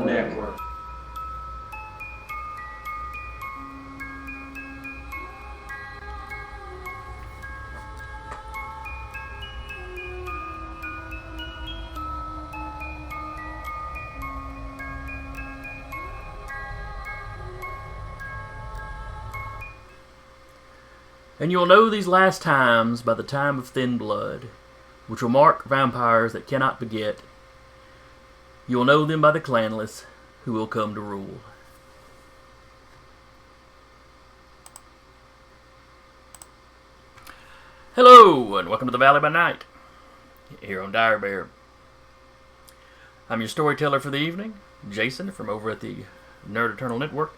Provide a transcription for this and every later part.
Network. And you'll know these last times by the time of thin blood, which will mark vampires that cannot beget. You will know them by the clanless, who will come to rule. Hello, and welcome to the Valley by Night, here on Dire Bear. I'm your storyteller for the evening, Jason, from over at the Nerd Eternal Network.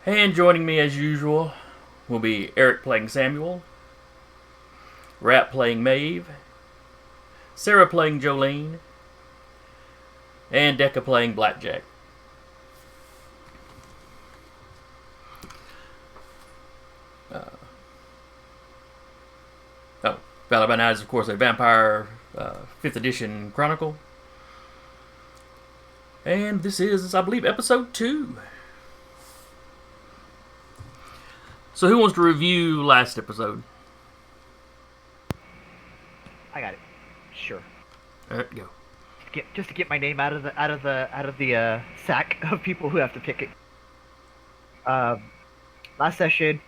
And joining me as usual will be Eric playing Samuel, Rat playing Maeve, Sarah playing Jolene, and Decca playing Blackjack. Valley by Night is, of course, a vampire 5th edition chronicle. And this is, I believe, episode 2. So who wants to review last episode? I got it. Sure. Alright, go. Just to get my name out of the sack of people who have to pick it. Last session,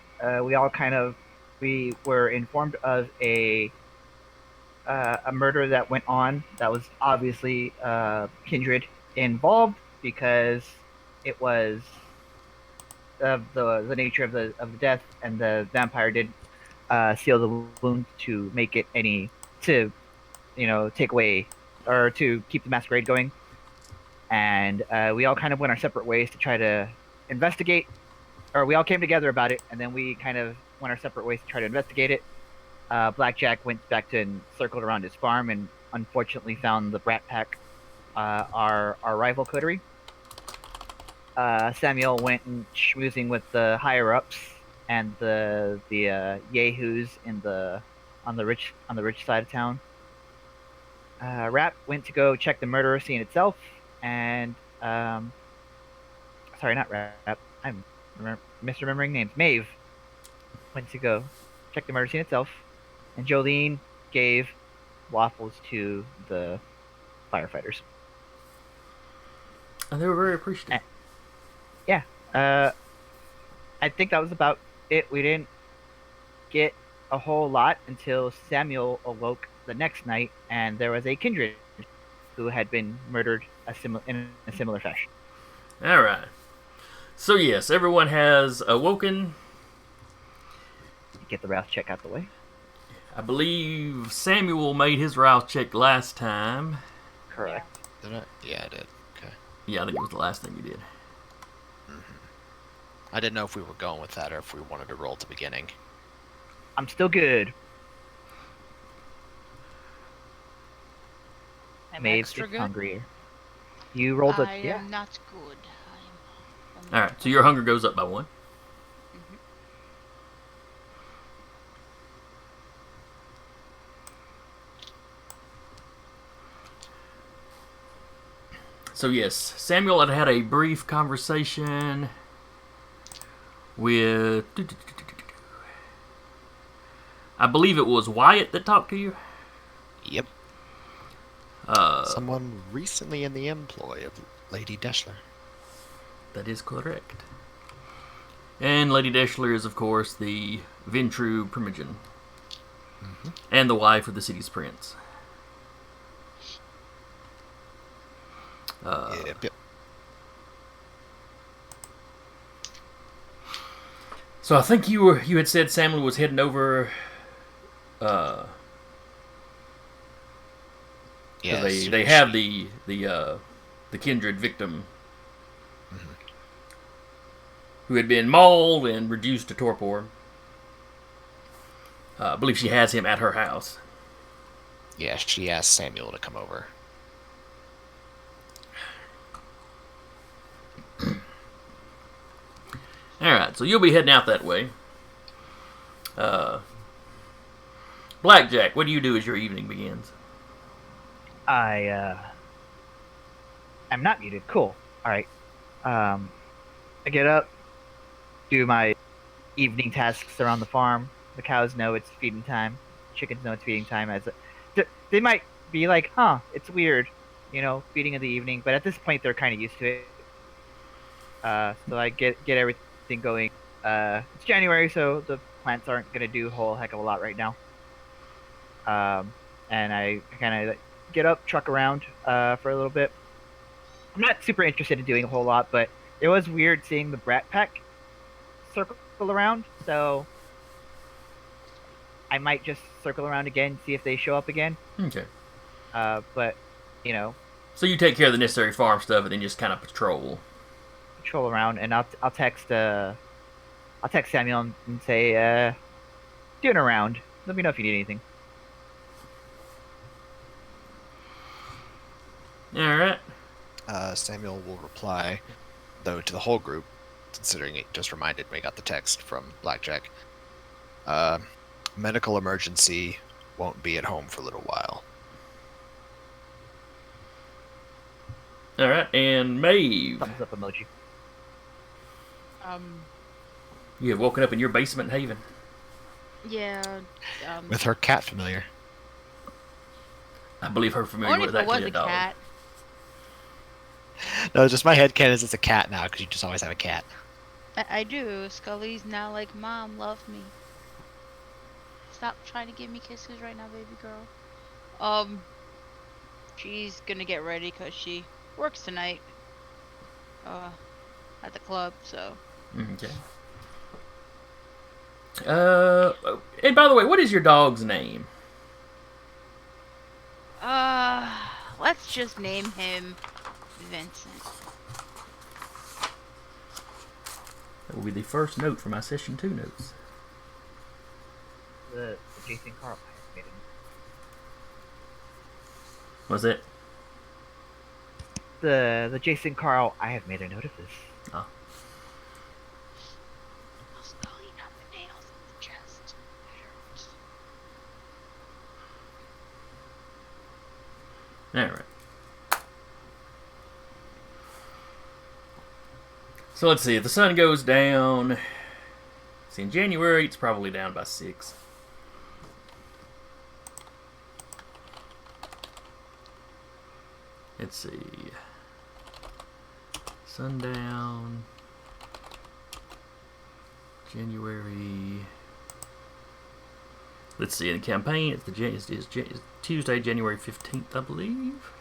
we were informed of a murder that went on that was obviously Kindred involved, because it was of the nature of the death, and the vampire did seal the wound to make it take away or to keep the masquerade going. And we all kind of went our separate ways to try to investigate, or we all came together about it, and then we kind of went our separate ways to try to investigate it. Blackjack went back to and circled around his farm and unfortunately found the Brat Pack, our rival coterie. Samuel went and schmoozing with the higher ups and the yahoos on the rich side of town. Rap went to go check the murder scene itself, and sorry, not Rap. I'm misremembering names. Maeve went to go check the murder scene itself, and Jolene gave waffles to the firefighters. And they were very appreciative. Yeah. I think that was about it. We didn't get a whole lot until Samuel awoke the next night, and there was a kindred who had been murdered in a similar fashion. Alright. So yes, everyone has awoken. Get the Rouse check out the way. I believe Samuel made his Rouse check last time. Correct. Did I? Yeah, I did. Okay. Yeah, I think it was the last thing you did. I didn't know if we were going with that or if we wanted to roll at the beginning. I'm still good. I'm Maeve's extra good. hungrier. You rolled a I am not good. I'm Alright, so your hunger goes up by 1. Mhm. So yes, Samuel had had a brief conversation with, I believe it was Wyatt that talked to you. Yep. Someone recently in the employ of Lady Deschler. That is correct. And Lady Deschler is, of course, the Ventru Primogen. And the wife of the city's prince. Yep. So I think you had said Samuel was heading over. Yeah, they have the kindred victim who had been mauled and reduced to torpor. I believe she has him at her house. Yeah, she asked Samuel to come over. Alright, so you'll be heading out that way. Blackjack, what do you do as your evening begins? I I'm not muted. Cool. All right. I get up, do my evening tasks around the farm. The cows know it's feeding time. Chickens know it's feeding time. They might be like, "Huh, it's weird," feeding in the evening. But at this point, they're kind of used to it. So I get everything going. It's January, so the plants aren't gonna do a whole heck of a lot right now. And I kind of get up, truck around for a little bit. I'm not super interested in doing a whole lot, but it was weird seeing the Brat Pack circle around, so I might just circle around again, see if they show up again. Okay. But So you take care of the necessary farm stuff and then just kind of patrol. Patrol around, and I'll text Samuel and say, doing a round. Let me know if you need anything. All right. Samuel will reply, though, to the whole group, considering it just reminded me, got the text from Blackjack. Medical emergency, won't be at home for a little while. All right, and Maeve, Thumbs up emoji. you have woken up in your basement, Haven. Yeah. With her cat familiar. I believe her familiar Only with if it was actually a a dog. cat. No, just my headcanon is it's a cat now, because you just always have a cat. I do. Scully's now like, Mom, love me. Stop trying to give me kisses right now, baby girl. She's gonna get ready because she works tonight. At the club, so. Okay. And by the way, what is your dog's name? Let's just name him Vincent. That will be the first note for my session 2 notes. The Jason Carl made him. Was it? The Jason Carl, I have made a note of this. Oh. Scully, not the nails in the chest. It hurts. All right. So let's see. If the sun goes down, see in January it's probably down by 6. Let's see. Sundown. January. Let's see. In the campaign, it's Tuesday, January 15th, I believe.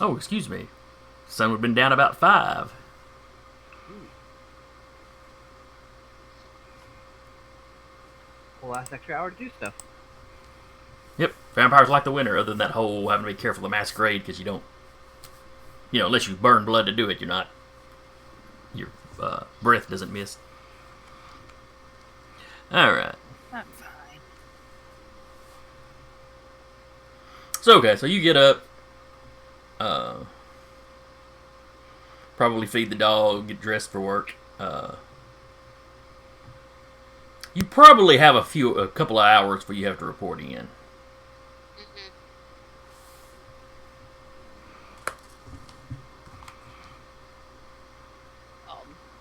Oh, excuse me. Sun would have been down about 5. Whole last extra hour to do stuff. Yep, vampires like the winter, other than that whole having to be careful of the masquerade, because you don't, unless you burn blood to do it, your breath doesn't miss. Alright. I'm fine. So, okay, so you get up, probably feed the dog, get dressed for work. You probably have a couple of hours before you have to report in.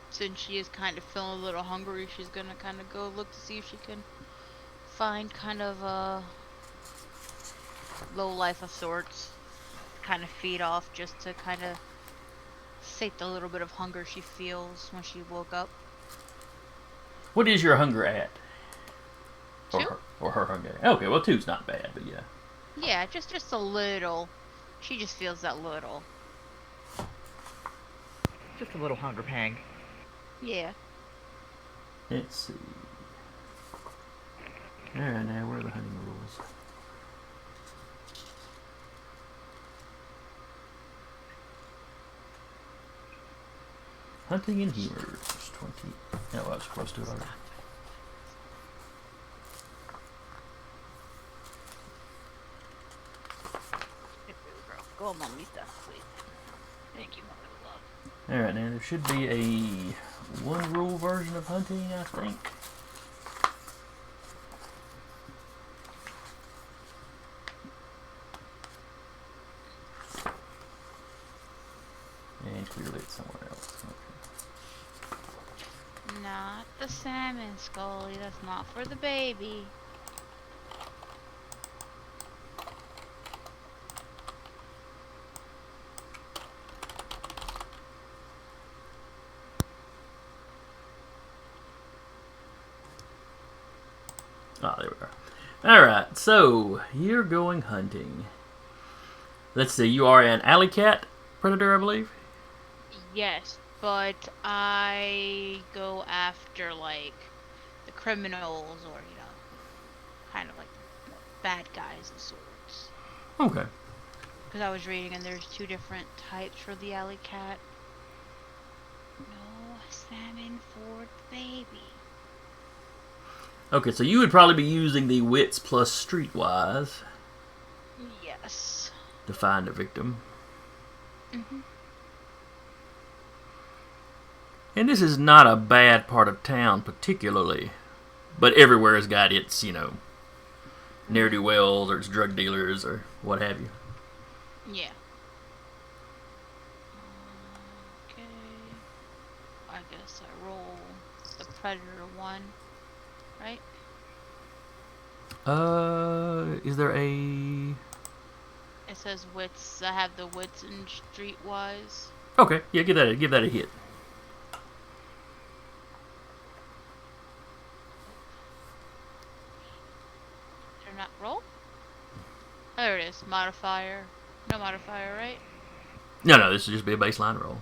Since she is kind of feeling a little hungry, she's gonna kind of go look to see if she can find kind of a low life of sorts, kind of feed off, just to kind of sate the little bit of hunger she feels when she woke up. What is your hunger at? 2? Or her hunger. Okay, well, 2's not bad, but yeah. Yeah, just a little. She just feels that little. Just a little hunger pang. Yeah. Let's see. Alright, now, where are the hunting rules? Hunting and humors, 20. Oh, I was close to it already. Go on, Mom, stuff, please. Thank you, Mother Love. Alright, now there should be a 1 rule version of hunting, I think. the salmon, Scully. That's not for the baby. Ah, there we are. Alright, so you're going hunting. Let's see, you are an alley cat predator, I believe? Yes, but I go after, like, the criminals or, kind of like bad guys of sorts. Okay. Because I was reading and there's 2 different types for the alley cat. No salmon for the baby. Okay, so you would probably be using the wits plus streetwise Yes. to find a victim. Mhm. And this is not a bad part of town, particularly. But everywhere has got its, ne'er-do-wells or its drug dealers or what have you. Yeah. Okay. I guess I roll the predator 1, right? Is there a... It says wits. I have the wits and streetwise. Okay, yeah, give that a hit. Did I not roll? Oh, there it is. Modifier. No modifier, right? No, this will just be a baseline roll.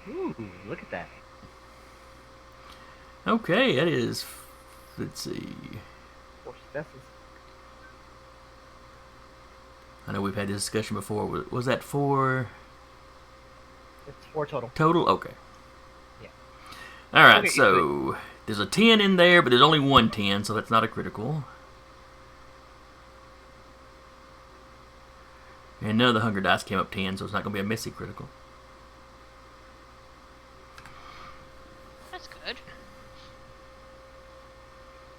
Ooh, look at that. Okay, that is... Let's see... 4 successes. I know we've had this discussion before. Was that 4 It's 4 total. total? Okay. Yeah. Alright, Okay, so... There's a 10 in there, but there's only one 10, so that's not a critical. And none of the hunger dice came up 10, so it's not going to be a messy critical. That's good.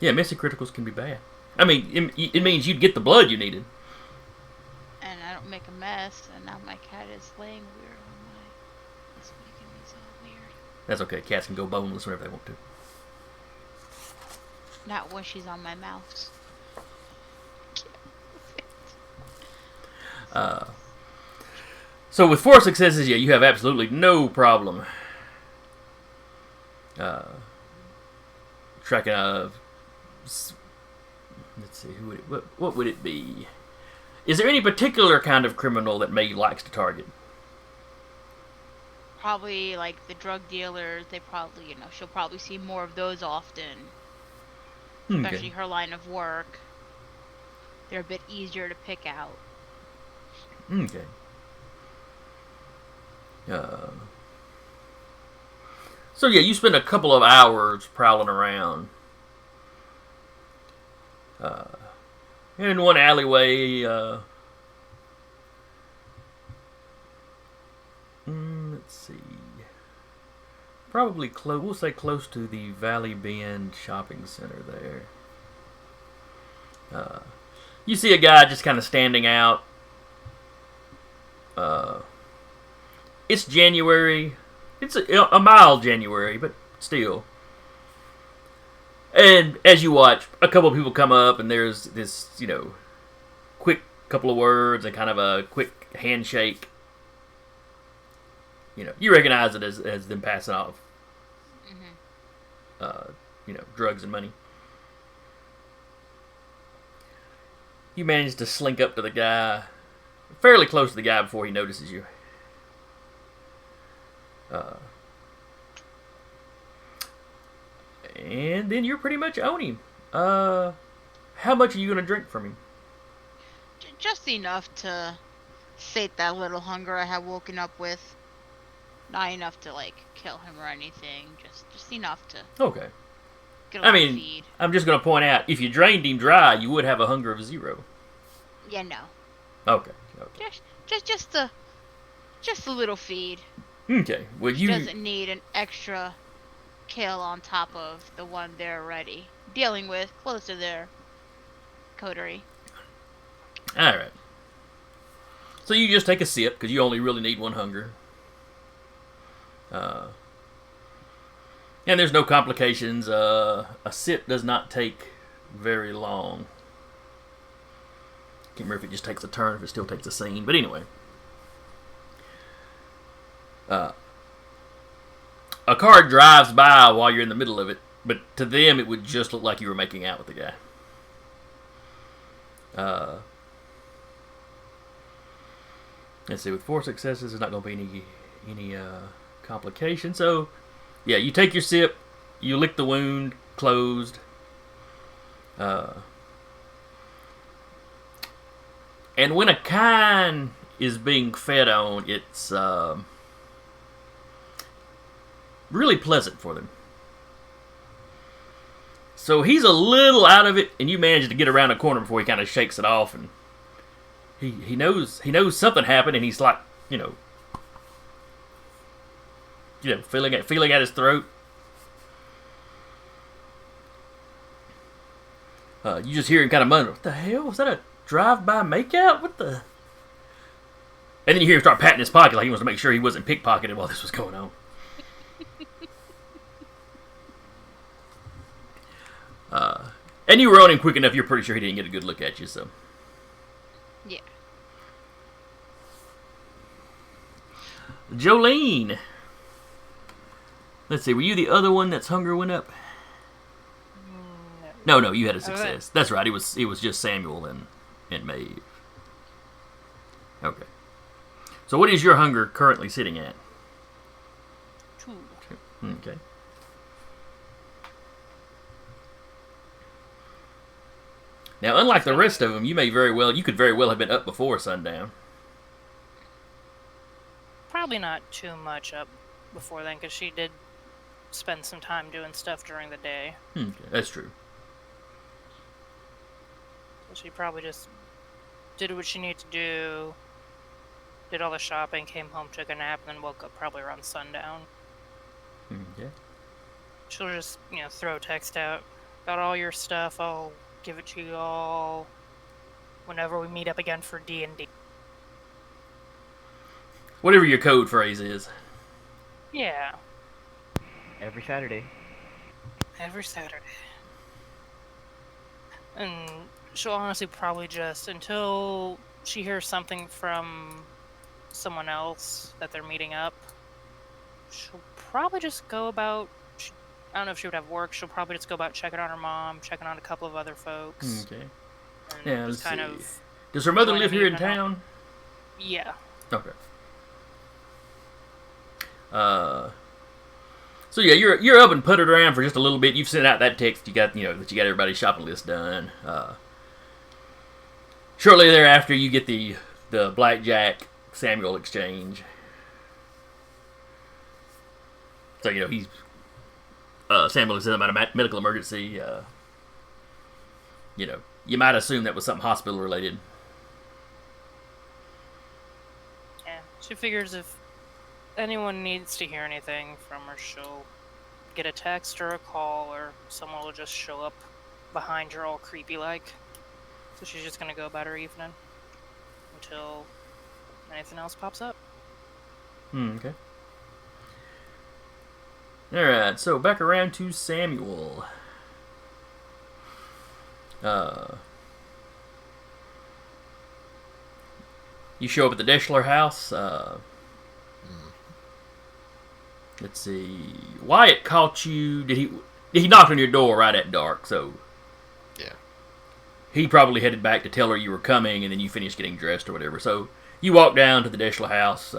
Yeah, messy criticals can be bad. I mean, it means you'd get the blood you needed. And I don't make a mess, and now my cat is laying weird on my... It's making me so weird. That's okay. Cats can go boneless whenever they want to. Not when she's on my mouse. So with 4 successes, yeah, you have absolutely no problem tracking a... Let's see, what would it be? Is there any particular kind of criminal that Maeve likes to target? Probably, like, the drug dealers, they probably, she'll probably see more of those often. Especially her line of work. They're a bit easier to pick out. Okay. So yeah, you spend a couple of hours prowling around. In one alleyway, let's see. Probably close. We'll say close to the Valley Bend shopping center there. You see a guy just kind of standing out. It's January. It's a mild January, but still. And as you watch, a couple of people come up, and there's this, quick couple of words and kind of a quick handshake. You recognize it as them passing off, drugs and money. You manage to slink up to the guy, fairly close to the guy before he notices you. And then you're pretty much on him. How much are you going to drink from him? Just enough to sate that little hunger I had woken up with. Not enough to, like, kill him or anything. Just enough to Okay. get a little feed. I'm just going to point out, if you drained him dry, you would have a hunger of 0. Yeah, no. Okay. Just a little feed. Okay. Well, He doesn't need an extra kill on top of the one they're already dealing with close to their coterie. Alright. So you just take a sip, because you only really need one hunger. And there's no complications. A sip does not take very long. Can't remember if it just takes a turn, if it still takes a scene. But anyway. A car drives by while you're in the middle of it, but to them it would just look like you were making out with the guy. Let's see, with 4 successes, there's not going to be any complications. So, yeah, you take your sip, you lick the wound closed. And when a kind is being fed on, it's really pleasant for them. So he's a little out of it, and you manage to get around a corner before he kind of shakes it off, and he knows something happened, and he's like, feeling at his throat. You just hear him kind of mutter, "What the hell? Was that a drive-by makeout? What the?" And then you hear him start patting his pocket like he wants to make sure he wasn't pickpocketed while this was going on. And you were on him quick enough, you're pretty sure he didn't get a good look at you, so. Yeah. Jolene. Let's see, were you the other one that's hunger went up? No, you had a success. That's right, it was just Samuel and Maeve. Okay. So what is your hunger currently sitting at? 2. Okay. Now, unlike the rest of them, you could very well have been up before sundown. Probably not too much up before then, because she did spend some time doing stuff during the day. Okay, that's true. So she probably just did what she needed to do, did all the shopping, came home, took a nap, and then woke up probably around sundown. Okay. She'll just, throw a text out. Got all your stuff, I'll give it to you all whenever we meet up again for D&D. Whatever your code phrase is. Yeah. Every Saturday. Every Saturday. And she'll honestly probably just, until she hears something from someone else that they're meeting up, she'll probably just go about, I don't know if she would have work, she'll probably just go about checking on her mom, checking on a couple of other folks. Okay. And Yeah, just let's kind see. of... Does her mother join live the here in evening out. town? Yeah. Okay. So yeah, you're up and puttered around for just a little bit. You've sent out that text. You got that you got everybody's shopping list done. Shortly thereafter, you get the blackjack Samuel exchange. So he's Samuel is in about a medical emergency. You might assume that was something hospital related. Yeah. She figures if anyone needs to hear anything from her, she'll get a text or a call, or someone will just show up behind her all creepy like. So she's just gonna go about her evening until anything else pops up. Okay. Alright, so back around to Samuel. You show up at the Deschler house. Let's see. Wyatt caught you. Did he knock on your door right at dark? So Yeah. he probably headed back to tell her you were coming, and then you finished getting dressed or whatever. So you walk down to the Deschler house.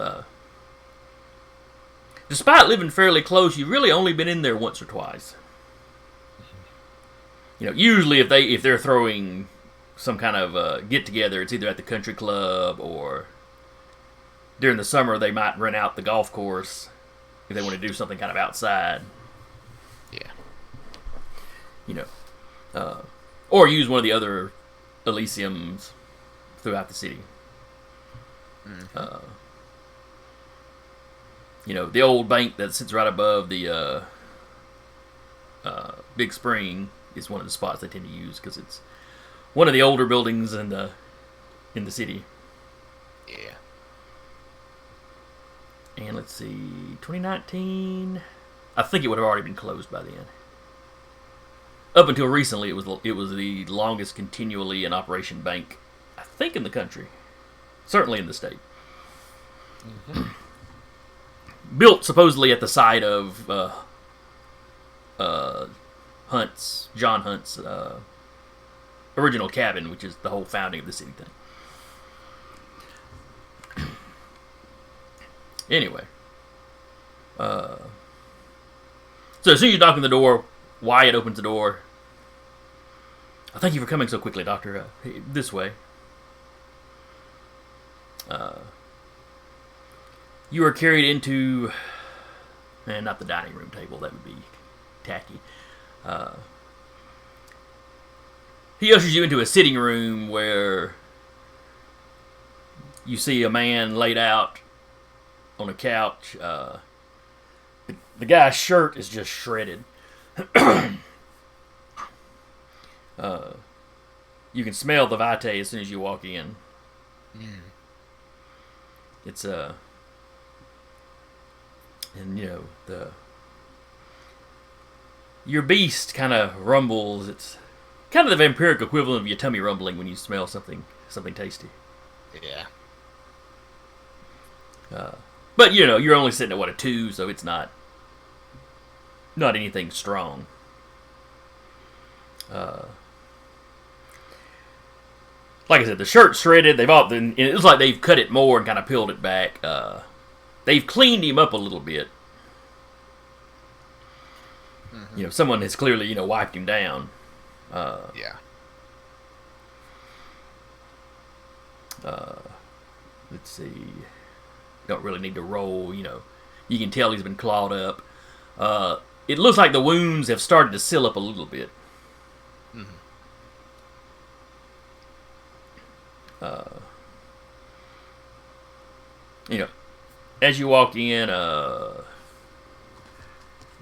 Despite living fairly close, you've really only been in there once or twice. Usually if they're throwing some kind of get together, it's either at the country club or during the summer they might rent out the golf course if they want to do something kind of outside. Yeah. Or use one of the other Elysiums throughout the city. The old bank that sits right above the big spring is one of the spots they tend to use because it's one of the older buildings in the city. Yeah. And let's see, 2019. I think it would have already been closed by then. Up until recently, it was the longest continually in operation bank, I think, in the country. Certainly in the state. Built supposedly at the site of John Hunt's original cabin, which is the whole founding of the city thing. Anyway, so as soon as you knock on the door, Wyatt opens the door. Thank you for coming so quickly, Doctor. This way. You are carried into, not the dining room table. That would be tacky. He ushers you into a sitting room where you see a man laid out on a couch. The guy's shirt is just shredded. You can smell the Vitae as soon as you walk in. It's and you know your beast kind of rumbles. It's kind of the vampiric equivalent of your tummy rumbling when you smell something tasty. Yeah. But you know, you're only sitting at a 2, so it's not anything strong. Like I said, the shirt's shredded. It was like they've cut it more and kind of peeled it back. They've cleaned him up a little bit. You know, someone has clearly, wiped him down. Yeah. Let's see. Don't really need to roll, You can tell he's been clawed up. It looks like the wounds have started to seal up a little bit. As you walk in,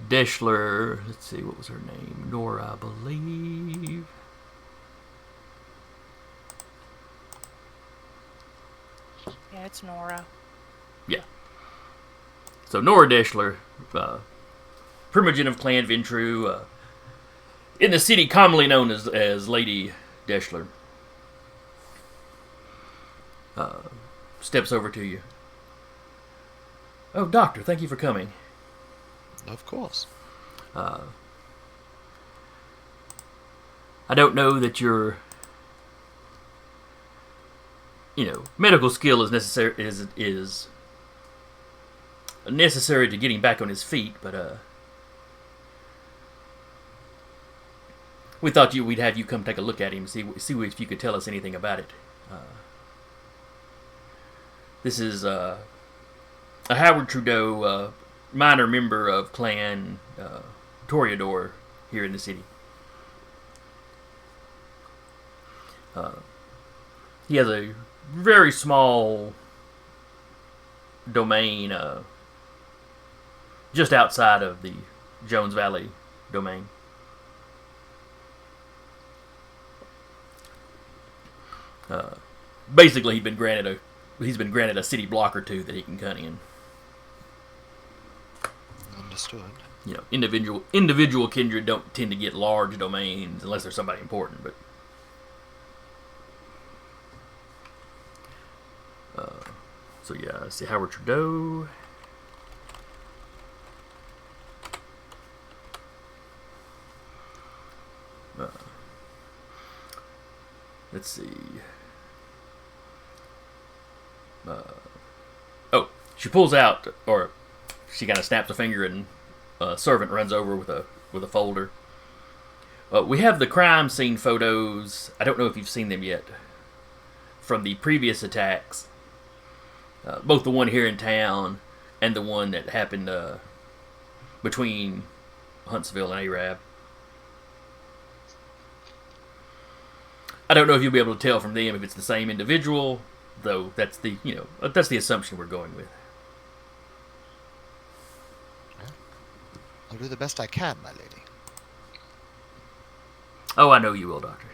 Deschler, let's see, what was her name? Nora, I believe. Yeah, it's Nora. Yeah. So Nora Deschler, Primogen of Clan Ventru, in the city commonly known as Lady Deschler, steps over to you. Oh, Doctor, thank you for coming. Of course. I don't know that your, medical skill is necessary to getting back on his feet, but we thought we'd have you come take a look at him, see if you could tell us anything about it. This is a Howard Trudeau, minor member of Clan Toreador here in the city. He has a very small domain just outside of the Jones Valley domain. Basically, he's been granted a city block or 2 that he can cut in. Understood. Individual kindred don't tend to get large domains unless there's somebody important, but so yeah, I see Howard Trudeau. Let's see. She pulls out, or she kind of snaps a finger, and a servant runs over with a folder. We have the crime scene photos. I don't know if you've seen them yet from the previous attacks. Both the one here in town and the one that happened between Huntsville and Arab. I don't know if you'll be able to tell from them if it's the same individual, though. That's the assumption we're going with. I'll do the best I can, my lady. Oh, I know you will, Doctor.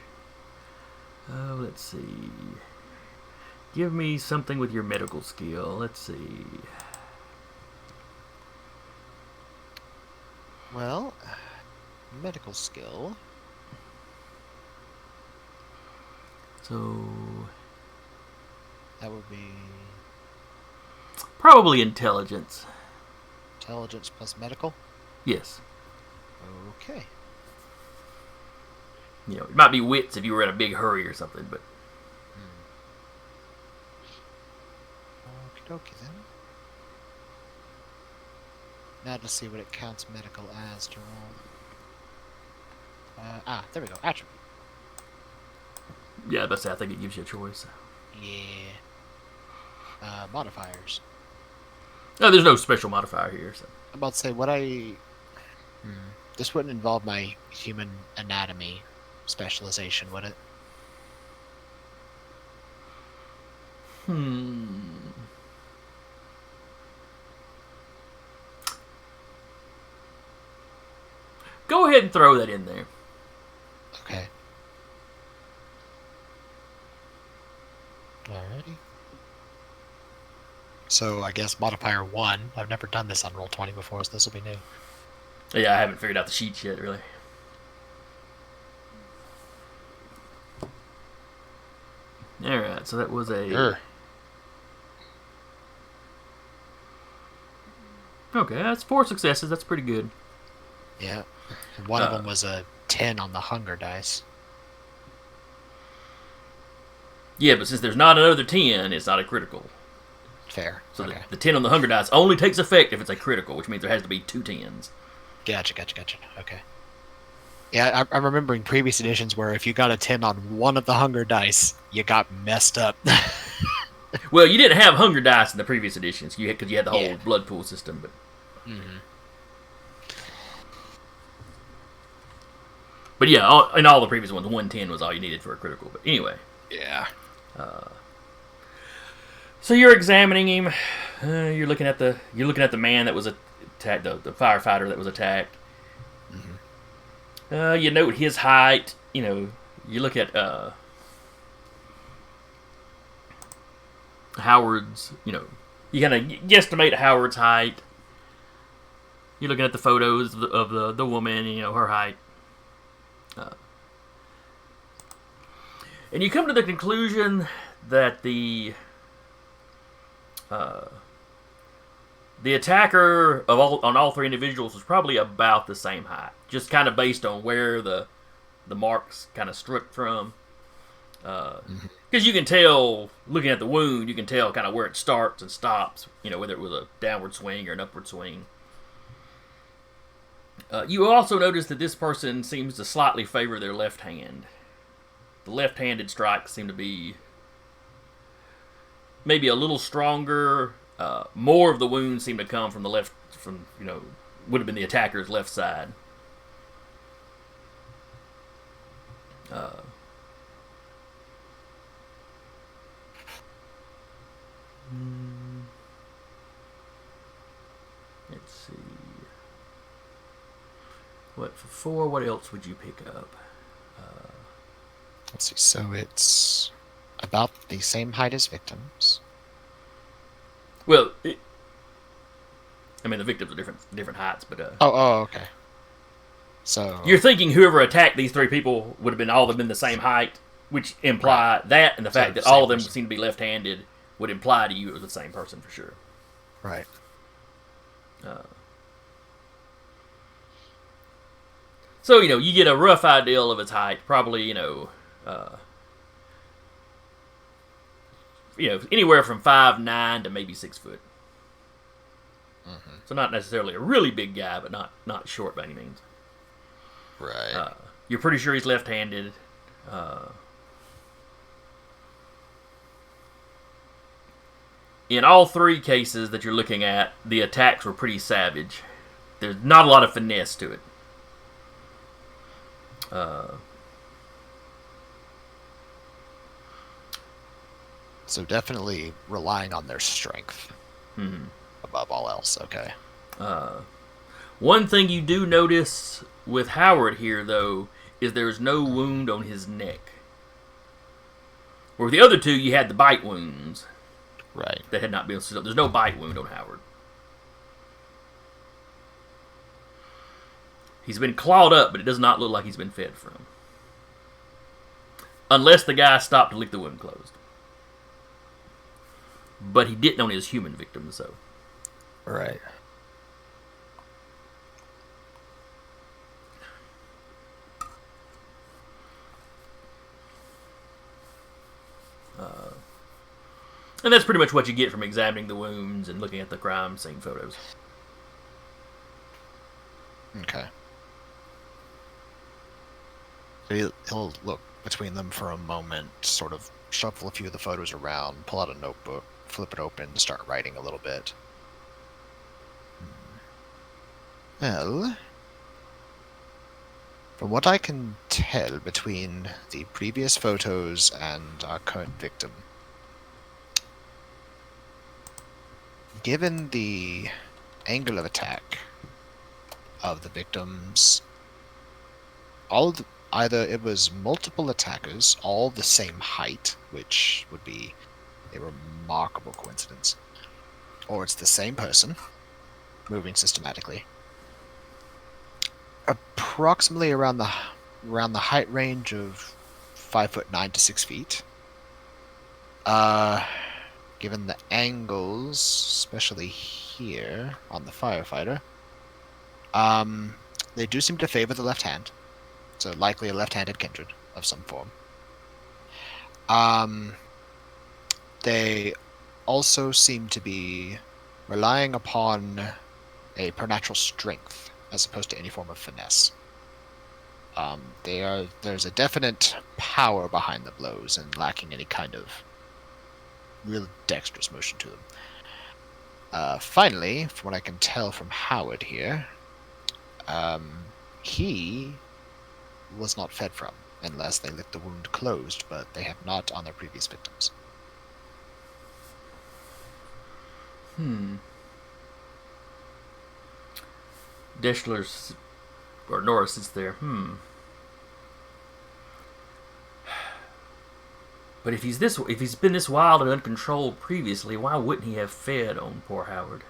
Oh, let's see. Give me something with your medical skill. Let's see. Well, medical skill. So That would be probably intelligence. intelligence plus medical. Yes. Okay. You know, it might be wits if you were in a big hurry or something, but Okie dokie then. Now to see what it counts medical as to roll. There we go. Attribute. yeah, that's I think it gives you a choice. Yeah. Modifiers. No, there's no special modifier here. So. I'm about to say what I. This wouldn't involve my human anatomy specialization, would it? Go ahead and throw that in there. Okay. Alrighty. So I guess modifier 1. I've never done this on Roll20 before, so this will be new. Yeah, I haven't figured out the sheets yet, really. Alright, so that was a... Okay, that's 4 successes. That's pretty good. Yeah. And one of them was a 10 on the hunger dice. Yeah, but since there's not another 10, it's not a critical. Fair. So Okay. the 10 on the hunger dice only takes effect if it's a critical, which means there has to be 2 10s. Gotcha. Okay. Yeah, I'm remembering previous editions where if you got a 10 on one of the hunger dice, you got messed up. Well, you didn't have hunger dice in the previous editions because you had the whole blood pool system. But yeah, in all the previous ones, 110 was all you needed for a critical. But anyway. Yeah. So you're examining him. You're looking at the man that was attacked, the firefighter that was attacked. You note his height. You know, you look at Howard's. You know, you kind of guesstimate Howard's height. You're looking at the photos of the woman. You know her height. And you come to the conclusion that the attacker on all 3 individuals was probably about the same height, just kind of based on where the marks kind of struck from. Because you can tell, looking at the wound, you can tell kind of where it starts and stops. You know, whether it was a downward swing or an upward swing. You also notice that this person seems to slightly favor their left hand. The left-handed strikes seem to be maybe a little stronger. More of the wounds seem to come from the left, would have been the attacker's left side. Let's see. What for 4? What else would you pick up? Let's see. So it's about the same height as victims. Well, the victims are different heights, but Oh, okay. So you're thinking whoever attacked these 3 people would have been all of them been the same height, which imply that, and the fact that all of them seem to be left-handed would imply to you it was the same person for sure. Right. So you get a rough idea of its height, probably anywhere from 5'9" to maybe 6 foot. So not necessarily a really big guy, but not short by any means. Right. You're pretty sure he's left-handed. In all 3 cases that you're looking at, the attacks were pretty savage. There's not a lot of finesse to it. So definitely relying on their strength above all else. Okay. One thing you do notice with Howard here, though, is there's no wound on his neck. Where with the other 2, you had the bite wounds. Right. That had not been sealed. There's no bite wound on Howard. He's been clawed up, but it does not look like he's been fed from. Unless the guy stopped to lick the wound closed. But he didn't on his human victims, so. Right. And that's pretty much what you get from examining the wounds and looking at the crime scene photos. Okay. So he'll look between them for a moment, sort of shuffle a few of the photos around, pull out a notebook, flip it open, start writing a little bit. Well, from what I can tell between the previous photos and our current victim, given the angle of attack of the victims, either it was multiple attackers, all the same height, which would be a remarkable coincidence, or it's the same person moving systematically, approximately around the height range of 5'9" to 6 feet. Given the angles, especially here on the firefighter, they do seem to favor the left hand. So likely a left-handed kindred of some form. They also seem to be relying upon a preternatural strength as opposed to any form of finesse. There's a definite power behind the blows and lacking any kind of real dexterous motion to them. Finally, from what I can tell from Howard here, he was not fed from, unless they licked the wound closed, but they have not on their previous victims. Deschler's, or Norris sits there. But if he's been this wild and uncontrolled previously, why wouldn't he have fed on poor Howard?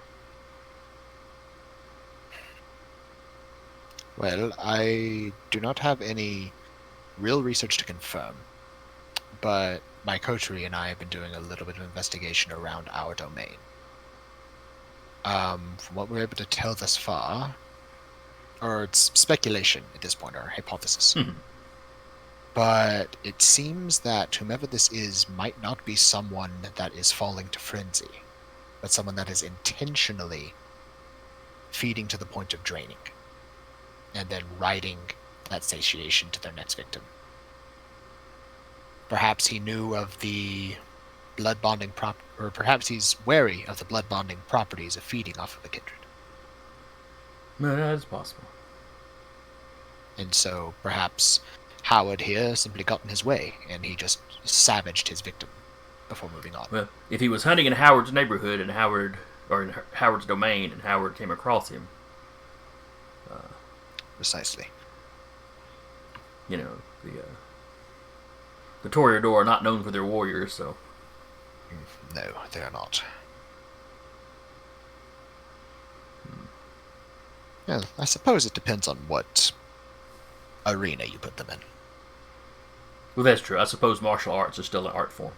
Well, I do not have any real research to confirm, but my coterie and I have been doing a little bit of investigation around our domain. From what we're able to tell thus far, or it's speculation at this point, or hypothesis, but it seems that whomever this is might not be someone that is falling to frenzy, but someone that is intentionally feeding to the point of draining, and then riding that satiation to their next victim. Perhaps he knew of the blood bonding or perhaps he's wary of the blood bonding properties of feeding off of a kindred. No, that is possible. And so perhaps Howard here simply got in his way, and he just savaged his victim before moving on. Well, if he was hunting in Howard's neighborhood and in Howard's domain, and Howard came across him, Precisely. You know, the Toreador are not known for their warriors, so. No, they are not. Yeah, I suppose it depends on what arena you put them in. Well, that's true. I suppose martial arts are still an art form.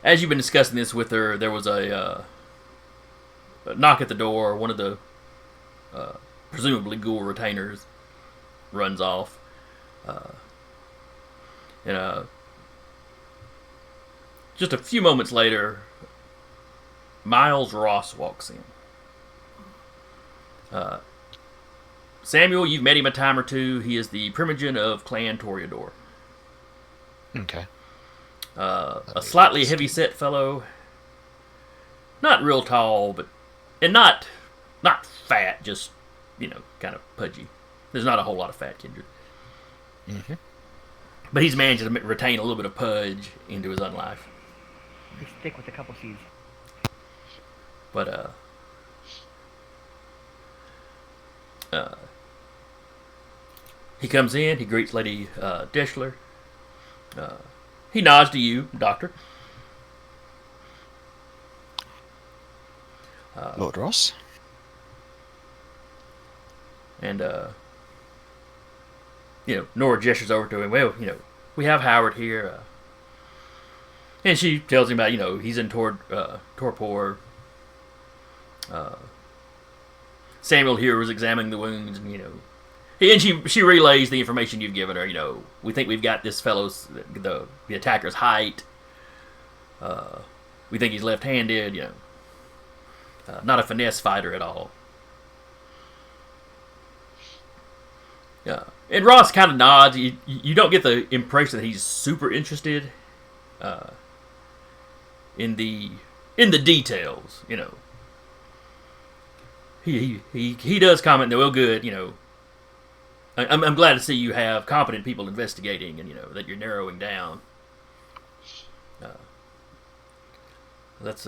As you've been discussing this with her, there was a knock at the door. One of the presumably ghoul retainers runs off. And just a few moments later, Miles Ross walks in. Samuel, you've met him a time or two. He is the primogen of Clan Toreador. Okay. A slightly heavy-set fellow. Not real tall, and not fat, just, kind of pudgy. There's not a whole lot of fat kindred. Mm-hmm. But he's managed to retain a little bit of pudge into his unlife. Just stick with a couple C's. But, he comes in, he greets Lady Deschler. He nods to you, Doctor. Lord Ross? And, Nora gestures over to him. Well, we have Howard here. And she tells him about, he's in torpor. Samuel here was examining the wounds, and she relays the information you've given her. We think we've got this fellow's, the attacker's height. We think he's left-handed, not a finesse fighter at all. Yeah, and Ross kind of nods. You don't get the impression that he's super interested in the details. He does comment that, well, good. I'm glad to see you have competent people investigating, and that you're narrowing down. Let's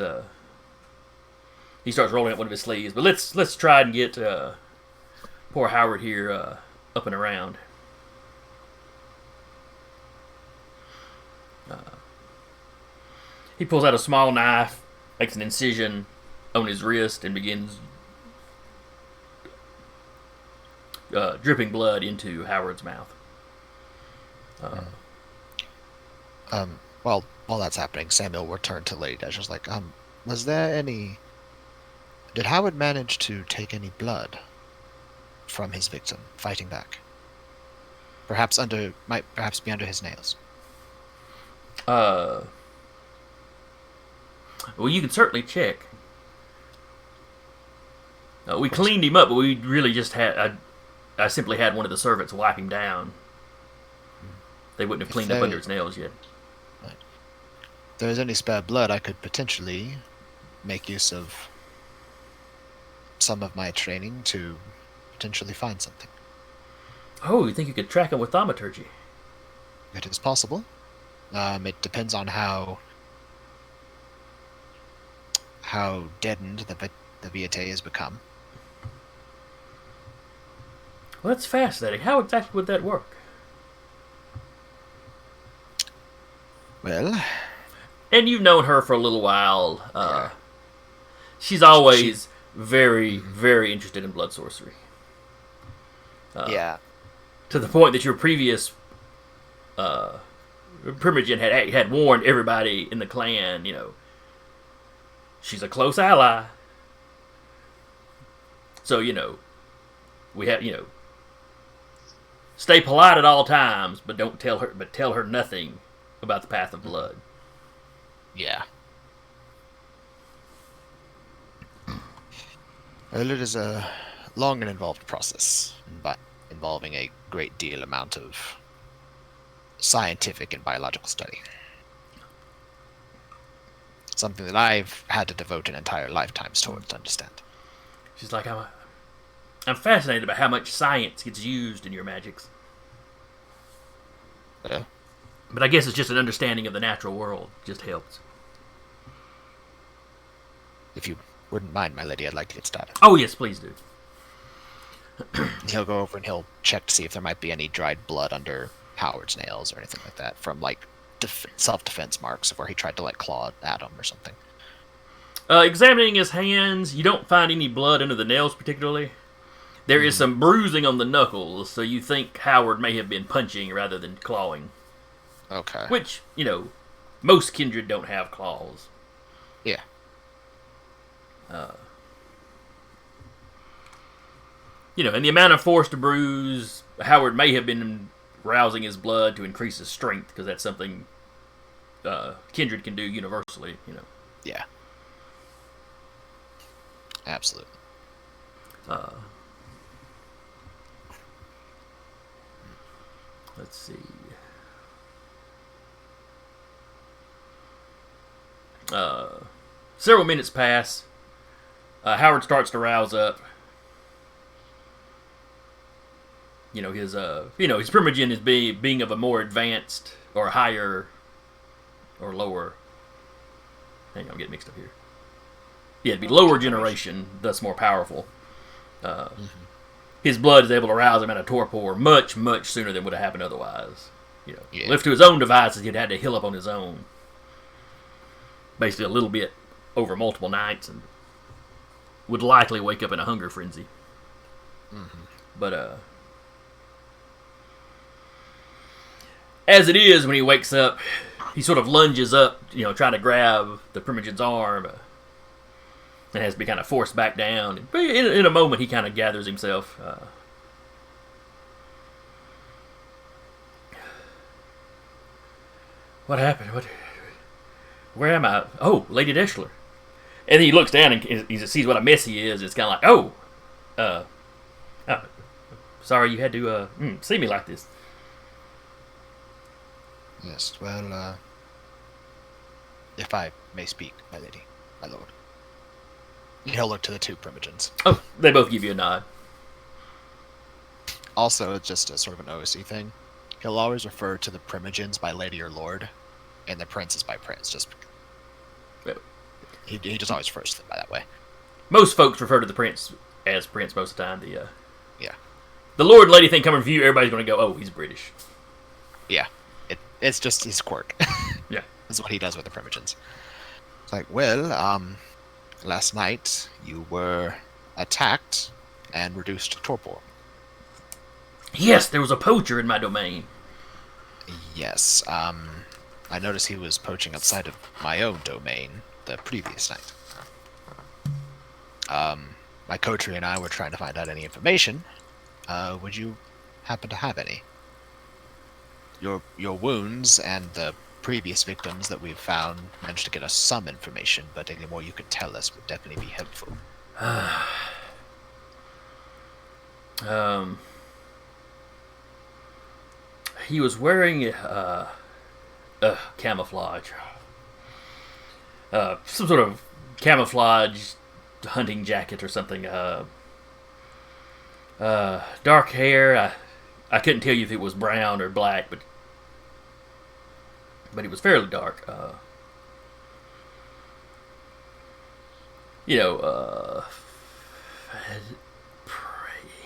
He starts rolling up one of his sleeves, but let's try and get poor Howard here up and around. He pulls out a small knife, makes an incision on his wrist, and begins dripping blood into Howard's mouth. Well, while that's happening, Samuel will turn to Lady Dash. Was like, was there any... Did Howard manage to take any blood from his victim, fighting back? Might perhaps be under his nails. Well, you can certainly check. We cleaned him up, but we really just had... I simply had one of the servants wipe him down. They wouldn't have cleaned up under his nails yet. Right. If there's any spare blood, I could potentially make use of some of my training to potentially find something. Oh, you think you could track him with thaumaturgy? It is possible. It depends on how deadened the Vitae has become. Well, that's fascinating. How exactly would that work? Well... And you've known her for a little while. Yeah. She's always very, very interested in blood sorcery. Yeah. To the point that your previous Primogen had warned everybody in the clan, she's a close ally. So, we have, stay polite at all times, but tell her nothing about the path of blood. Yeah. Well, it is a long and involved process, but involving a great deal amount of scientific and biological study. Something that I've had to devote an entire lifetime towards to understand. She's like, I'm fascinated by how much science gets used in your magics. Yeah. But I guess it's just an understanding of the natural world. Just helps. If you wouldn't mind, my lady, I'd like to get started. Oh, yes, please do. He'll go over and he'll check to see if there might be any dried blood under Howard's nails or anything like that from, self-defense marks of where he tried to, claw at him or something. Examining his hands, you don't find any blood under the nails particularly. There is some bruising on the knuckles, so you think Howard may have been punching rather than clawing. Okay. Which, most kindred don't have claws. Yeah. And the amount of force to bruise, Howard may have been rousing his blood to increase his strength, because that's something kindred can do universally, Yeah. Absolutely. Let's see. Several minutes pass. Howard starts to rouse up. His primogen is being of a more advanced or higher or lower. Hang on, I'm getting mixed up here. Yeah, it'd be lower generation, thus more powerful. His blood is able to rouse him out of torpor much, much sooner than would have happened otherwise. Yeah. left to his own devices, he'd had to heal up on his own. Basically, a little bit over multiple nights, and would likely wake up in a hunger frenzy. Mm-hmm. But as it is, when he wakes up, he sort of lunges up, trying to grab the Primogen's arm, and has to be kind of forced back down. But in a moment, he kind of gathers himself. What happened? Where am I? Oh, Lady Deschler. And then he looks down and he sees what a mess he is. It's kind of like, sorry you had to see me like this. Yes, well, if I may speak, my lady, my lord. He'll look to the two Primogens. Oh, they both give you a nod. Also, it's just a sort of an OSC thing. He'll always refer to the Primogens by lady or lord, and the princes by prince. He just always refers to them by that way. Most folks refer to the prince as prince most of the time. Yeah. The lord and lady thing coming from you, everybody's going to go, oh, he's British. Yeah. It's just his quirk. Yeah. That's what he does with the Primogens. It's like, well, last night you were attacked and reduced to torpor. Yes, there was a poacher in my domain. Yes, I noticed he was poaching outside of my own domain the previous night. My coterie and I were trying to find out any information. Would you happen to have any? Your wounds and the previous victims that we've found managed to get us some information, but any more you could tell us would definitely be helpful. He was wearing camouflage. Some sort of camouflage hunting jacket or something. Dark hair. I couldn't tell you if it was brown or black, but it was fairly dark. He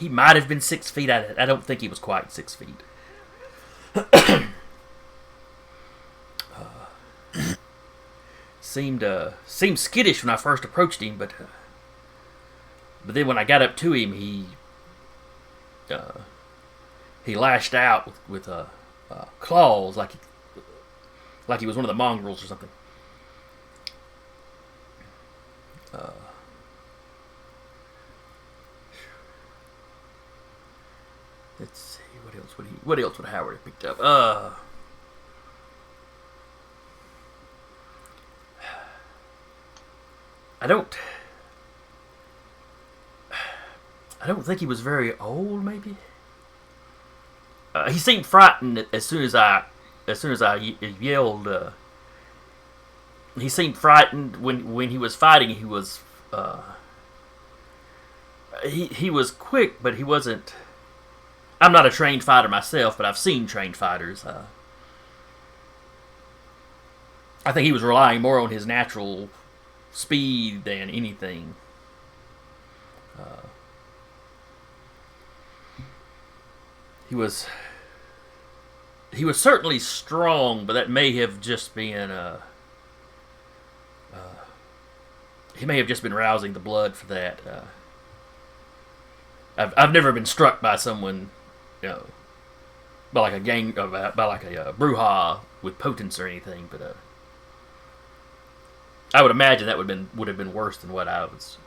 might have been 6 feet. I don't think he was quite 6 feet. Seemed skittish when I first approached him, but then when I got up to him, he lashed out with claws like he was one of the mongrels or something. Let's see, what else would Howard have picked up? I don't think he was very old. Maybe he seemed frightened as soon as I yelled. He seemed frightened when he was fighting. He was he was quick, but he wasn't. I'm not a trained fighter myself, but I've seen trained fighters. I think he was relying more on his natural speed than anything. He was certainly strong, but that may have just been he may have just been rousing the blood for that. I've never been struck by someone, by like a Bruja with potence or anything, but I would imagine that would have been worse than what happened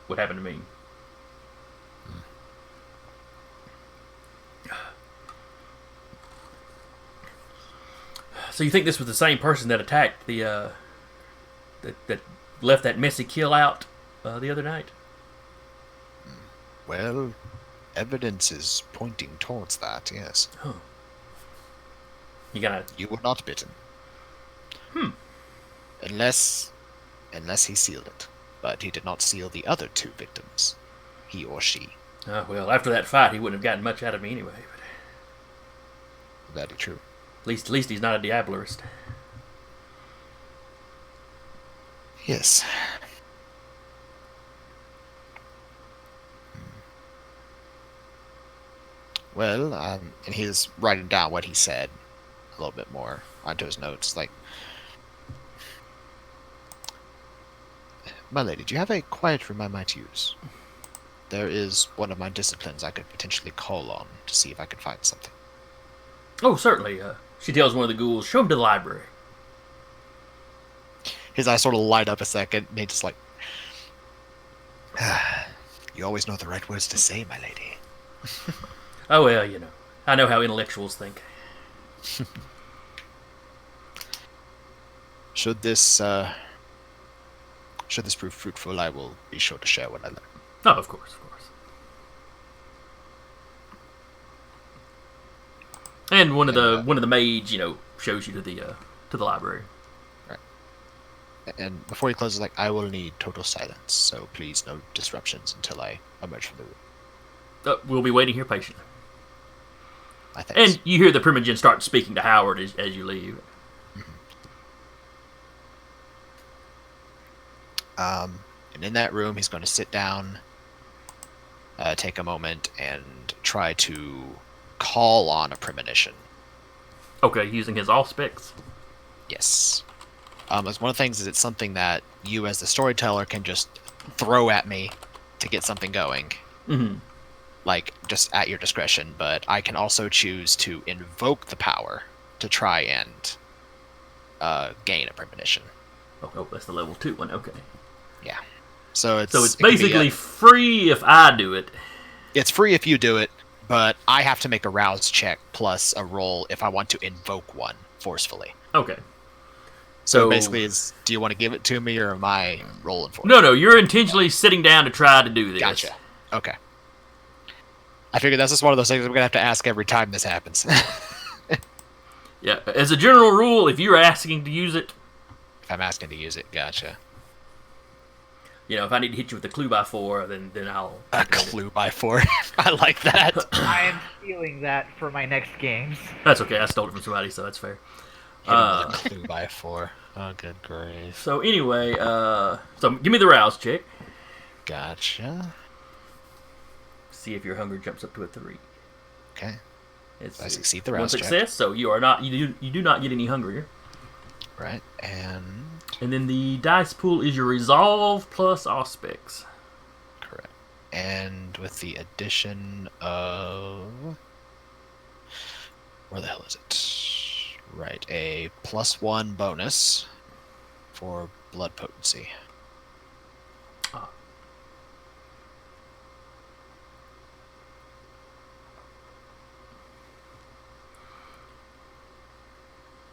to me. So you think this was the same person that attacked that left that messy kill out the other night? Well, evidence is pointing towards that, yes. Huh. You were not bitten. Unless he sealed it. But he did not seal the other two victims. He or she. Well, after that fight, he wouldn't have gotten much out of me anyway. Very true. At least he's not a Diablerist. Yes. Well, and he was writing down what he said. a little bit more onto his notes. Like, my lady, do you have a quiet room I might use? There is one of my disciplines I could potentially call on to see if I could find something. Oh, certainly. She tells one of the ghouls, show him to the library. His eyes sort of light up a second, and he's just like, you always know the right words to say, my lady. Oh, well, you know. I know how intellectuals think. Should this prove fruitful, I will be sure to share what I learn. Oh, of course, of course. And one of the maids, shows you to the library. And before he closes, like, I will need total silence, so please no disruptions until I emerge from the room. We'll be waiting here patiently. My thanks. And you hear the Primogen start speaking to Howard as you leave. And in that room, he's going to sit down, take a moment, and try to call on a premonition. Okay, using his Auspex. Yes. It's one of the things is it's something that you as the storyteller can just throw at me to get something going. Mm-hmm. Like, just at your discretion, but I can also choose to invoke the power to try and gain a premonition. Oh, that's the level 2 one, okay. Yeah. So it's So it's basically free if I do it. It's free if you do it, but I have to make a rouse check plus a roll if I want to invoke one forcefully. Okay. So basically, do you want to give it to me, or am I rolling for it? No, you're intentionally sitting down to try to do this. Gotcha. Okay. I figured that's just one of those things I'm going to have to ask every time this happens. Yeah, as a general rule, if you're asking to use it... If I'm asking to use it, gotcha. If I need to hit you with a clue by 4, then I'll... A clue by 4. I like that. I am stealing that for my next games. That's okay, I stole it from somebody, so that's fair. Hit him with a clue by 4. Oh, good grief. So anyway, so give me the rouse check. Gotcha. See if your hunger jumps up to a 3. Okay. I succeed the one rouse check. success, so you are not you do not get any hungrier. Right, and then the dice pool is your resolve plus Auspex. correct. And with the addition of, where the hell is it? Right, a +1 bonus for blood potency.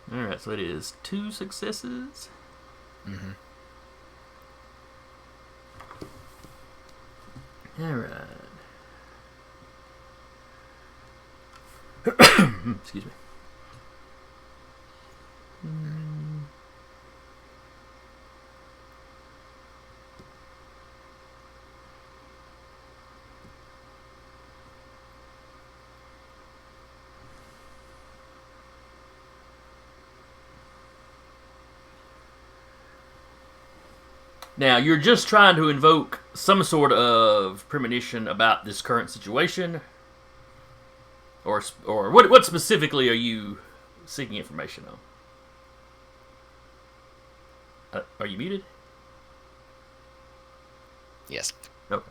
Alright, so it is 2 successes. Mm-hmm. Alright. Excuse me. Now, you're just trying to invoke some sort of premonition about this current situation? Or what specifically are you seeking information on? Are you muted? Yes. Okay.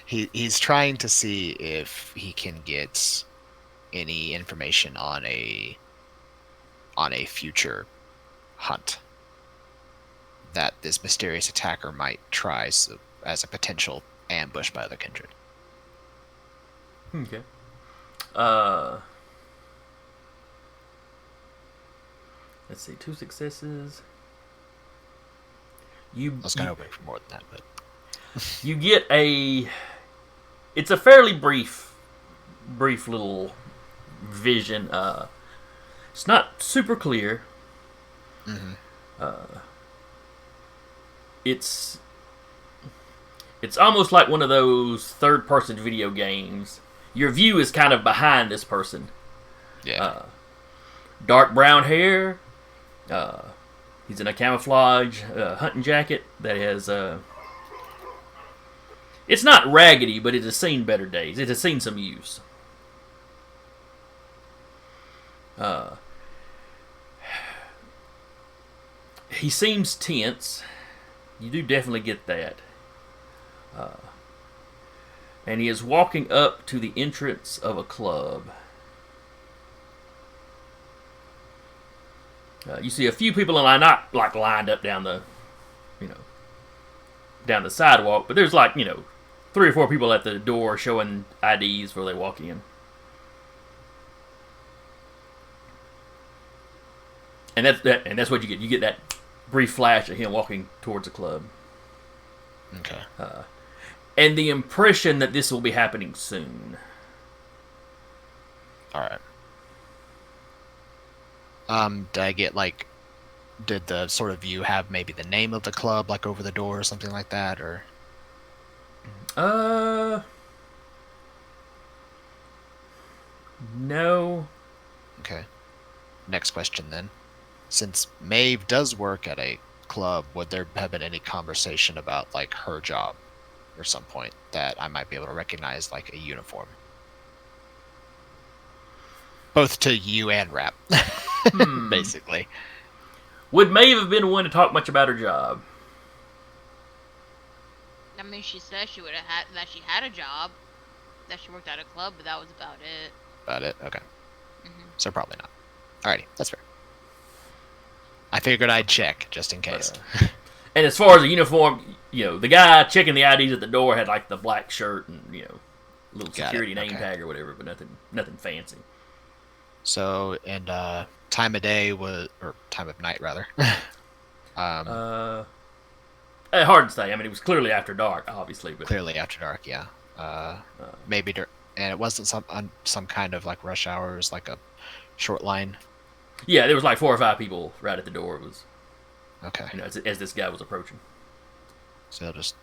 He's trying to see if he can get any information on a future hunt that this mysterious attacker might try as a potential ambush by the kindred. Okay. Let's see, 2 successes. I was kind of hoping for more than that, but you get it's a fairly brief little vision. It's not super clear. Mm-hmm. It's almost like one of those third-person video games. Your view is kind of behind this person. Yeah. Dark brown hair. He's in a camouflage hunting jacket that has... it's not raggedy, but it has seen better days. It has seen some use. he seems tense. You do definitely get that. And he is walking up to the entrance of a club. You see a few people in line, not like lined up down the, down the sidewalk, but there's like 3 or 4 people at the door showing IDs before they walk in. And that's what you get. You get that brief flash of him walking towards the club. Okay. And the impression that this will be happening soon. All right. Did I get did the sort of view have maybe the name of the club like over the door or something like that, or? No. Okay. Next question then. Since Maeve does work at a club, would there have been any conversation about like her job or some point that I might be able to recognize like a uniform? Both to you and Rap, basically. Would Maeve have been one to talk much about her job? I mean, she said she would have had that she had a job, that she worked at a club, but that was about it. About it? Okay. Mhm. So probably not. Alrighty, that's fair. I figured I'd check just in case. And as far as the uniform, the guy checking the IDs at the door had like the black shirt and little Got security it, name okay. tag or whatever, but nothing fancy. So, and time of day or time of night rather. Hard to say. I mean, it was clearly after dark, obviously, but Clearly after dark, yeah. Maybe, and it wasn't some kind of like rush hours, like a short line. yeah, there was like 4 or 5 people right at the door. It was Okay. as this guy was approaching. So he'll just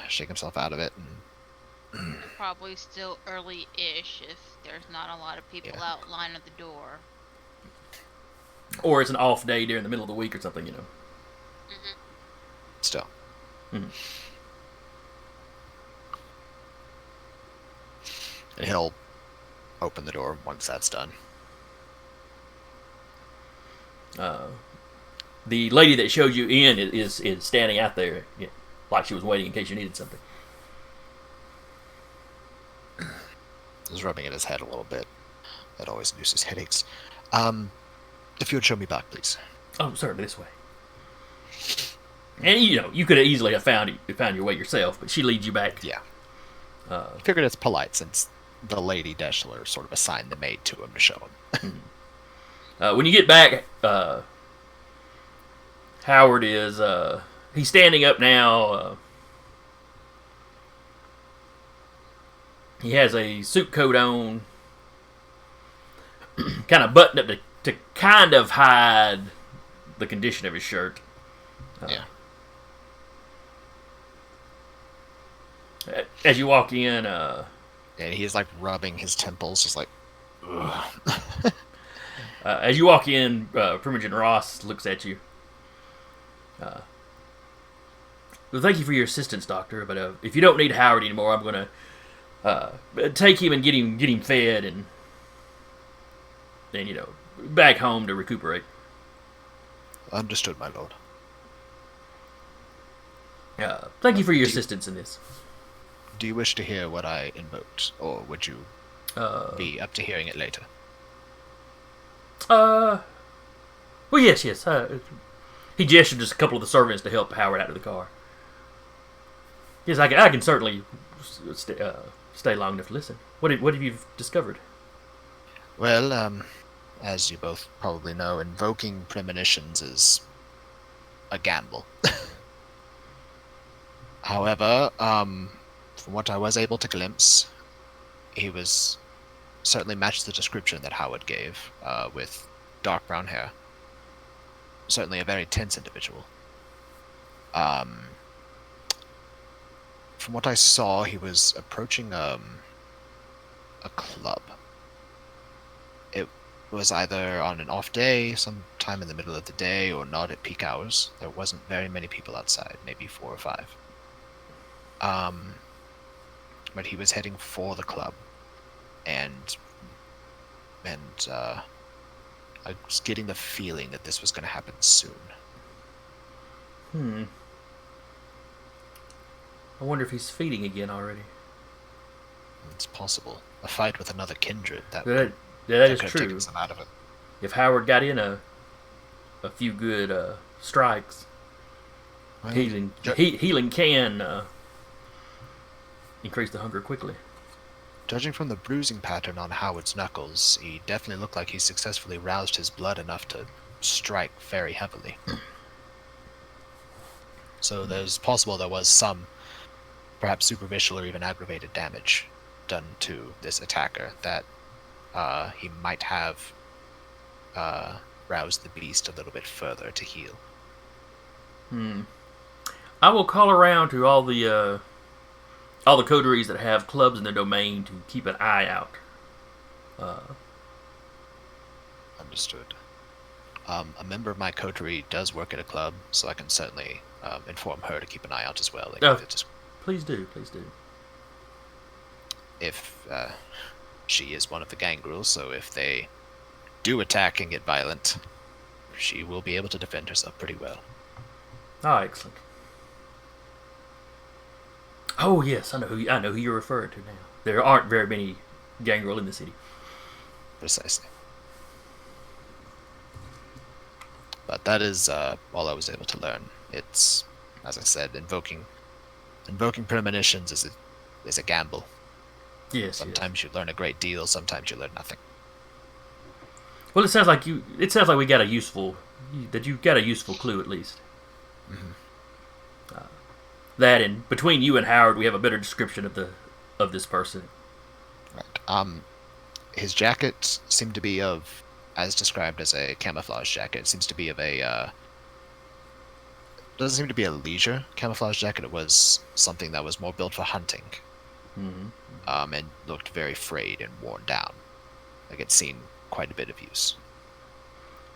shake himself out of it and Probably still early-ish if there's not a lot of people Yeah. out lining at the door. Or it's an off day during the middle of the week or something, still. Mhm. And he'll open the door once that's done. The lady that showed you in is standing out there, like she was waiting in case you needed something. He's rubbing at his head a little bit. That always induces headaches. If you would show me back, please. Oh, certainly this way. And you could have easily have found your way yourself, but she leads you back. Yeah. I figured it's polite since the Lady Deschler sort of assigned the maid to him to show him. When you get back, Howard is he's standing up now. He has a suit coat on, kind of buttoned up to kind of hide the condition of his shirt. Yeah. As you walk in, And he's like rubbing his temples, just like, ugh. as you walk in, Primogen Ross looks at you. Well, thank you for your assistance, Doctor. But if you don't need Howard anymore, I'm gonna take him and get him fed and back home to recuperate. Understood, my lord. Thank you for your assistance in this. Do you wish to hear what I invoked, or would you be up to hearing it later? Well, yes. He gestured just a couple of the servants to help Howard out of the car. Yes, I can certainly stay long enough to listen. What have you discovered? Well, as you both probably know, invoking premonitions is a gamble. However, from what I was able to glimpse, he was certainly matched the description that Howard gave, with dark brown hair. Certainly a very tense individual. From what I saw, he was approaching a club. It was either on an off day, sometime in the middle of the day, or not at peak hours. There wasn't very many people outside, maybe 4 or 5. But he was heading for the club, and I was getting the feeling that this was going to happen soon. I wonder if he's feeding again already. It's possible. A fight with another kindred that That that is could have taken true. some out of it. If Howard got in a few good strikes, Well, healing can increase the hunger quickly. judging from the bruising pattern on Howard's knuckles, he definitely looked like he successfully roused his blood enough to strike very heavily. So there's possible there was some, perhaps superficial or even aggravated damage done to this attacker that he might have roused the beast a little bit further to heal. I will call around to all the coteries that have clubs in their domain to keep an eye out. Understood. A member of my coterie does work at a club, so I can certainly inform her to keep an eye out as well. Like, Oh. Please do. if she is one of the gangrels, so if they do attack and get violent, she will be able to defend herself pretty well. Oh, excellent. Oh yes, I know who you're referring to now. There aren't very many gangrel in the city. Precisely. But that is all I was able to learn. It's, as I said, invoking premonitions is a gamble. Yes. Sometimes you learn a great deal, sometimes you learn nothing. Well, it sounds like we got you got a useful clue at least. That, and between you and Howard, we have a better description of this person. Right. His jacket seemed to be of, as described as a camouflage jacket. It seems to be of a doesn't seem to be a leisure camouflage jacket. It was something that was more built for hunting. And looked very frayed and worn down. Like it's seen quite a bit of use.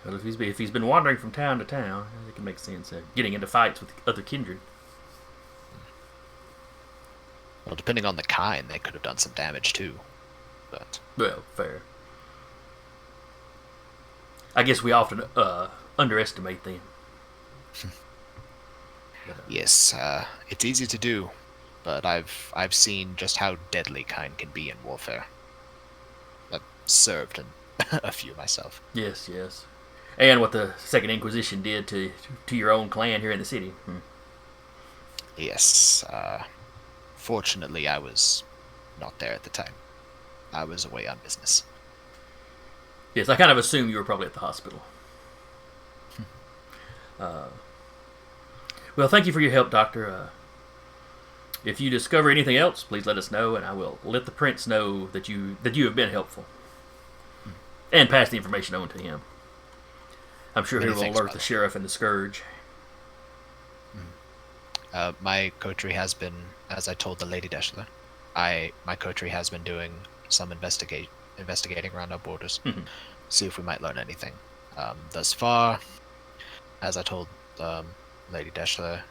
Well, if he's been wandering from town to town, it can make sense. Getting into fights with other kindred. Well, depending on the kind, they could have done some damage too. But Well, fair. I guess we often underestimate them. yes, it's easy to do. But I've seen just how deadly kind can be in warfare. I've served in a few myself. Yes. And what the Second Inquisition did to your own clan here in the city. Yes. Fortunately, I was not there at the time. I was away on business. Yes, I kind of assumed you were probably at the hospital. Well, thank you for your help, Doctor. If you discover anything else, please let us know, and I will let the prince know that you have been helpful, and pass the information on to him. I'm sure he will alert the sheriff and the scourge. My coterie has been, as I told the Lady Deschler, my coterie has been doing some investigating around our borders, see if we might learn anything. Thus far, as I told Lady Deschler,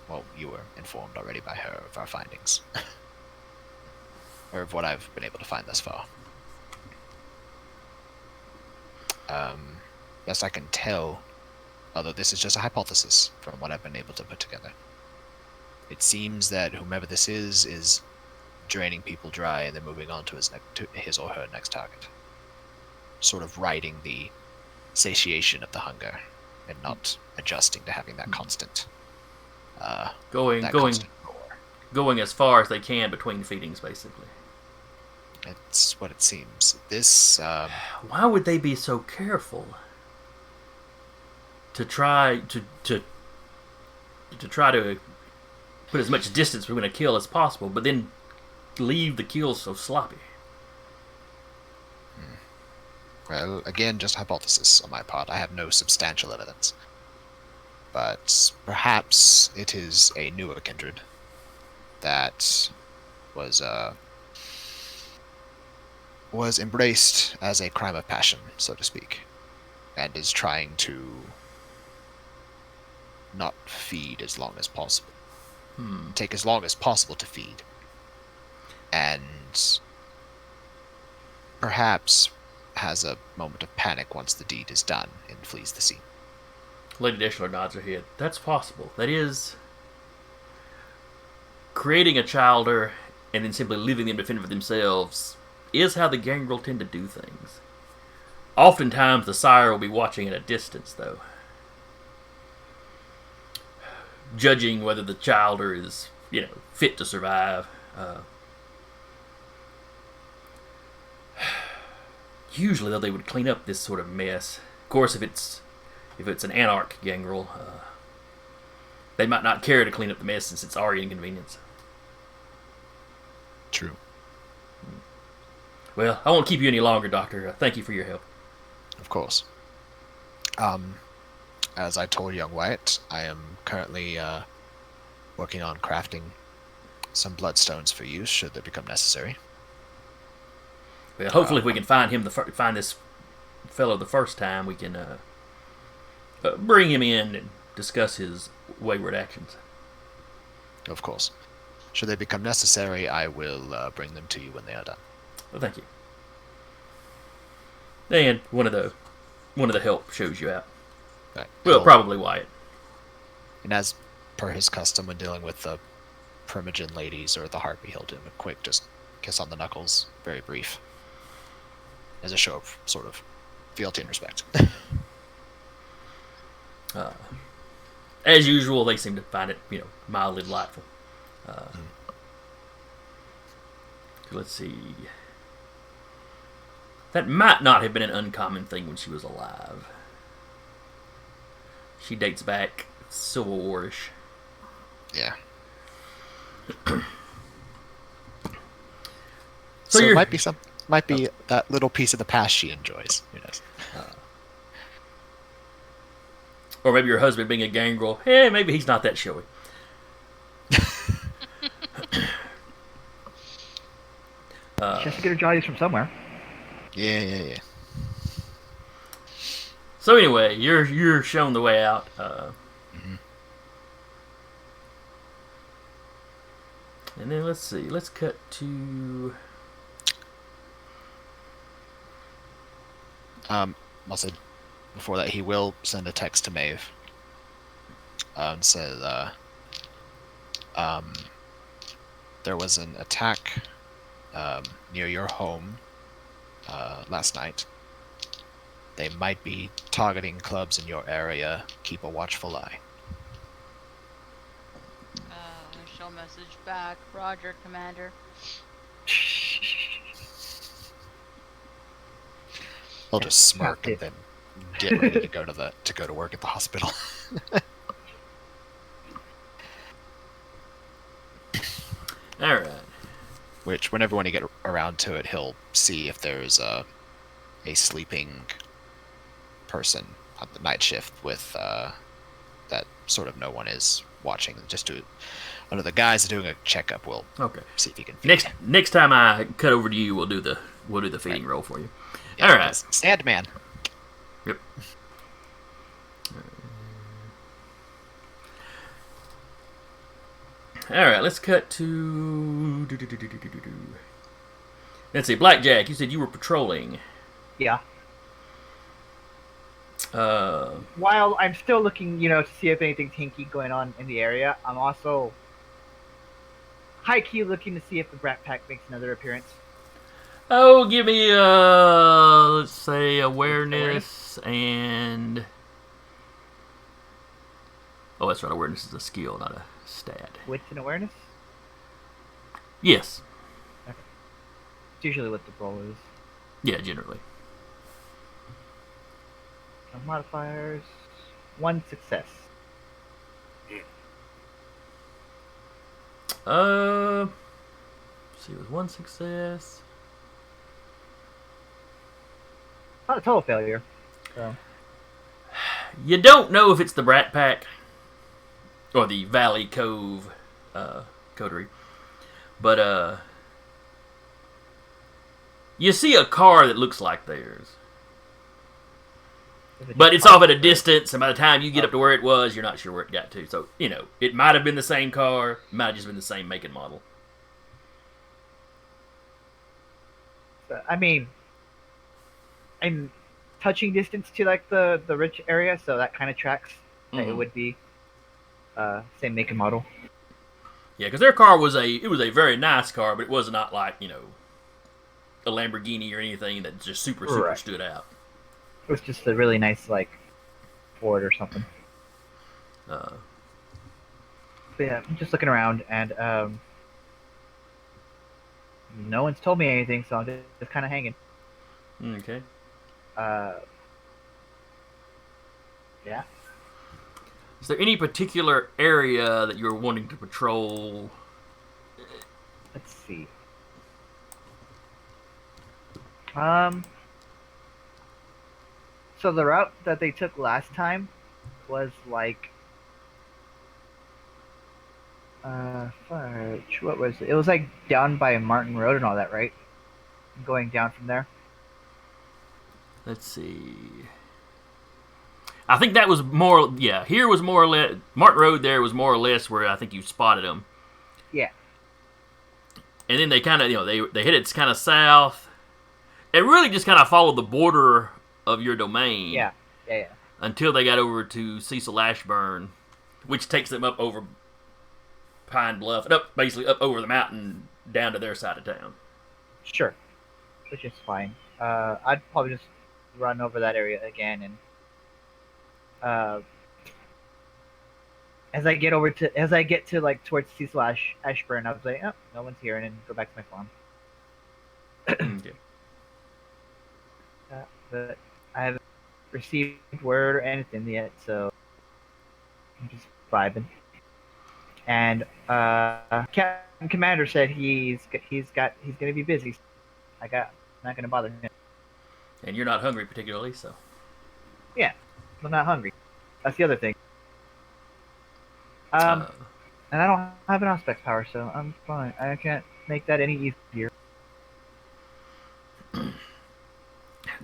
well, you were informed already by her of our findings, or of what I've been able to find thus far. Best I can tell, although this is just a hypothesis from what I've been able to put together, it seems that whomever this is draining people dry and then moving on to his or her next target. Sort of riding the satiation of the hunger and not adjusting to having that constant Going as far as they can between feedings, basically. It's what it seems. This Why would they be so careful to try to put as much distance between a kill as possible, but then leave the kills so sloppy? well, again, just hypothesis on my part. I have no substantial evidence. But perhaps it is a newer kindred that was embraced as a crime of passion, so to speak, and is trying to not feed as long as possible. Take as long as possible to feed. And perhaps has a moment of panic once the deed is done and flees the scene. Lady Deschler nods her head. That's possible. That is, creating a childer and then simply leaving them to fend for themselves is how the gangrel tend to do things. Oftentimes, the sire will be watching at a distance, though, judging whether the childer is, fit to survive. Usually, though, they would clean up this sort of mess. Of course, if it's an anarch gangrel, they might not care to clean up the mess since it's already inconvenience. True. Well, I won't keep you any longer, Doctor. Thank you for your help. Of course. As I told young White, I am currently working on crafting some bloodstones for use should they become necessary. Well, hopefully, if we can find this fellow the first time, we can bring him in and discuss his wayward actions. Of course. Should they become necessary, I will bring them to you when they are done. Well, thank you. And one of the help shows you out. Right. Well, He'll- probably Wyatt. And as per his custom when dealing with the Primogen ladies or the Harpy, he'll do him a quick just kiss on the knuckles, very brief, as a show of sort of fealty and respect. As usual, they seem to find it, mildly delightful. Let's see. That might not have been an uncommon thing when she was alive. She dates back Civil War-ish. Yeah. So So you're- it might be that little piece of the past she enjoys. Who knows? Or maybe your husband being a gangrel. Hey, maybe he's not that showy. She has to get her jollies from somewhere. Yeah. So anyway, you're shown the way out. And then let's see. Let's cut to. Also, before that, he will send a text to Maeve and says, there was an attack near your home last night. They might be targeting clubs in your area. Keep a watchful eye. Show message back. Roger, Commander. He'll just smirk and then get ready to go to work at the hospital. All right. Which, whenever when he get around to it, he'll see if there's a sleeping person on the night shift with that sort of no one is watching. Just under the guise of doing a checkup, we'll Okay. see if he can. feed you. Next time I cut over to you, we'll do the feeding roll for you. Yeah, All right. stand man. Yep. All right, let's cut to. Let's see, Blackjack. You said you were patrolling. Yeah. Uh, While I'm still looking, to see if anything's hinky going on in the area, I'm also high key looking to see if the Brat Pack makes another appearance. oh, give me let's say awareness and. Oh, that's right. Awareness is a skill, not a stat. Wits and awareness? Yes. It's usually what the roll is. Yeah, generally. Modifiers. 1 success. Let's see, it was 1 success. Not a total failure. So. You don't know if it's the Brat Pack or the Valley Cove coterie, but you see a car that looks like theirs, but it's off at a distance, and by the time you get up to where it was, you're not sure where it got to. So it might have been the same car, it might have just been the same make and model. I mean, I'm touching distance to like the rich area, so that kind of tracks. that it Mhm. would be. Same make and model. Yeah, because their car was a very nice car, but it was not like a Lamborghini or anything that just super Right. stood out. It was just a really nice like Ford or something. Uh, But yeah, I'm just looking around and no one's told me anything, so I'm just kind of hanging. okay. Uh, yeah. Is there any particular area that you're wanting to patrol? Let's see. Um. So the route that they took last time was like, fudge, what was it? It was like down by Martin Road and all that, right? Going down from there. Let's see. I think that was more. Yeah, here was more or less. Martin Road there was more or less where I think you spotted them. Yeah. And then they kind of they hit it kind of south. It really just kind of followed the border of your domain. Yeah. Until they got over to Cecil Ashburn, which takes them up over Pine Bluff and basically up over the mountain down to their side of town. Sure. Which is fine. I'd probably just run over that area again and as I get to like towards Cecil Ashburn, I was like, oh, no one's here, and then go back to my farm. Okay. But I haven't received word or anything yet, so I'm just vibing. And Captain Commander said he's gonna be busy. Not gonna bother him. And you're not hungry particularly, so. Yeah, I'm not hungry. That's the other thing. And I don't have an aspect power, so I'm fine. I can't make that any easier.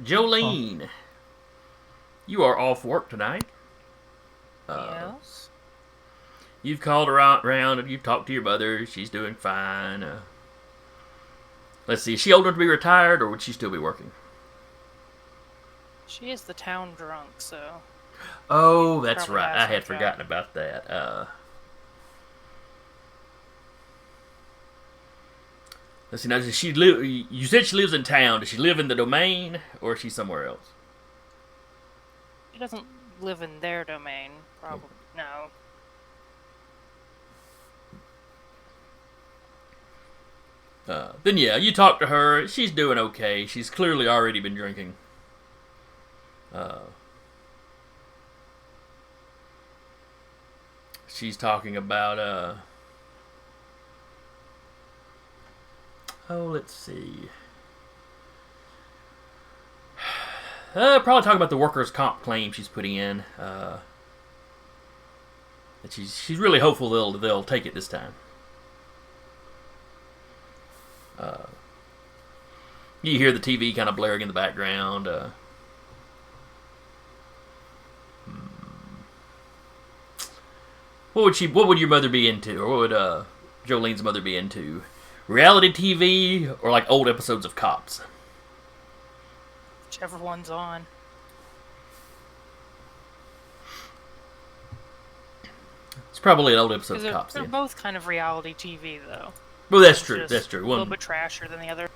Jolene, you are off work tonight. Yes. You've called around and you've talked to your mother. She's doing fine. Let's see, is she old enough to be retired, or would she still be working? She is the town drunk, so. Oh, that's Probably right. has I her had job. forgotten about that. Let's see. Now, does she live? You said she lives in town. Does she live in the domain, or is she somewhere else? She doesn't live in their domain, probably. No. Then yeah, you talk to her. She's doing okay. She's clearly already been drinking. She's talking about oh, let's see. Probably talking about the workers' comp claim she's putting in. That she's really hopeful they'll take it this time. You hear the TV kind of blaring in the background. What would your mother be into, or what would Jolene's mother be into? Reality TV or like old episodes of Cops? Whichever one's on. It's probably an old episode 'Cause of they're, Cops. they're Then. both kind of reality TV, though. Well, that's It's true. just That's true. A little One, bit trashier than the other.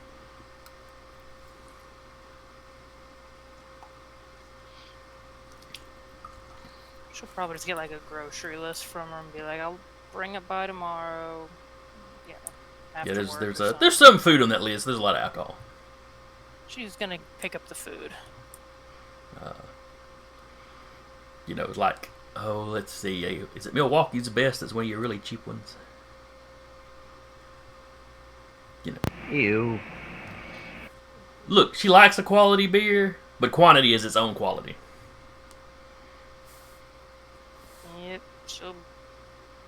She'll probably just get like a grocery list from her and be like, "I'll bring it by tomorrow." Yeah. yeah, After work or there's something. some food on that list. There's a lot of alcohol. She's gonna pick up the food. It's like, oh, let's see, is it Milwaukee's Best? That's one of your really cheap ones. Ew. Look, she likes a quality beer, but quantity is its own quality. Yep.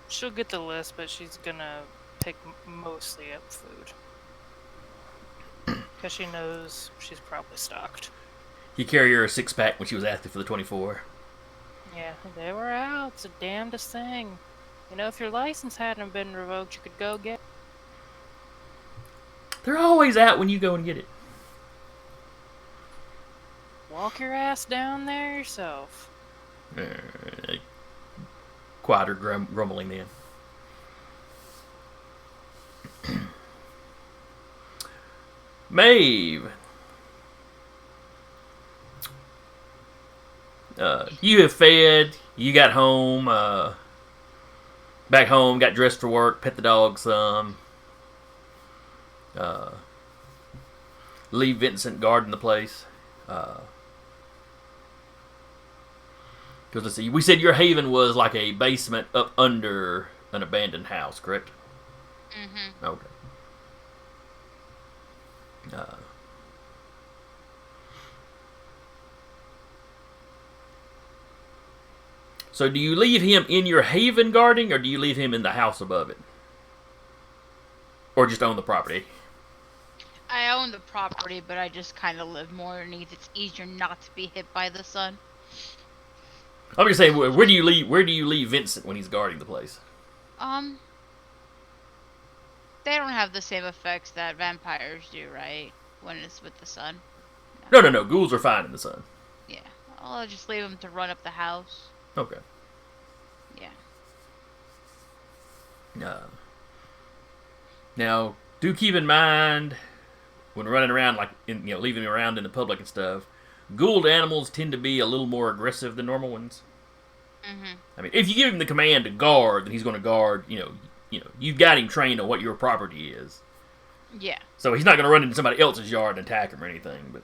She'll get the list, but she's gonna pick mostly up food. Because she knows she's probably stocked. You carry her a 6-pack when she was asking for the 24. Yeah, they were out. It's the damnedest thing. If your license hadn't been revoked, you could go get. They're always out when you go and get it. Walk your ass down there yourself. quieter grumbling then. Maeve. You have fed. You got home. Back home, got dressed for work, pet the dog some. Leave Vincent guarding the place. Because let's see, we said your haven was like a basement up under an abandoned house, correct? Mm-hmm. Okay. So do you leave him in your haven guarding, or do you leave him in the house above it? Or just own the property? I own the property, but I just kind of live more underneath. It's easier not to be hit by the sun. I'm just saying, where do you leave Vincent when he's guarding the place? They don't have the same effects that vampires do, right? When it's with the sun. No. Ghouls are fine in the sun. Yeah. I'll just leave them to run up the house. Okay. Yeah. Now, do keep in mind when running around, like leaving him around in the public and stuff. Ghouled animals tend to be a little more aggressive than normal ones. Mm-hmm. I mean, if you give him the command to guard, then he's going to guard. You've got him trained on what your property is. Yeah. So he's not going to run into somebody else's yard and attack him or anything. But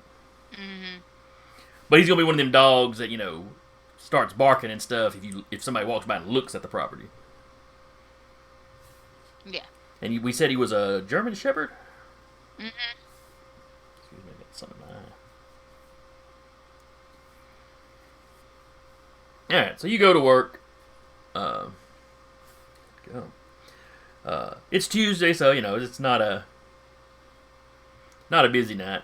Mm-hmm. he's going to be one of them dogs that starts barking and stuff if somebody walks by and looks at the property. Yeah. And we said he was a German Shepherd. Mm-hmm. Excuse me, I got something in my eye. Alright, so you go to work. It's Tuesday, so it's not a busy night.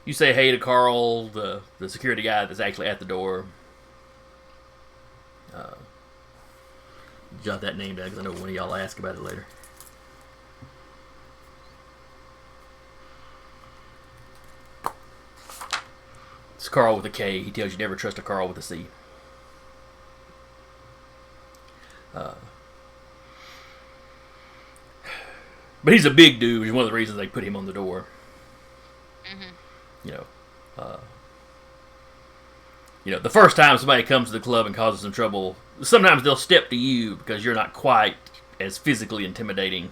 You say hey to Carl, the security guy that's actually at the door. Jot that name down because I know one of y'all ask about it later. It's Carl with a K. He tells you never trust a Carl with a C. But he's a big dude, which is one of the reasons they put him on the door. Mm-hmm. The first time somebody comes to the club and causes some trouble, sometimes they'll step to you because you're not quite as physically intimidating.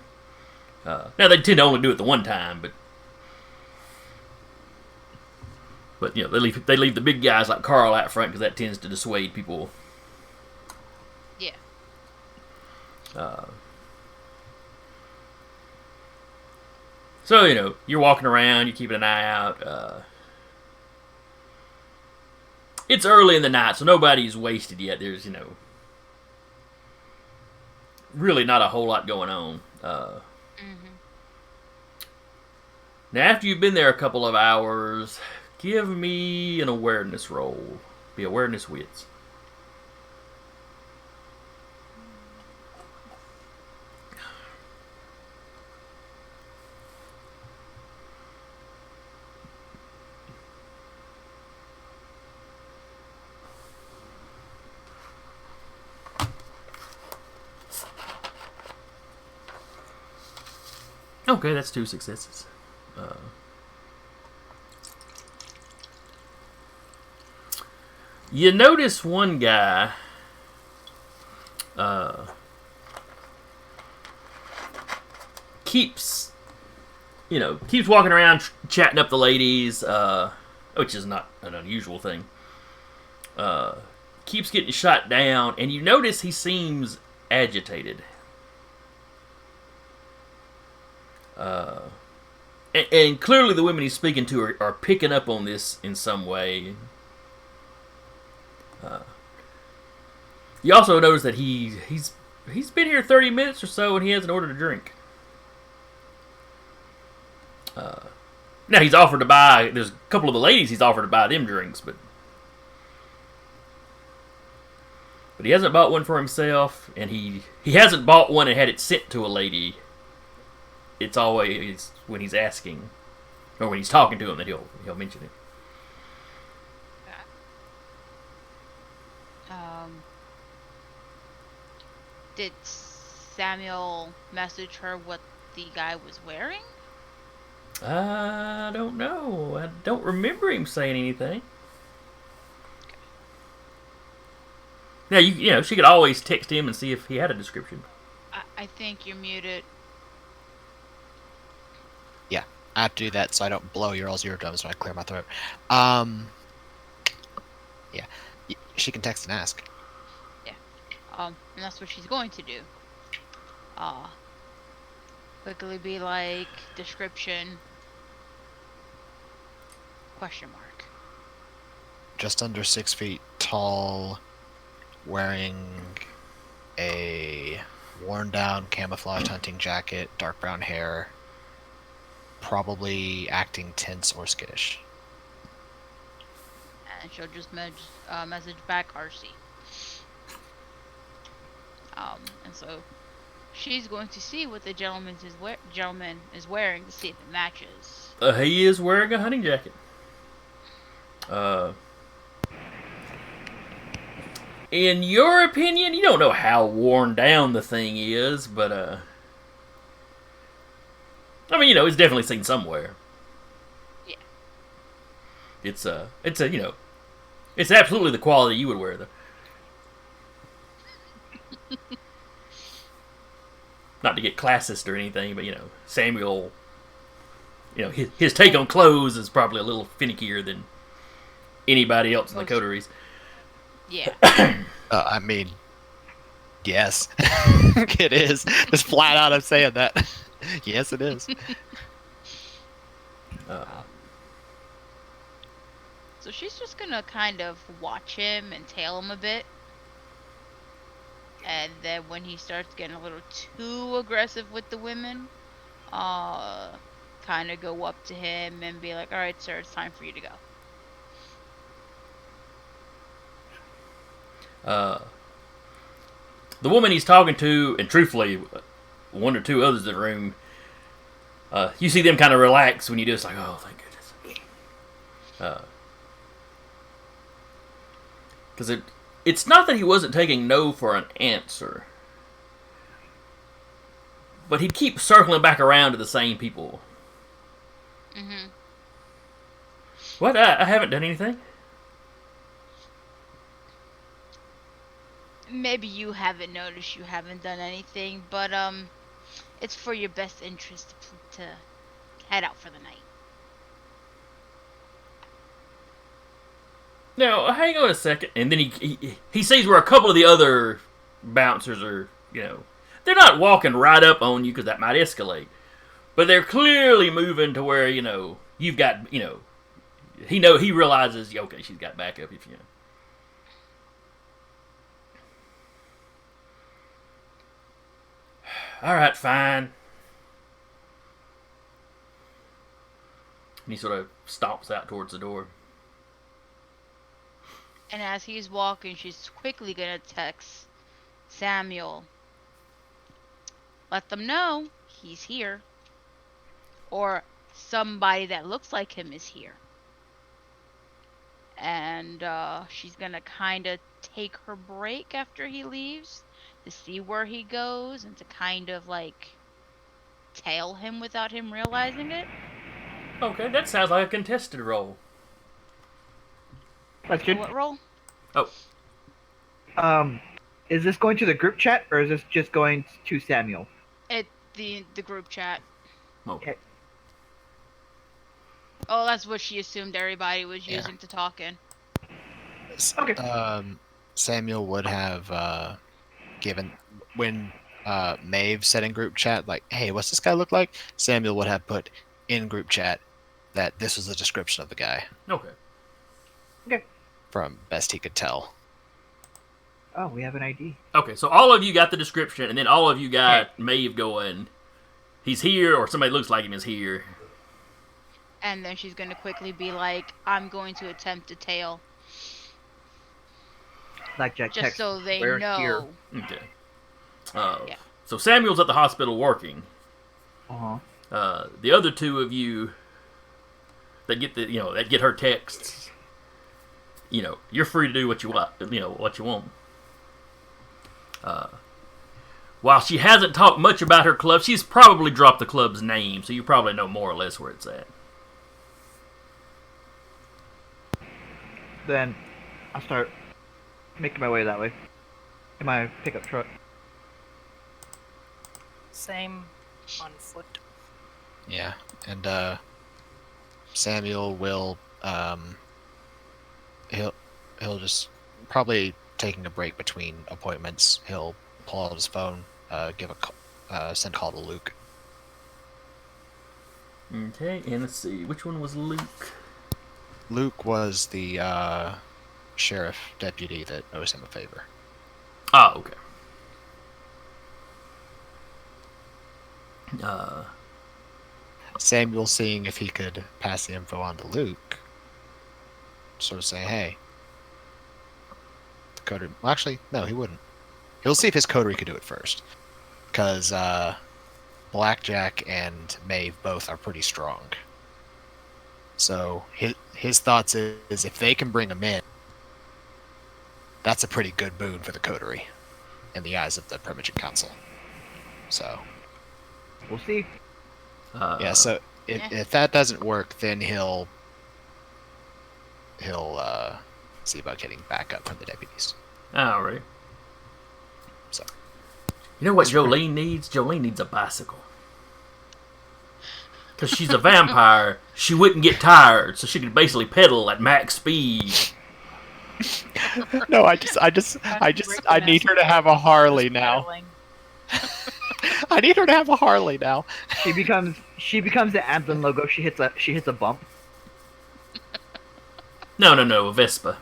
Now, they tend to only do it the one time, but they leave the big guys like Carl out front because that tends to dissuade people. Yeah. So, you're walking around, you're keeping an eye out. It's early in the night, so nobody's wasted yet. There's, really not a whole lot going on. Mm-hmm. Now, after you've been there a couple of hours, give me an awareness roll. Be awareness wits. Okay, that's 2 successes. You notice one guy keeps walking around chatting up the ladies, which is not an unusual thing. Keeps getting shot down, and you notice he seems agitated. And clearly the women he's speaking to are picking up on this in some way. You also notice that he's been here 30 minutes or so and he hasn't ordered a drink. Now he's offered to buy. There's a couple of the ladies he's offered to buy them drinks, but he hasn't bought one for himself, and he hasn't bought one and had it sent to a lady. It's always when he's asking, or when he's talking to him, that he'll mention it. Did Samuel message her what the guy was wearing? I don't know. I don't remember him saying anything. Now, you know, she could always text him and see if he had a description. I think you're muted. Yeah, I have to do that so I don't blow your all's eardrums when I clear my throat. Yeah, she can text and ask. And that's what she's going to do. Quickly be like, description, question mark. Just under 6 feet tall, wearing a worn down camouflage hunting jacket, dark brown hair, probably acting tense or skittish. And she'll just message back RC. And so she's going to see what the gentleman is wearing to see if it matches. He is wearing a hunting jacket. In your opinion, you don't know how worn down the thing is, but I mean, you know, it's definitely seen somewhere. Yeah. It's you know, it's absolutely the quality you would wear, though. Not to get classist or anything, but you know, Samuel, you know, his take on clothes is probably a little finickier than anybody else in the coteries. Yeah. I mean, yes, it is. Just flat out, I'm saying that. Yes, it is. So she's just gonna kind of watch him and tail him a bit. And then when he starts getting a little too aggressive with the women, kind of go up to him and be like, "Alright, sir, it's time for you to go." The woman he's talking to, and truthfully, one or two others in the room, you see them kind of relax when you do. It's like, oh, thank goodness. Because it's not that he wasn't taking no for an answer, but he'd keep circling back around to the same people. Mm-hmm. What? I haven't done anything. Maybe you haven't noticed you haven't done anything, but it's for your best interest to head out for the night. Now, hang on a second. And then he sees where a couple of the other bouncers are, you know, they're not walking right up on you because that might escalate. But they're clearly moving to where, you know, you've got, you know, he realizes, okay, she's got backup if you know. All right, fine. And he sort of stomps out towards the door. And as he's walking, she's quickly gonna text Samuel. Let them know he's here. Or somebody that looks like him is here. And she's gonna kind of take her break after he leaves to see where he goes and to kind of like tail him without him realizing it. Okay, that sounds like a contested role. Question. What role? Oh. Is this going to the group chat or is this just going to Samuel? The group chat. Okay. Oh, that's what she assumed everybody was using to talk in. Okay. Samuel would have given when Maeve said in group chat, like, "Hey, what's this guy look like?" Samuel would have put in group chat that this was the description of the guy. Okay. Okay. From best he could tell. Oh, we have an ID. Okay, so all of you got the description, and then all of you got Maeve going, he's here, or somebody looks like him is here. And then she's gonna quickly be like, "I'm going to attempt to tail." Blackjack Just text. so they Where's know. here? Okay. Yeah. So Samuel's at the hospital working. Uh-huh. The other two of you that get her texts, you know, you're free to do what you want. You know what you want. while she hasn't talked much about her club, she's probably dropped the club's name, so you probably know more or less where it's at. Then I'll start making my way that way in my pickup truck. Same on foot. Yeah, and Samuel will he'll just probably taking a break between appointments. He'll pull out his phone, send a call to Luke. Okay, and let's see, which one was Luke? Luke was the sheriff deputy that owes him a favor. Oh, okay. Samuel, seeing if he could pass the info on to Luke, sort of say, "Hey, the coterie." Well, actually, no, he wouldn't. He'll see if his coterie could do it first, because Blackjack and Maeve both are pretty strong. So his thoughts is if they can bring him in, that's a pretty good boon for the coterie, in the eyes of the Primogen Council. So. We'll see. Yeah, so if that doesn't work, then he'll see about getting backup from the deputies. Alright. So. You know what Jolene needs? Jolene needs a bicycle. Because she's a vampire, she wouldn't get tired, so she could basically pedal at max speed. No, I need her to have a Harley now. I need her to have a Harley now. She becomes the Amblin logo. She hits a bump. No, a Vespa.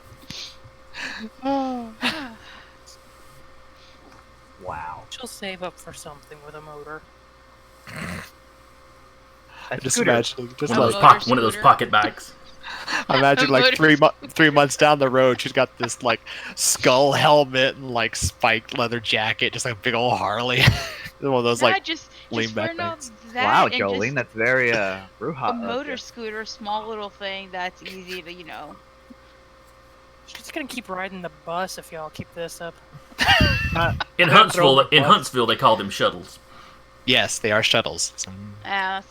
Wow. She'll save up for something with a motor. Just Scooter. imagine, just A like motor One of those scooter. pocket bikes. imagine like Motor 3 months down the road, she's got this like skull helmet and like spiked leather jacket, just like a big old Harley. One of those like just lean back learn out things. that Wow, and Jolene, just that's very Ruha. a motor scooter, small little thing that's easy to, She's gonna keep riding the bus if y'all keep this up. In throw the bus. Huntsville, they call them shuttles. Yes, they are shuttles. So, yeah.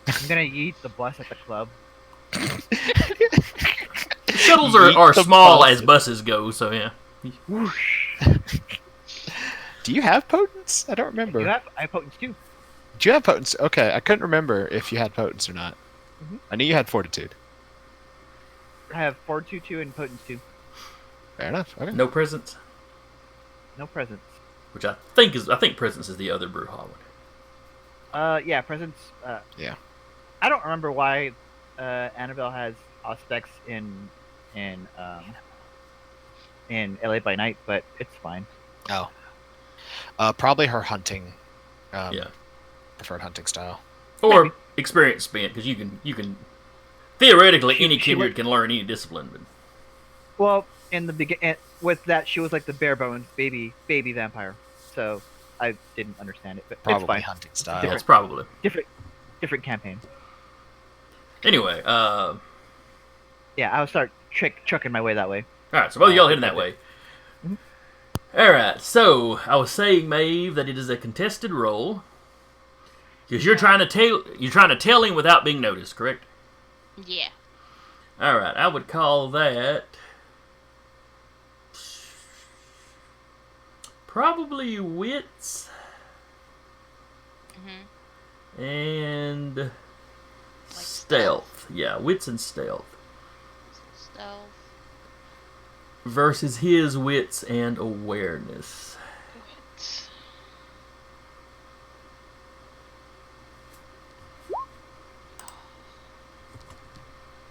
I'm gonna eat the bus at the club. Shuttles Yeet are the small bus. as buses go, so yeah. Whoosh. do you have potence? I don't remember. I have potence too. Do you have potence? Okay, I couldn't remember if you had potence or not. Mhm. I knew you had fortitude. I have fortitude 2 and potence 2. Fair enough. Okay. No presents, No presents. which I think presents is the other Bruja one. Yeah, presents. Yeah. I don't remember why Annabelle has aspects in LA by Night, but it's fine. Oh. Probably her hunting. Yeah. Preferred hunting style. Or Maybe. experience spent, because you can theoretically any She kindred would- can learn any discipline. But Well, in the begin with that, she was like the bare bones baby vampire, so I didn't understand it, but it's Probably fine. hunting style. yeah, it's probably Different campaign. anyway. Yeah, I'll start chucking my way that way. All right, so both of y'all heading that way. Mhm. All right, so I was saying, Maeve, that it is a contested roll because you're trying to tell him without being noticed, correct? Yeah. All right, I would call that probably wits Mhm. and stealth. Yeah, wits and stealth Stealth. versus his wits and awareness. Wits.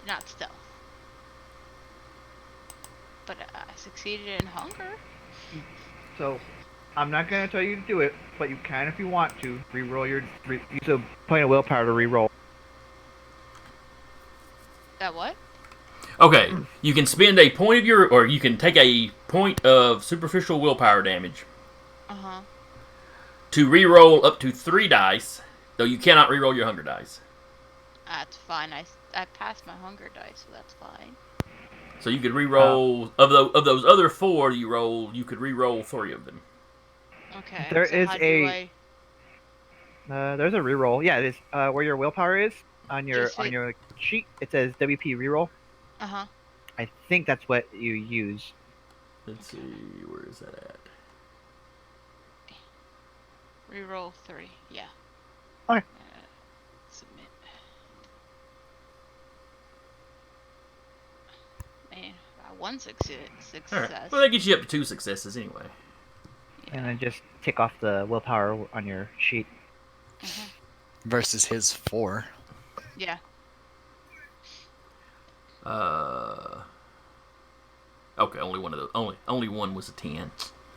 Not stealth. But I succeeded in hunger. So, I'm not gonna tell you to do it, but you can if you want to. Use a point of willpower to re-roll. That what? Okay, you can spend a point of your, or you can take a point of superficial willpower damage Uh-huh. to re-roll up to 3 dice, though you cannot re-roll your hunger dice. That's fine. I passed my hunger dice, so that's fine. So you could re-roll of those other 4 you rolled. You could re-roll 3 of them. Okay. There so is how do a- I... There's a reroll. Yeah, it is where your willpower is on your Is it- your sheet. It says WP reroll. Uh-huh. I think that's what you use. Let's see, where is that at? Reroll 3. Yeah. Okay. Submit. Man, one success. All right. Well, that gets you up to 2 successes anyway. And then just tick off the willpower on your sheet. Versus his 4. Yeah. Okay, only one of those. Only one was a 10.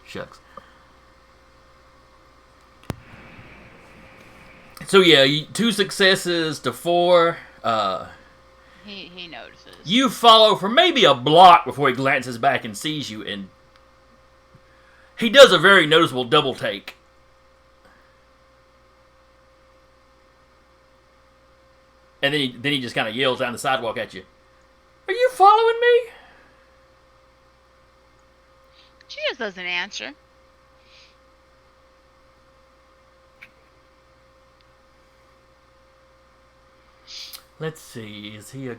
Shucks. So yeah, 2 successes to 4. He notices. You follow for maybe a block before he glances back and sees you, and he does a very noticeable double take. And then he just kind of yells down the sidewalk at you. Are you following me? She just doesn't answer. Let's see, is he a...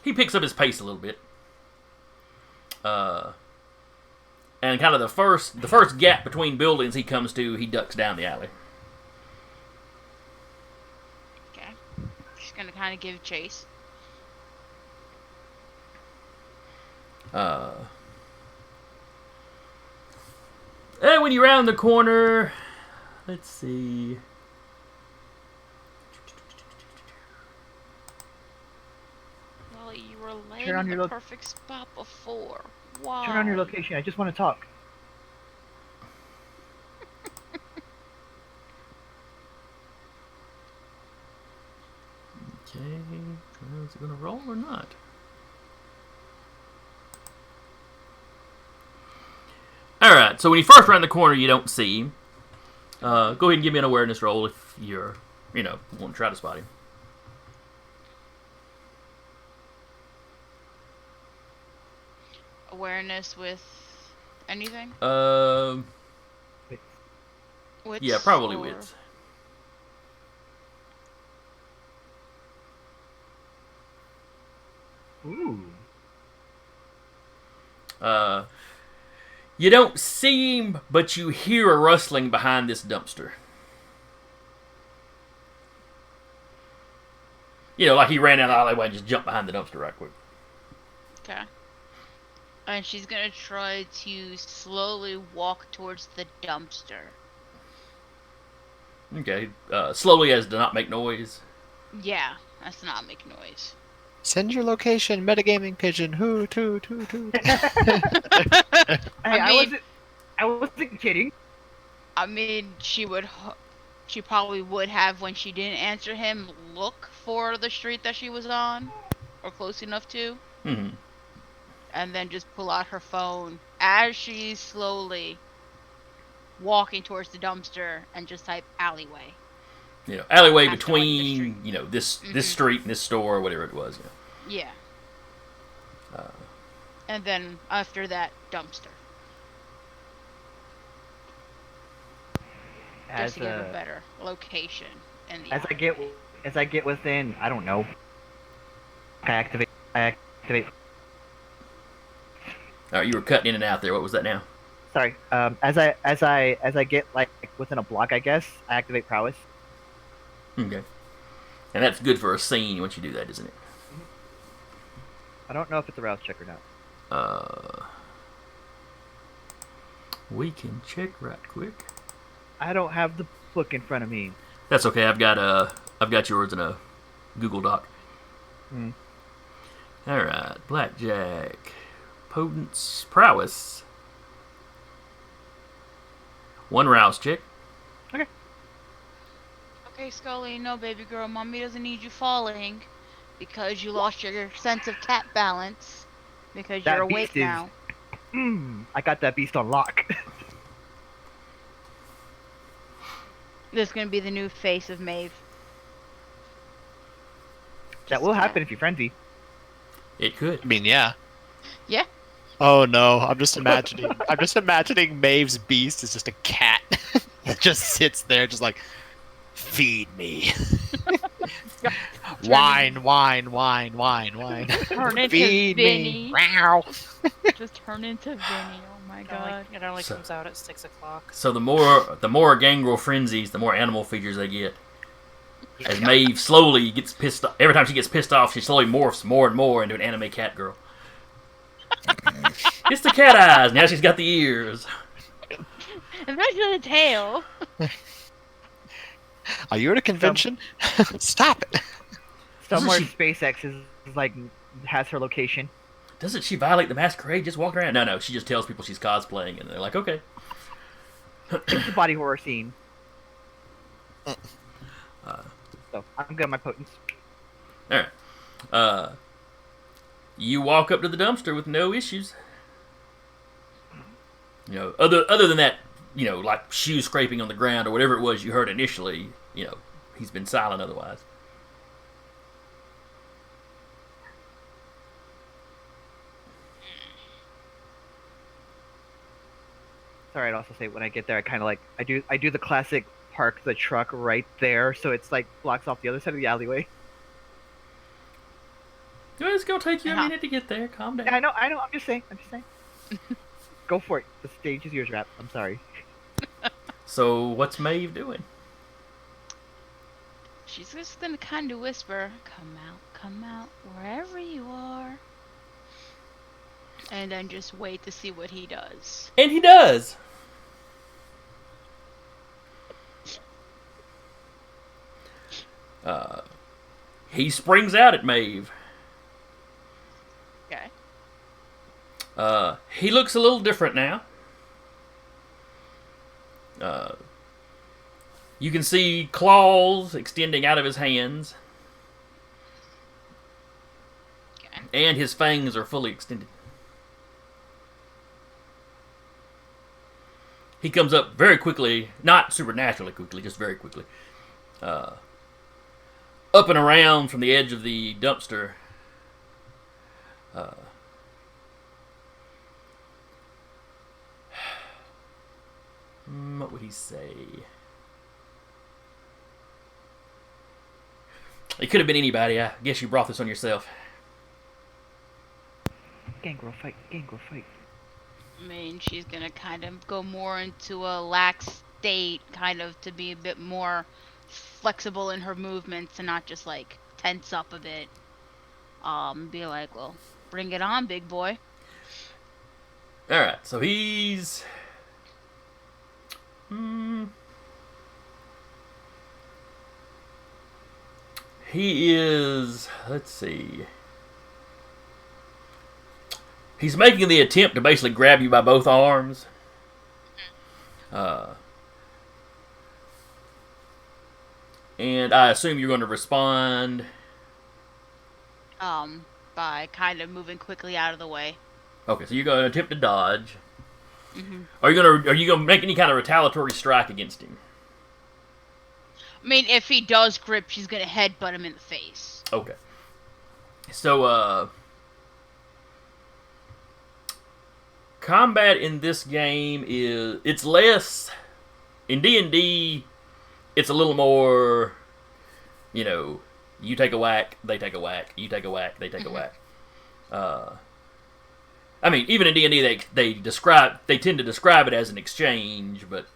He picks up his pace a little bit. And kind of the first gap between buildings he comes to, he ducks down the alley. Okay. She's gonna kind of give chase. And when you round the corner, let's see. Well, you were laying Turn on in your the look- perfect spot before. Why? Turn on your location. I just want to talk. Okay, is it going to roll or not? Alright, so when you first round the corner, you don't see him. Go ahead and give me an awareness roll if you're, want to try to spot him. Awareness with anything? Wits Yeah, probably or- wits. Ooh. You don't see him, but you hear a rustling behind this dumpster. Like he ran down the alleyway and just jumped behind the dumpster right quick. Okay. And she's gonna try to slowly walk towards the dumpster. Okay, slowly as to not make noise. Yeah, that's not make noise. Send your location, metagaming pigeon. Hoot, hoot, hoot, hoot. Hey, I mean- wasn't kidding. I mean, she probably would have when she didn't answer him look for the street that she was on, or close enough to, Mm-hmm. and then just pull out her phone as she's slowly walking towards the dumpster and just type alleyway. Alleyway After, like, the between, this street and this store or whatever it was. Yeah. And then after that, dumpster. Just to give a better location in the As alley. I get within, I don't know. I activate. All right, you were cutting in and out there. What was that now? Sorry. As I get like within a block, I guess I activate prowess. Okay. And that's good for a scene once you do that, isn't it? I don't know if it's a rouse check or not. We can check right quick. I don't have the book in front of me. That's okay. I've got yours in a Google Doc. Hmm. All right, blackjack, potence, prowess. 1 rouse check. Okay, Scully, no, baby girl, mommy doesn't need you falling because you lost your sense of cat balance because That you're awake beast is- now. I got that beast on lock. This is gonna be the new face of Maeve. That will happen if you frenzy. It could. I mean, yeah. Yeah. Oh no, I'm just imagining Maeve's beast is just a cat that just sits there just like, feed me. Wine, wine, wine, wine, wine. Turn into Feed me. Vinny. Meow. Just turn into Vinny. Oh my god. It only So- comes out at 6 o'clock. So the more Gangrel frenzies, the more animal figures they get. As Maeve slowly gets pissed off, every time she gets pissed off, she slowly morphs more and more into an anime cat girl. It's the cat eyes. Now she's got the ears. Especially the tail. Are you at a convention? Stop it. Somewhere she- SpaceX is like has her location. Doesn't she violate the masquerade just walking around? No, she just tells people she's cosplaying, and they're like, okay. It's the body horror scene. So I'm good on my potence. All right. You walk up to the dumpster with no issues. You know, other than that, you know, like shoe scraping on the ground or whatever it was you heard initially. You know, he's been silent otherwise. Sorry, I'd also say when I get there, I kind of like I do the classic park the truck right there, so it's like blocks off the other side of the alleyway. It's gonna take you a Uh-huh. minute to get there. Calm down. Yeah, I know. I'm just saying. Go for it. The stage is yours, Rap. I'm sorry. So what's Maeve doing? She's just gonna kind of whisper, come out, wherever you are. And then just wait to see what he does. And he does. He springs out at Maeve. Okay. He looks a little different now. You can see claws extending out of his hands. Okay. And his fangs are fully extended. He comes up very quickly, not supernaturally quickly, just very quickly. Up and around from the edge of the dumpster. What would he say? It could have been anybody. I guess you brought this on yourself. Gangrel fight. Gangrel fight. I mean, she's gonna kind of go more into a lax state, kind of to be a bit more flexible in her movements and not just like tense up a bit. Be like, well, bring it on, big boy. Alright, so he's... He is... Let's see... He's making the attempt to basically grab you by both arms. And I assume you're going to respond. By kind of moving quickly out of the way. Okay, so you're going to attempt to dodge. Mm-hmm. Are you going to make any kind of retaliatory strike against him? I mean, if he does grip, she's gonna headbutt him in the face. Okay. So, combat in this game is... It's less... In D&D, it's a little more... You know, you take a whack, they take a whack. You take a whack, they take a whack. I mean, even in D&D, they tend to describe it as an exchange, but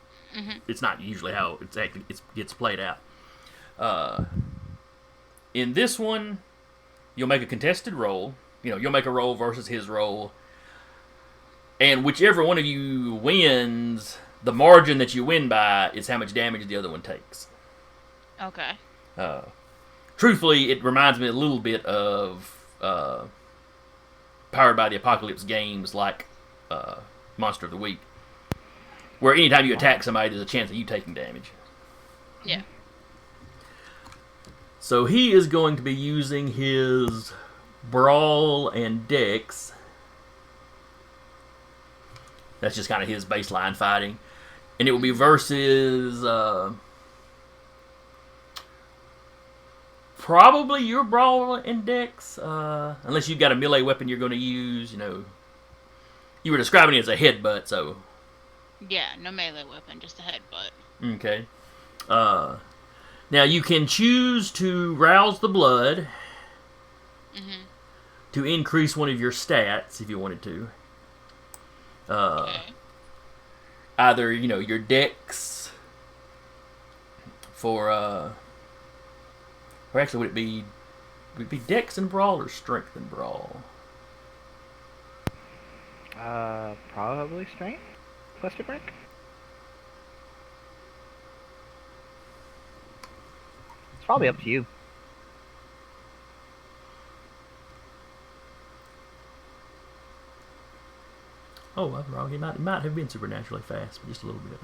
it's not usually how it gets played out. In this one, you'll make a contested roll. You know, you'll make a roll versus his roll. And whichever one of you wins, the margin that you win by is how much damage the other one takes. Okay. Truthfully, it reminds me a little bit of Powered by the Apocalypse games like Monster of the Week, where anytime you attack somebody, there's a chance of you taking damage. Yeah. So he is going to be using his Brawl and Dex. That's just kind of his baseline fighting. And it will be versus probably your brawl index, unless you've got a melee weapon you're going to use. You know, you were describing it as a headbutt, so Yeah, no melee weapon, just a headbutt. okay. Now you can choose to rouse the blood Mhm. to increase one of your stats if you wanted to. Okay. Either your dex for or actually would it be dex and brawl or strength and brawl? Probably strength? Question mark? It's probably up to you. Oh, I'm wrong. He might have been supernaturally fast, but just a little bit.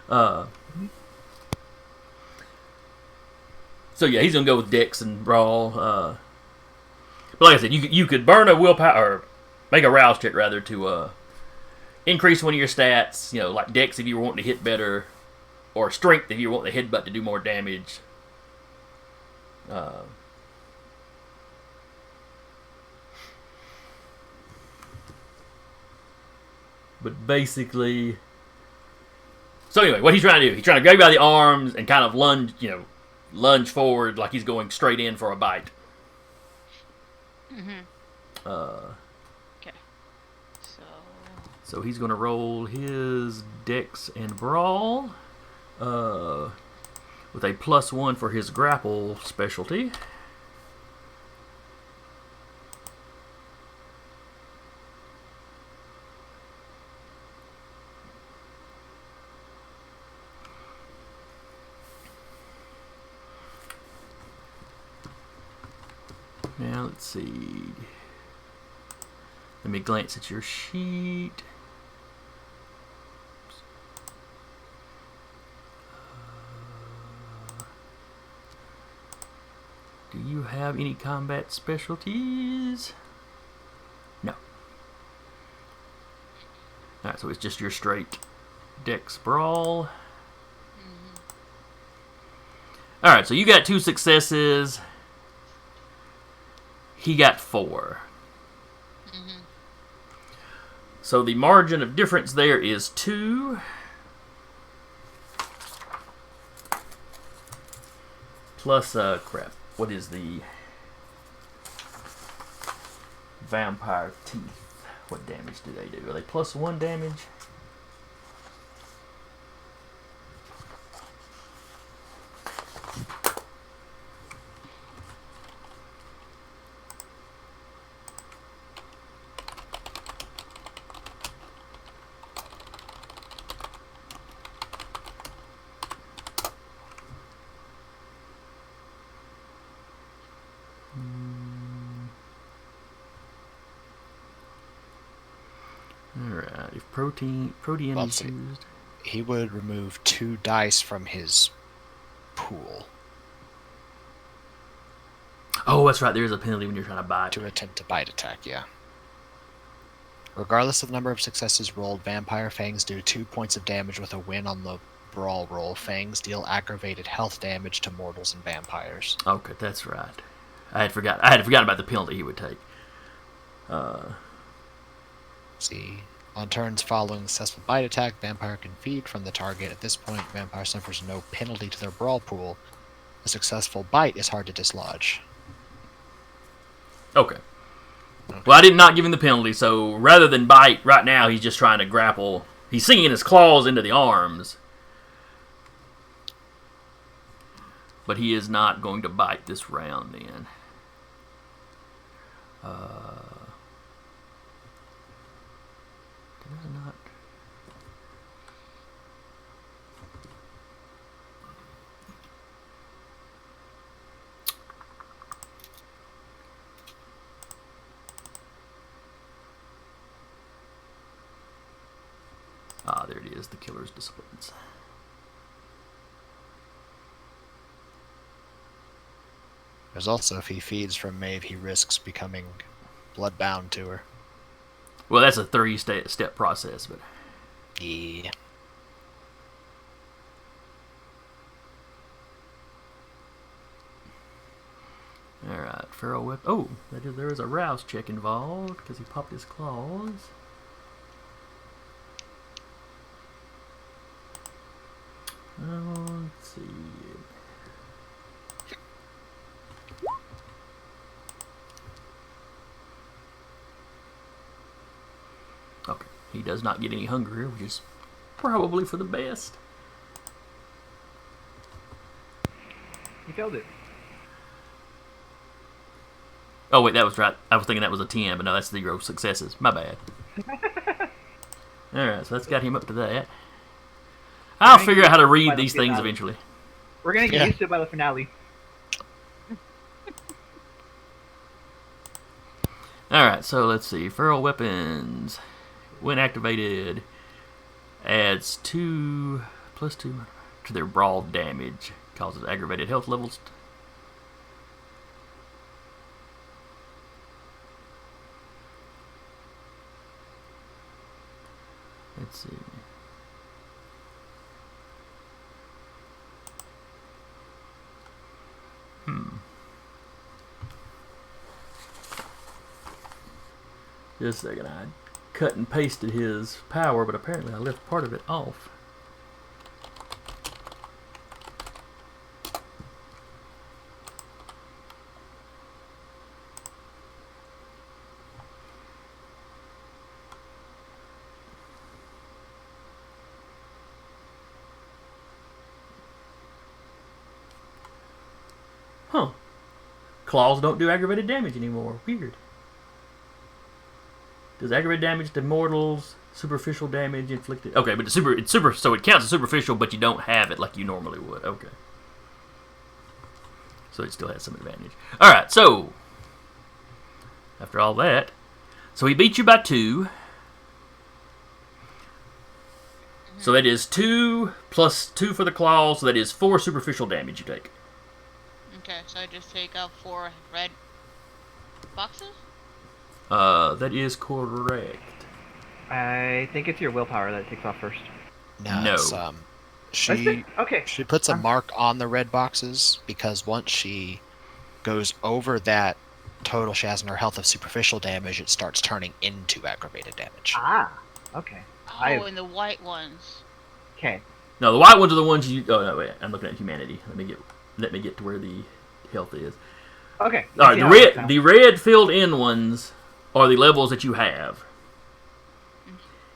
All right. So yeah, he's gonna go with dex and brawl. But like I said, you could burn a willpower, or make a rouse check rather, to increase one of your stats. You know, like dex if you were wanting to hit better, or strength if you want the headbutt to do more damage. But basically, so anyway, what he's trying to do, he's trying to grab you by the arms and kind of lunge forward like he's going straight in for a bite. Mhm. Uh, Okay. So he's going to roll his dex and brawl with a +1 for his grapple specialty. Now let's see. Let me glance at your sheet. Do you have any combat specialties? No. Alright, so it's just your straight dex brawl. Alright, so you got 2 successes. He got 4. So the margin of difference there is 2. Plus, crap. What is the vampire teeth? What damage do they do? Are they +1 damage? Alright, if protein Well, is see. used. He would remove 2 dice from his pool Oh, that's right, there is a penalty when you're trying to bite. to attempt a bite attack, yeah. Regardless of the number of successes rolled, Vampire Fangs do 2 points of damage with a win on the brawl roll. Fangs deal aggravated health damage to mortals and vampires. Okay, that's right. I had forgotten about the penalty he would take. See, on turns following successful bite attack, Vampire can feed from the target. At this point, Vampire suffers no penalty to their brawl pool. A successful bite is hard to dislodge. Okay. Well, I did not give him the penalty, so rather than bite, right now he's just trying to grapple. He's sinking his claws into the arms. But he is not going to bite this round then. Did I not? Ah, there it is, the killer's disciplines. There's also, if he feeds from Maeve, he risks becoming bloodbound to her. Well, that's a 3-step process, but Yeah. Alright, Feral Whip. Oh, there is a rouse check involved because he popped his claws. Let's see. Okay, he does not get any hungrier, which is probably for the best. You failed it. Oh wait, that was right. I was thinking that was a 10, but no, that's 0 successes. My bad. Alright, so that's got him up to that. I'll figure out how to read these things eventually. We're gonna get used to it by the finale. Alright, so let's see. Feral Weapons, when activated, adds 2 plus 2 to their brawl damage. Causes aggravated health levels. Let's see. Just a second, I cut and pasted his power, but apparently I left part of it off. Huh. Claws don't do aggravated damage anymore. Weird. Does aggravated damage to mortals, superficial damage inflicted? Okay, but it's super, so it counts as superficial, but you don't have it like you normally would. Okay. So it still has some advantage. Alright, so after all that, so he beat you by 2. So that is 2 plus 2 for the claws, so that is 4 superficial damage you take. Okay, so I just take out 4 red boxes? That is correct. I think it's your willpower that takes off first. No. It's, she Okay. she puts a mark on the red boxes because once she goes over that total she has in her health of superficial damage, it starts turning into aggravated damage. Ah. Okay. Oh, and the white ones. Okay. No, the white ones are the ones you. Oh no, wait. I'm looking at humanity. Let me get to where the health is. Okay. All right. The red filled in ones are the levels that you have.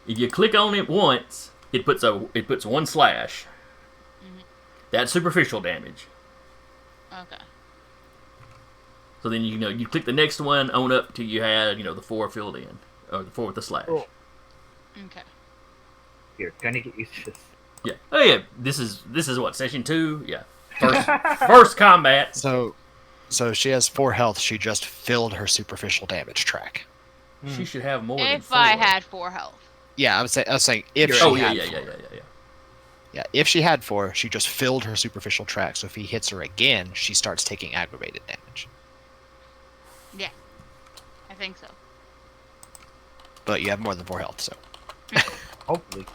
If you click on it once, it puts 1 slash. That's superficial damage. Okay. So then you click the next one on up till you had the 4 filled in, or the 4 with the slash. Oh. Okay. You're gonna get used to this. Yeah. Oh yeah. This is what, session 2? Yeah. First combat. So she has 4 health. She just filled her superficial damage track. She should have more than If 4. I had 4 health. Yeah, I was saying if she Oh had yeah. 4. Yeah, if she had 4, she just filled her superficial track. So if he hits her again, she starts taking aggravated damage. Yeah. I think so. But you have more than 4 health, so. Hopefully.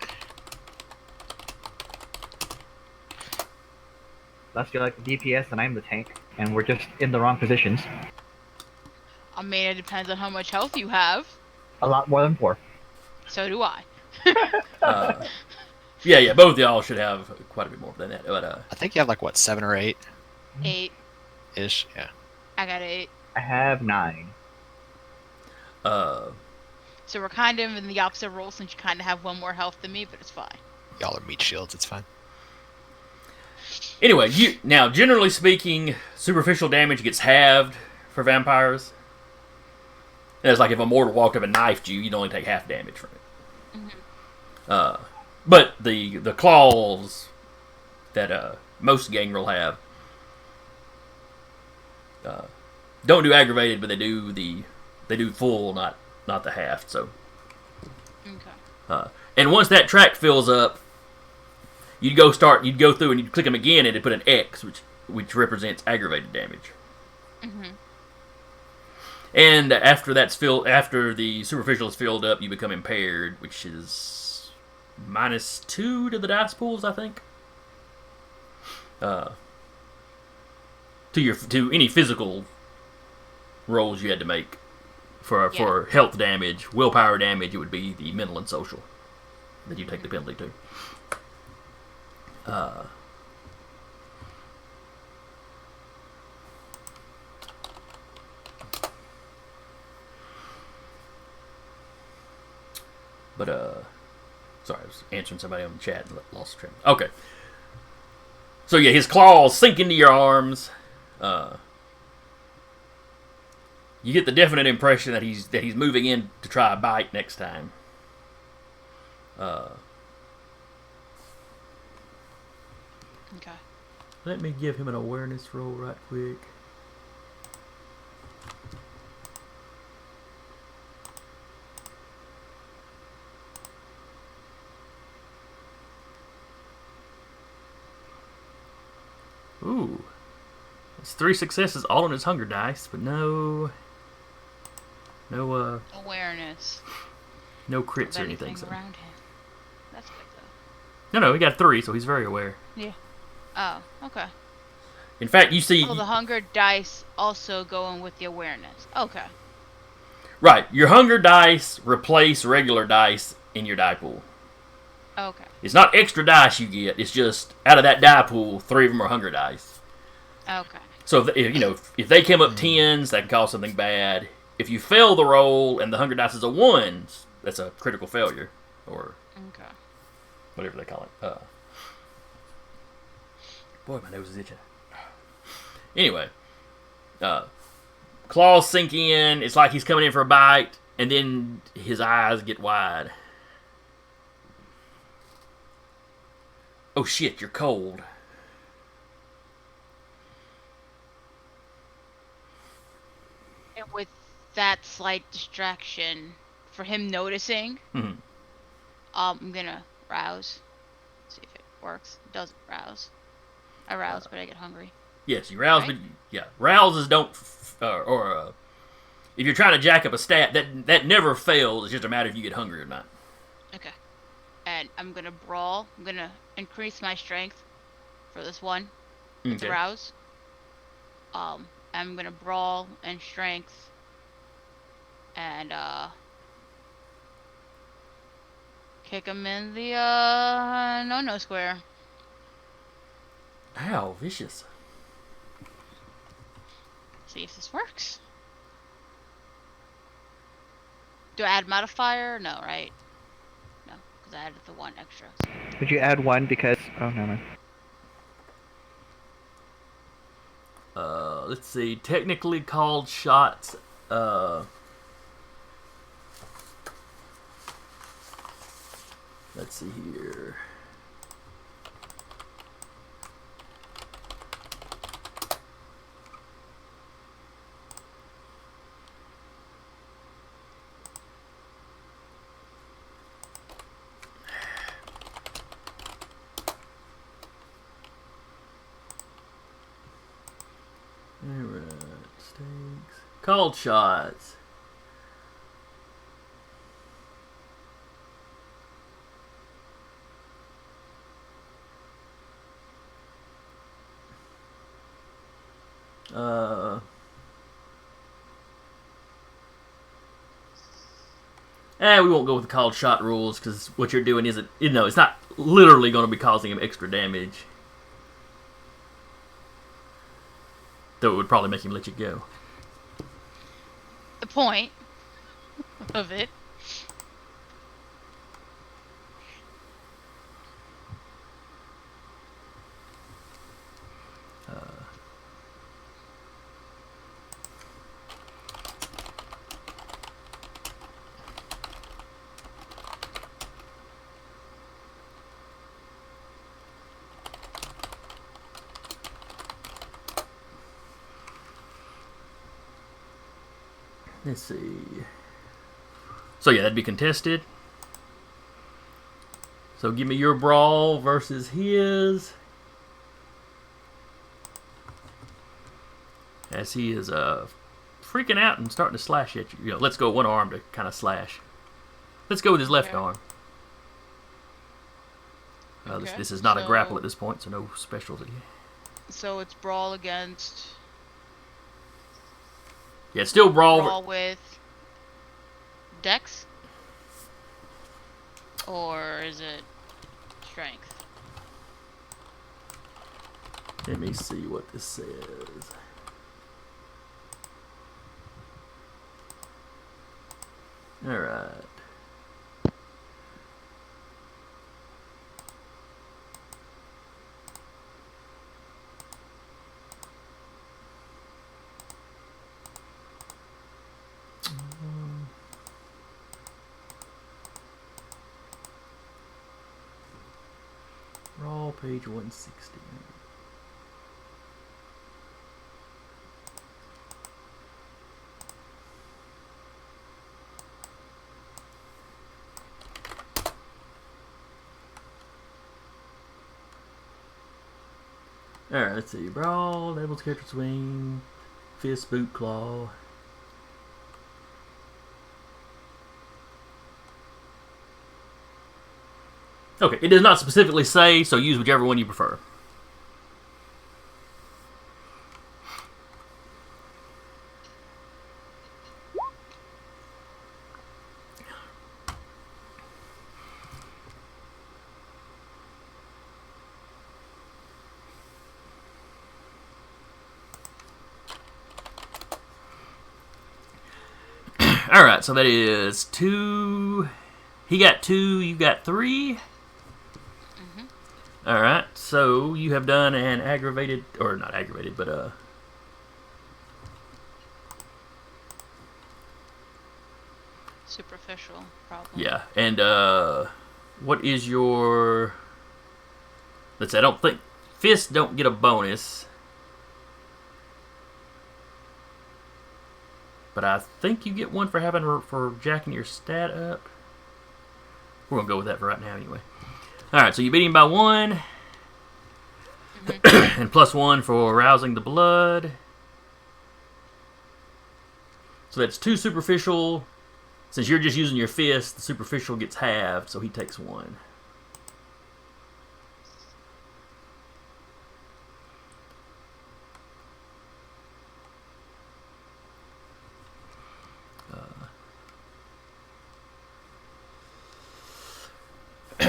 Unless you're like the DPS and I'm the tank, and we're just in the wrong positions. I mean, it depends on how much health you have. A lot more than 4. So do I. Yeah. Both of y'all should have quite a bit more than that. But I think you have like, what, 7 or 8? 8. Ish, yeah. I got 8. I have 9. So we're kind of in the opposite role since you kind of have 1 more health than me, but it's fine. Y'all are meat shields, it's fine. Anyway, now generally speaking, superficial damage gets halved for vampires. And it's like if a mortal walked up and knifed you, you'd only take half damage from it. But the claws that most gangrel have don't do aggravated, but they do full, not the half. So, Okay. and once that track fills up, you'd go through and you'd click them again, and it'd put an X, which represents aggravated damage. And after the superficial is filled up, you become impaired, which is -2 to the dice pools, I think. To any physical rolls you had to make for health damage. Willpower damage, it would be the mental and social that you take the penalty to. Sorry, I was answering somebody on the chat and lost track. Okay. So yeah, his claws sink into your arms. You get the definite impression that he's moving in to try a bite next time. Okay. Let me give him an awareness roll right quick. Ooh. It's 3 successes all on his hunger dice, but no Awareness. no crits Of or anything. anything So. around him. That's good though. No, he got 3, so he's very aware. Yeah. Oh, okay. In fact, you see, Oh, the hunger dice also going with the awareness. Okay. right, your hunger dice replace regular dice in your die pool. Okay. It's not extra dice you get. It's just out of that die pool, 3 of them are hunger dice. Okay. So if they come up 10s, that can cause something bad. If you fail the roll and the hunger dice is a 1, that's a critical failure, or Okay. whatever they call it. Boy, my nose is itching. Anyway, claws sink in. It's like he's coming in for a bite, and then his eyes get wide. Oh shit, you're cold. And with that slight distraction for him noticing, Mhm. I'm gonna rouse. See if it works. It doesn't rouse. I rouse, but I get hungry. Yes, you rouse, Right? but yeah, rouses don't, if you're trying to jack up a stat, that never fails. It's just a matter if you get hungry or not. Okay. And I'm gonna brawl. I'm gonna increase my strength for this one. It's Okay. rouse. I'm gonna brawl and strength and kick him in the no square. Ow, vicious. See if this works. Do I add modifier? No, right? No, because I added the 1 extra. So. Would you add 1 because... Oh, no, no. Let's see. Technically called shots. Let's see here. Alright, stinks. Called shots. We won't go with the called shot rules because what you're doing isn't, it's not literally going to be causing him extra damage. Though it would probably make him let you go. The point of it. Let's see. So yeah, that'd be contested. So give me your brawl versus his. As he is freaking out and starting to slash at you. Let's go one arm to kind of slash. Let's go with his left Okay. arm. Okay, This is not a grapple so- at this point, so no specialty. So it's brawl against Yeah, it's still brawl. Brawl with Dex? Or is it strength? Let me see what this says. All right. Raw page 160. Alright, let's see. Brawl, Devil's Character Swing, Fist, Boot, Claw. Okay, it does not specifically say, so use whichever one you prefer. Alright, so that is 2. He got 2, you got 3. Alright, so you have done an aggravated, or not aggravated, but Superficial problem. yeah, and what is your, let's say, I don't think, fists don't get a bonus, but I think you get one for having, for jacking your stat up. We're going to go with that for right now anyway. Alright, so you beat him by 1. And +1 for rousing the blood. So that's 2 superficial. Since you're just using your fist, the superficial gets halved, so he takes 1.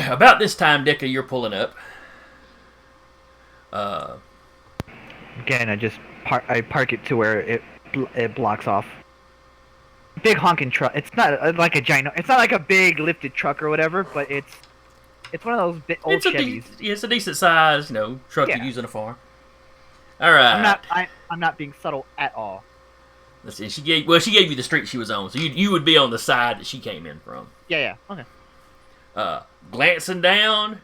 About this time, Dicka, you're pulling up. Again, I park it to where it blocks off. Big honking truck. It's not like a giant. It's not like a big lifted truck or whatever, but it's one of those old Chevys. It's a decent size, truck Yeah. you use on a farm. All right. I'm not being subtle at all. Let's see. She gave you the street she was on, so you would be on the side that she came in from. Yeah. Okay. Glancing down,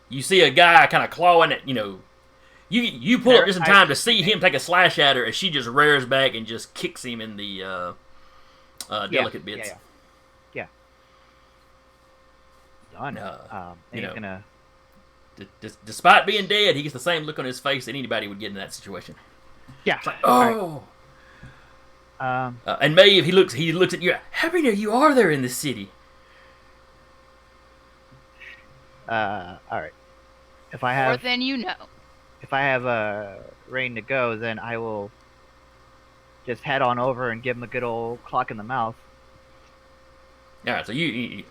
you see a guy kind of clawing at, you pull up just in time to see him take a slash at her, and she just rears back and just kicks him in the delicate bits. Yeah. Done. And he's gonna. Despite being dead, he gets the same look on his face that anybody would get in that situation. Yeah. It's like, oh. Right. And Maeve, he looks at you. How many of you are there in this city? All right. If I More have than you know. if I have rain to go, then I will just head on over and give him a good old clock in the mouth. All right, so you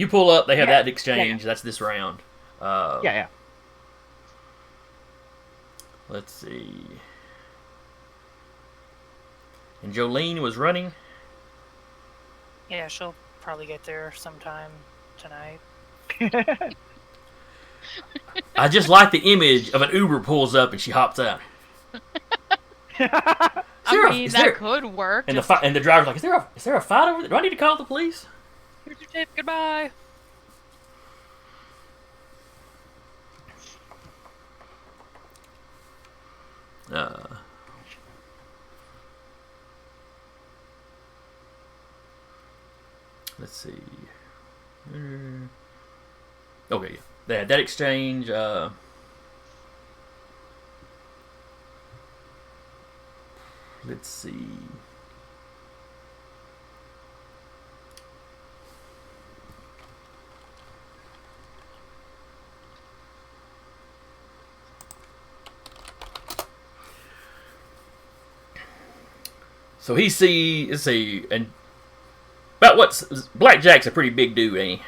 pull up. They have Yeah. that exchange. That's this round. Yeah. Let's see. And Jolene was running. Yeah, she'll probably get there sometime tonight. I just like the image of an Uber pulls up and she hops out. That could work. And the driver's like, is there a fight over there? Do I need to call the police? Here's your tip. Goodbye. Let's see. Okay, yeah. They had that exchange. Let's see. So he see, let's see, and about what's Blackjack's a pretty big dude, ain't he?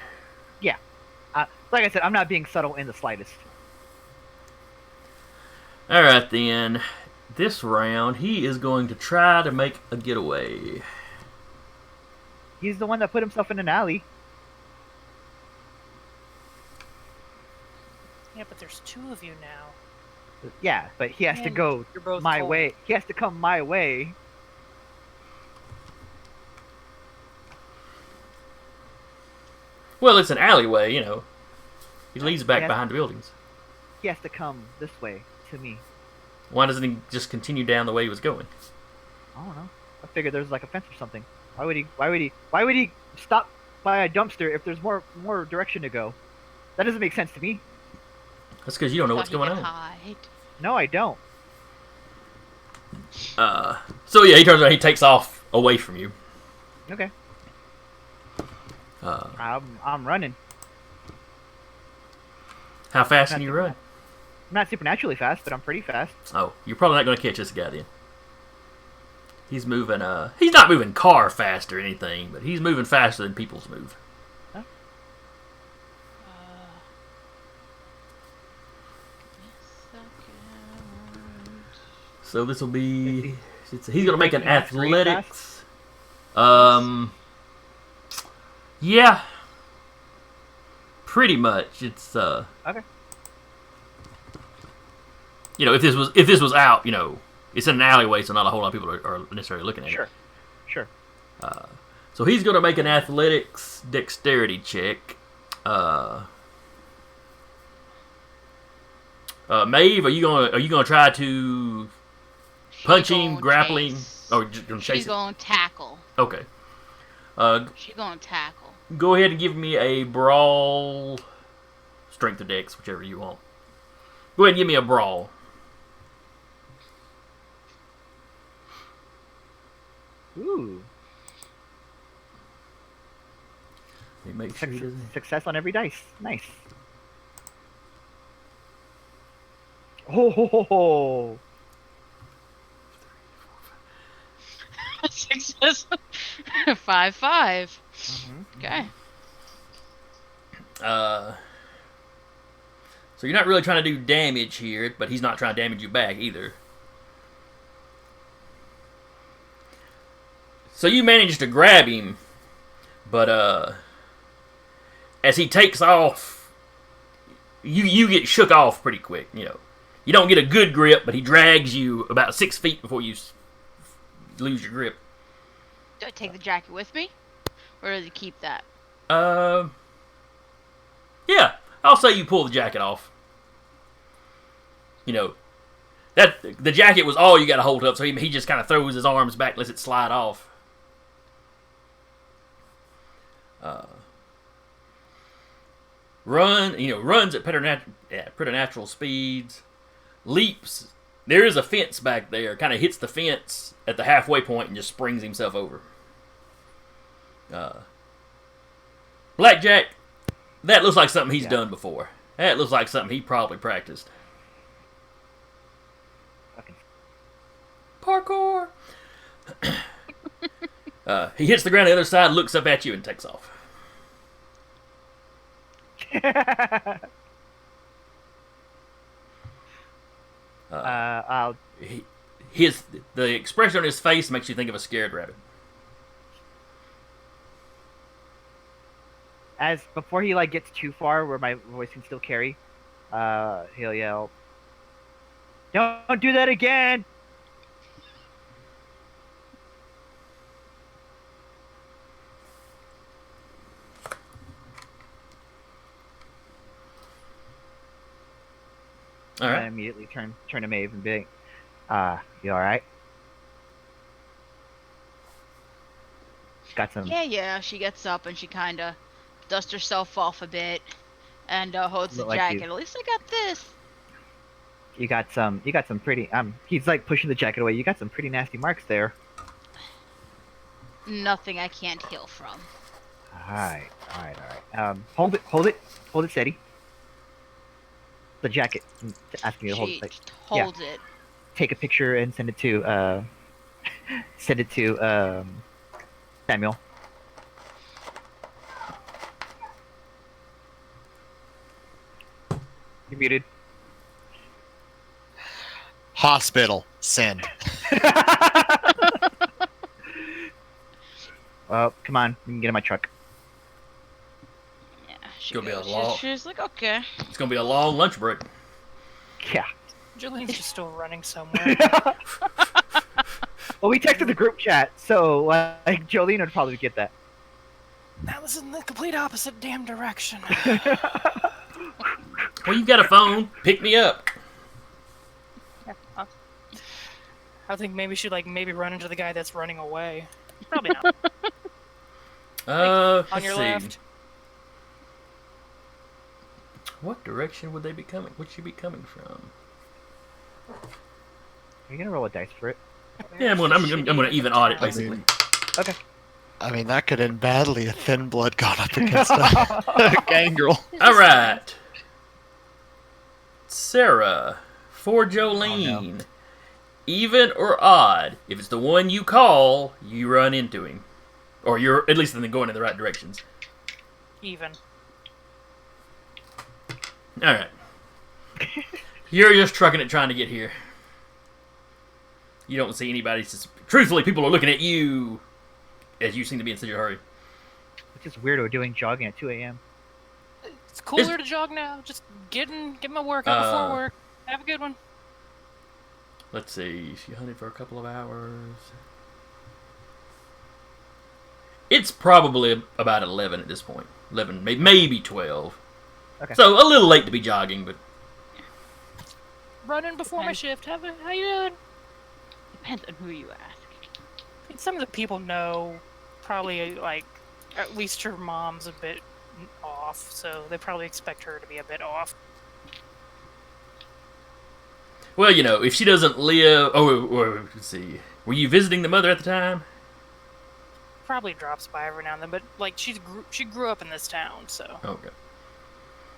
Like I said, I'm not being subtle in the slightest. All right then. This round, he is going to try to make a getaway. He's the one that put himself in an alley. Yeah, but there's 2 of you now. Yeah, but he has to And go you're both my cold. way. He has to come my way. Well, it's an alleyway, you know. He leads back Yeah. behind the buildings. He has to come this way to me. Why doesn't he just continue down the way he was going? I don't know. I figured there's like a fence or something. Why would he stop by a dumpster if there's more direction to go? That doesn't make sense to me. That's because you don't know Thought what's he going could on. hide. No, I don't. So yeah, he turns around, he takes off away from you. Okay. Uh, I'm running. how fast can you run? I'm not supernaturally fast, but I'm pretty fast. Oh, you're probably not going to catch this guy then. He's moving, he's not moving car fast or anything, but he's moving faster than people's move. So this will be, he's going to make an Breaking half screen athletics. Yeah. Pretty much. It's, Okay. you know, if this was out, you know, it's in an alleyway, so not a whole lot of people are necessarily looking at it. Sure. So he's going to make an athletics dexterity check. Maeve, are you gonna try to punch him, grappling, or just gonna chase She's him? gonna tackle. Okay. She's gonna tackle. Go ahead and give me a brawl, strength or dex, whichever you want. Go ahead and give me a brawl. Ooh. Let me make sure he doesn't. Success on every dice. Nice. Oh, ho, ho, ho. Success. 5-5. Okay. So you're not really trying to do damage here, but he's not trying to damage you back either. So you manage to grab him, but as he takes off, you get shook off pretty quick. You know, you don't get a good grip, but he drags you about 6 feet before you lose your grip. Do I take the jacket with me, or does he keep that? Yeah, I'll say you pull the jacket off. You know, that the jacket was all you got to hold up, so he just kind of throws his arms back, lets it slide off. Runs at preternatural speeds, leaps. There is a fence back there, kind of hits the fence at the halfway point and just springs himself over. Blackjack, that looks like something he's done before. That looks like something he probably practiced. Fucking Parkour! He hits the ground on the other side, looks up at you, and takes off. I'll The expression on his face makes you think of a scared rabbit. as before he like gets too far where my voice can still carry, he'll yell, "Don't do that again!" All And I right. immediately turn to Maeve and be like, you all right? Got some. Yeah. She gets up and she kind of dusts herself off a bit and holds the Look like jacket. you. At least I got this. You got some pretty. He's like pushing the jacket away. You got some pretty nasty marks there. Nothing I can't heal from. All right. Hold it steady. The jacket. Asking you to hold She it. Like, holds it. take a picture and send it to Send it to Samuel. You're muted. Hospital. Send. Well, come on, you can get in my truck. Yeah, she Gonna be a goes. law. She's like, okay. It's gonna be a long lunch break. Yeah. Jolene's just still running somewhere. Well, we texted the group chat, so like Jolene would probably get that. That was in the complete opposite damn direction. Well, you've got a phone. Pick me up. I think maybe she'd maybe run into the guy that's running away. Probably not. on Let's your see. left. What direction would they be coming? Would she be coming from? Are you gonna roll a dice for it? Yeah, I'm gonna even audit I basically. mean, Okay. I mean, that could end badly if Thin Blood got up against a gangrel. All right, Sarah, for Jolene, even or odd. If it's the one you call, you run into him, or you're at least going in the right directions. Even. All right, you're just trucking it, trying to get here. You don't see anybody. Truthfully, people are looking at you, as you seem to be in such a hurry. It's just weirdo doing jogging at 2 a.m. It's cooler to jog now. Just get my workout before work. Have a good one. Let's see. She hunted for a couple of hours. It's probably about 11 at this point. 11, maybe 12. Okay. So a little late to be jogging, but Running before my Okay. shift. How you doing? Depends on who you ask. I mean, some of the people know. Probably at least her mom's a bit off, so they probably expect her to be a bit off. well, if she doesn't live. Let's see. Were you visiting the mother at the time? Probably drops by every now and then, but she grew up in this town, so. Okay.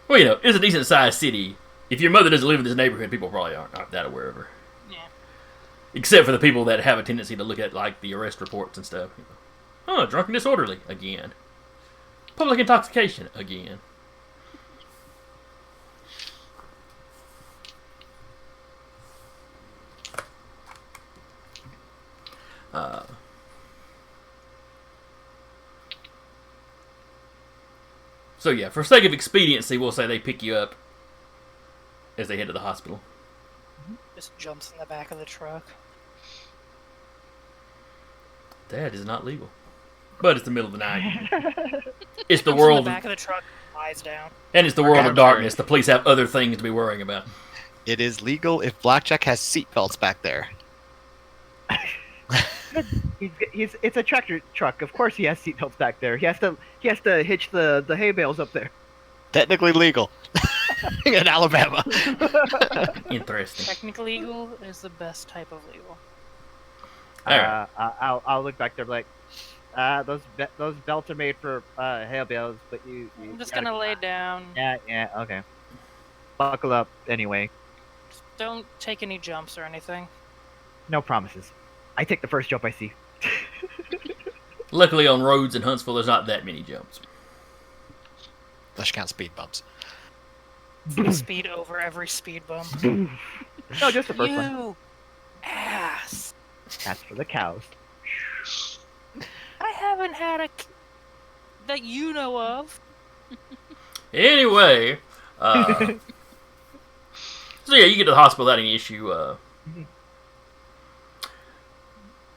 Well, it's a decent sized city. If your mother doesn't live in this neighborhood, people probably aren't that aware of her. Yeah. Except for the people that have a tendency to look at the arrest reports and stuff. Oh, drunk and disorderly again. Public intoxication again. So yeah, for sake of expediency, we'll say they pick you up as they head to the hospital. Just jumps in the back of the truck. That is not legal. But it's the middle of the night. It's the Jumps in world, the back of the truck, lies down. and it's the world of I'm darkness. The police have other things to be worrying about. It is legal if Blackjack has seatbelts back there. It's a tractor truck. Of course, he has seatbelts back there. He has to hitch the hay bales up there. Technically legal in Alabama. Interesting. Technically legal is the best type of legal. All right. I'll look back there like, those belts are made for hay bales, but you I'm just gotta- gonna lay down. Yeah, okay. Buckle up anyway. Just don't take any jumps or anything. No promises. I take the first jump I see. Luckily, on roads in Huntsville, there's not that many jumps. Unless you count speed bumps. Speed over every speed bump. No, just the first one. You ass. That's for the cows. I haven't had that you know of. Anyway, so yeah, you get to the hospital without any issue.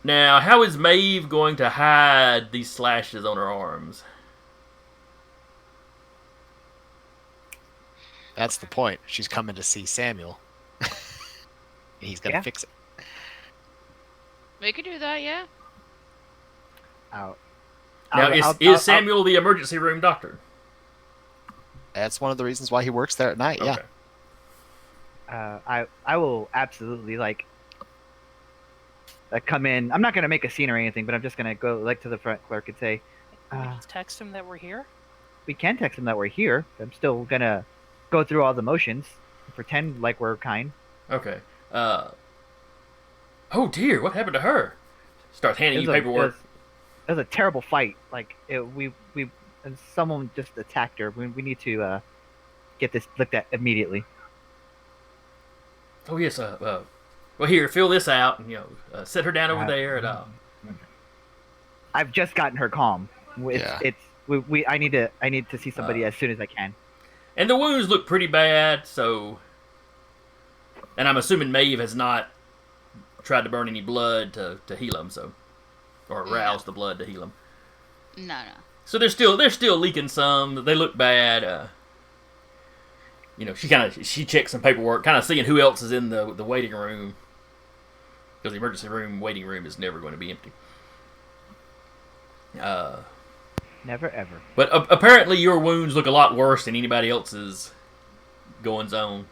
Now, how is Maeve going to hide these slashes on her arms? That's the point. She's coming to see Samuel. He's gonna Yeah. fix it. We could do that, yeah. Out. Now, is Samuel the emergency room doctor? That's one of the reasons why he works there at night. Yeah. Okay. I will absolutely come in. I'm not gonna make a scene or anything, but I'm just gonna go to the front clerk and say, Can we just text him that we're here? we can text him that we're here. I'm still gonna go through all the motions, pretend like we're kind. Okay. Oh dear, what happened to her? Starts handing you It paperwork. was a terrible fight. Like we and someone just attacked her. We need to get this looked at immediately. Oh yes. Well, here, fill this out, and set her down over there, and I've just gotten her calm. Yeah. I need to see somebody as soon as I can. And the wounds look pretty bad, so. And I'm assuming Maeve has not tried to burn any blood to heal them, so, or arouse the blood to heal them. No. So they're still leaking some. They look bad. She checks some paperwork, kind of seeing who else is in the waiting room, because the emergency room waiting room is never going to be empty. Never ever. But apparently your wounds look a lot worse than anybody else's goings on.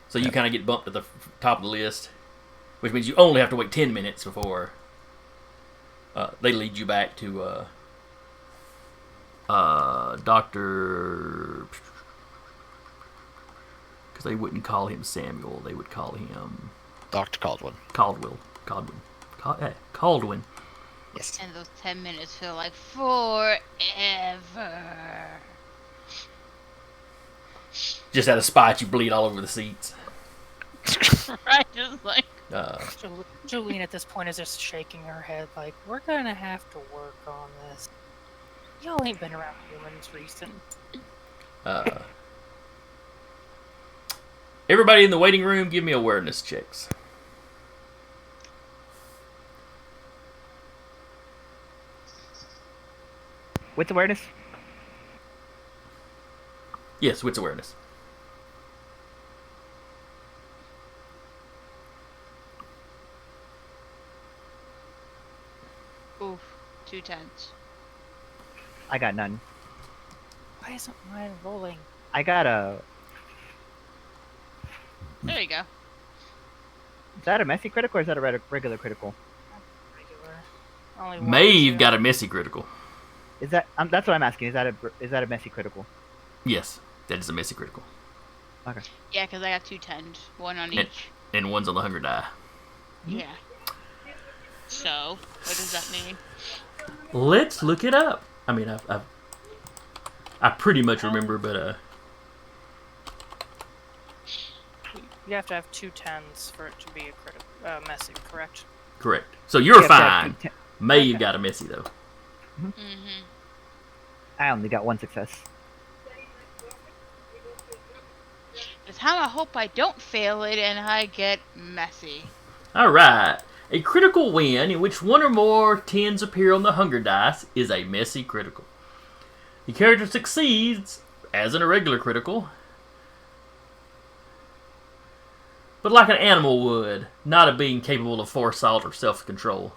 So you kind of get bumped to the top of the list, which means you only have to wait 10 minutes before they lead you back to Dr. Because they wouldn't call him Samuel, they would call him Dr. Caldwell. Caldwin. Yes. And those 10 minutes feel like forever. Just out of spite, you bleed all over the seats. Right, just like. Jolene at this point is just shaking her head like, we're gonna have to work on this. Y'all ain't been around humans recent. Everybody in the waiting room, give me awareness checks. Wits awareness. Yes, wits awareness. Oof, 2 10s. I got none. Why isn't mine rolling? I got a. There you go. Is that a messy critical or is that a regular critical? Regular. Only one Maeve zero. got a messy critical. Is that? That's what I'm asking. Is that a messy critical? Yes, that is a messy critical. Okay. Yeah, because I got 2 10s. 1 on Yeah. each. And one's on the hunger die. Yeah. So, what does that mean? Let's look it up. I mean, I pretty much remember, but You have to have 2 10s for it to be a messy, correct? correct. So you're Yeah, but fine. Maeve got a messy though. Mm-hmm. I only got one success. This time I hope I don't fail it and I get messy. All right. A critical win in which one or more 10s appear on the hunger dice is a messy critical. The character succeeds as in a regular critical, but like an animal would, not a being capable of foresight or self-control.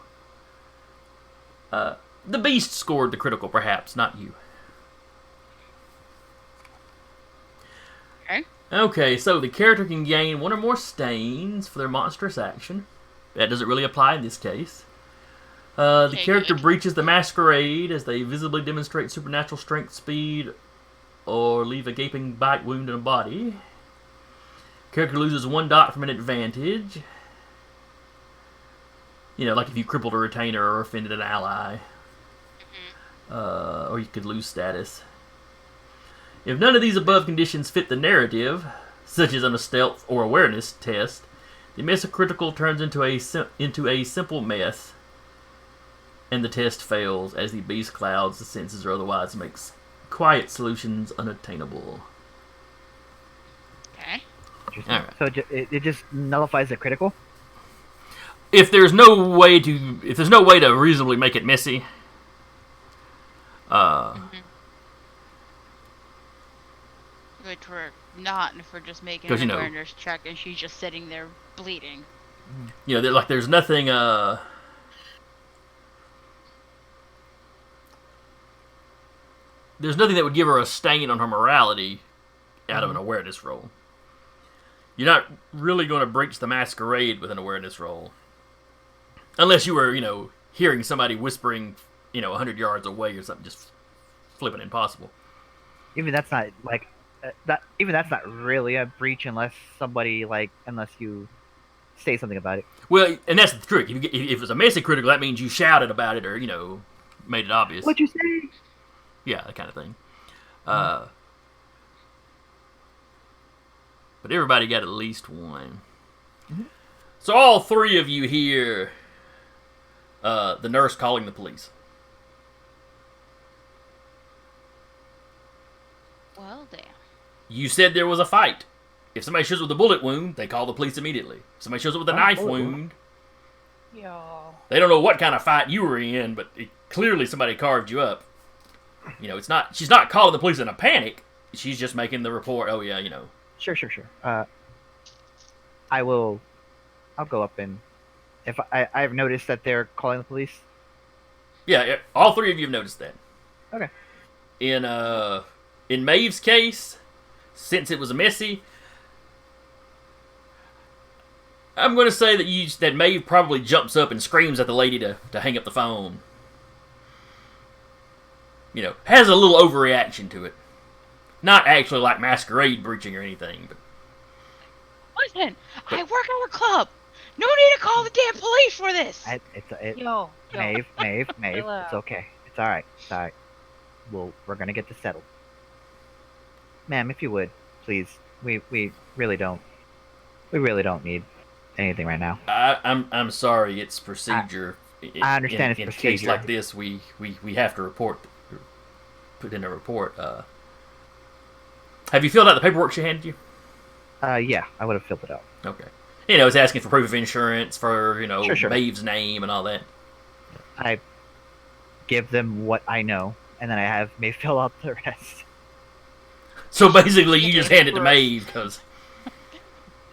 The beast scored the critical, perhaps, not you. Okay. Okay, so the character can gain one or more stains for their monstrous action. That doesn't really apply in this case. The Okay, character good. breaches the masquerade as they visibly demonstrate supernatural strength, speed, or leave a gaping bite wound in a body. Character loses 1 dot from an advantage. Like if you crippled a retainer or offended an ally. Or you could lose status. If none of these above conditions fit the narrative, such as on a stealth or awareness test, the mess of critical turns into a simple mess, and the test fails as the beast clouds the senses or otherwise makes quiet solutions unattainable. Okay. Interesting. All right. So it just nullifies the critical. If there's no way to reasonably make it messy, Which we're not if we're just making 'Cause, an awareness check and she's just sitting there bleeding. there's nothing. There's nothing that would give her a stain on her morality out of an awareness roll. You're not really going to breach the masquerade with an awareness roll. Unless you were, hearing somebody whispering, 100 yards away or something, just flipping impossible. Even that's not like that. Even that's not really a breach unless somebody unless you say something about it. Well, and that's the trick. If it's a messy critical, that means you shouted about it or, made it obvious. What'd you say? Yeah, that kind of thing. But everybody got at least one. Mhm. So all three of you hear the nurse calling the police. Well, damn. You said there was a fight. If somebody shows up with a bullet wound, they call the police immediately. If somebody shows up with a knife bullet wound. wound, Yo. they don't know what kind of fight you were in, but clearly somebody carved you up. It's not. She's not calling the police in a panic. She's just making the report. Oh yeah, Sure. I'll go up and if I've noticed that they're calling the police. Yeah. All three of you have noticed that. Okay. In Maeve's case, since it was messy, I'm going to say that Maeve probably jumps up and screams at the lady to hang up the phone. Has a little overreaction to it. Not actually like masquerade breaching or anything, but Listen, I work at a club. No need to call the damn police for this. Yo. Maeve, Chill out. it's okay. It's all right. We're gonna get this settled. Ma'am, if you would, please. We really don't. We really don't need anything right now. I'm sorry. It's procedure. I understand it's in a case procedure. like this, we have to put in a report. Have you filled out the paperwork she handed you? Yeah, I would have filled it out. Okay. It's asking for proof of insurance, for, Sure. Maeve's name and all that. I give them what I know, and then I have Maeve fill out the rest. So basically, you Yeah, just hand it to right. Maeve, because...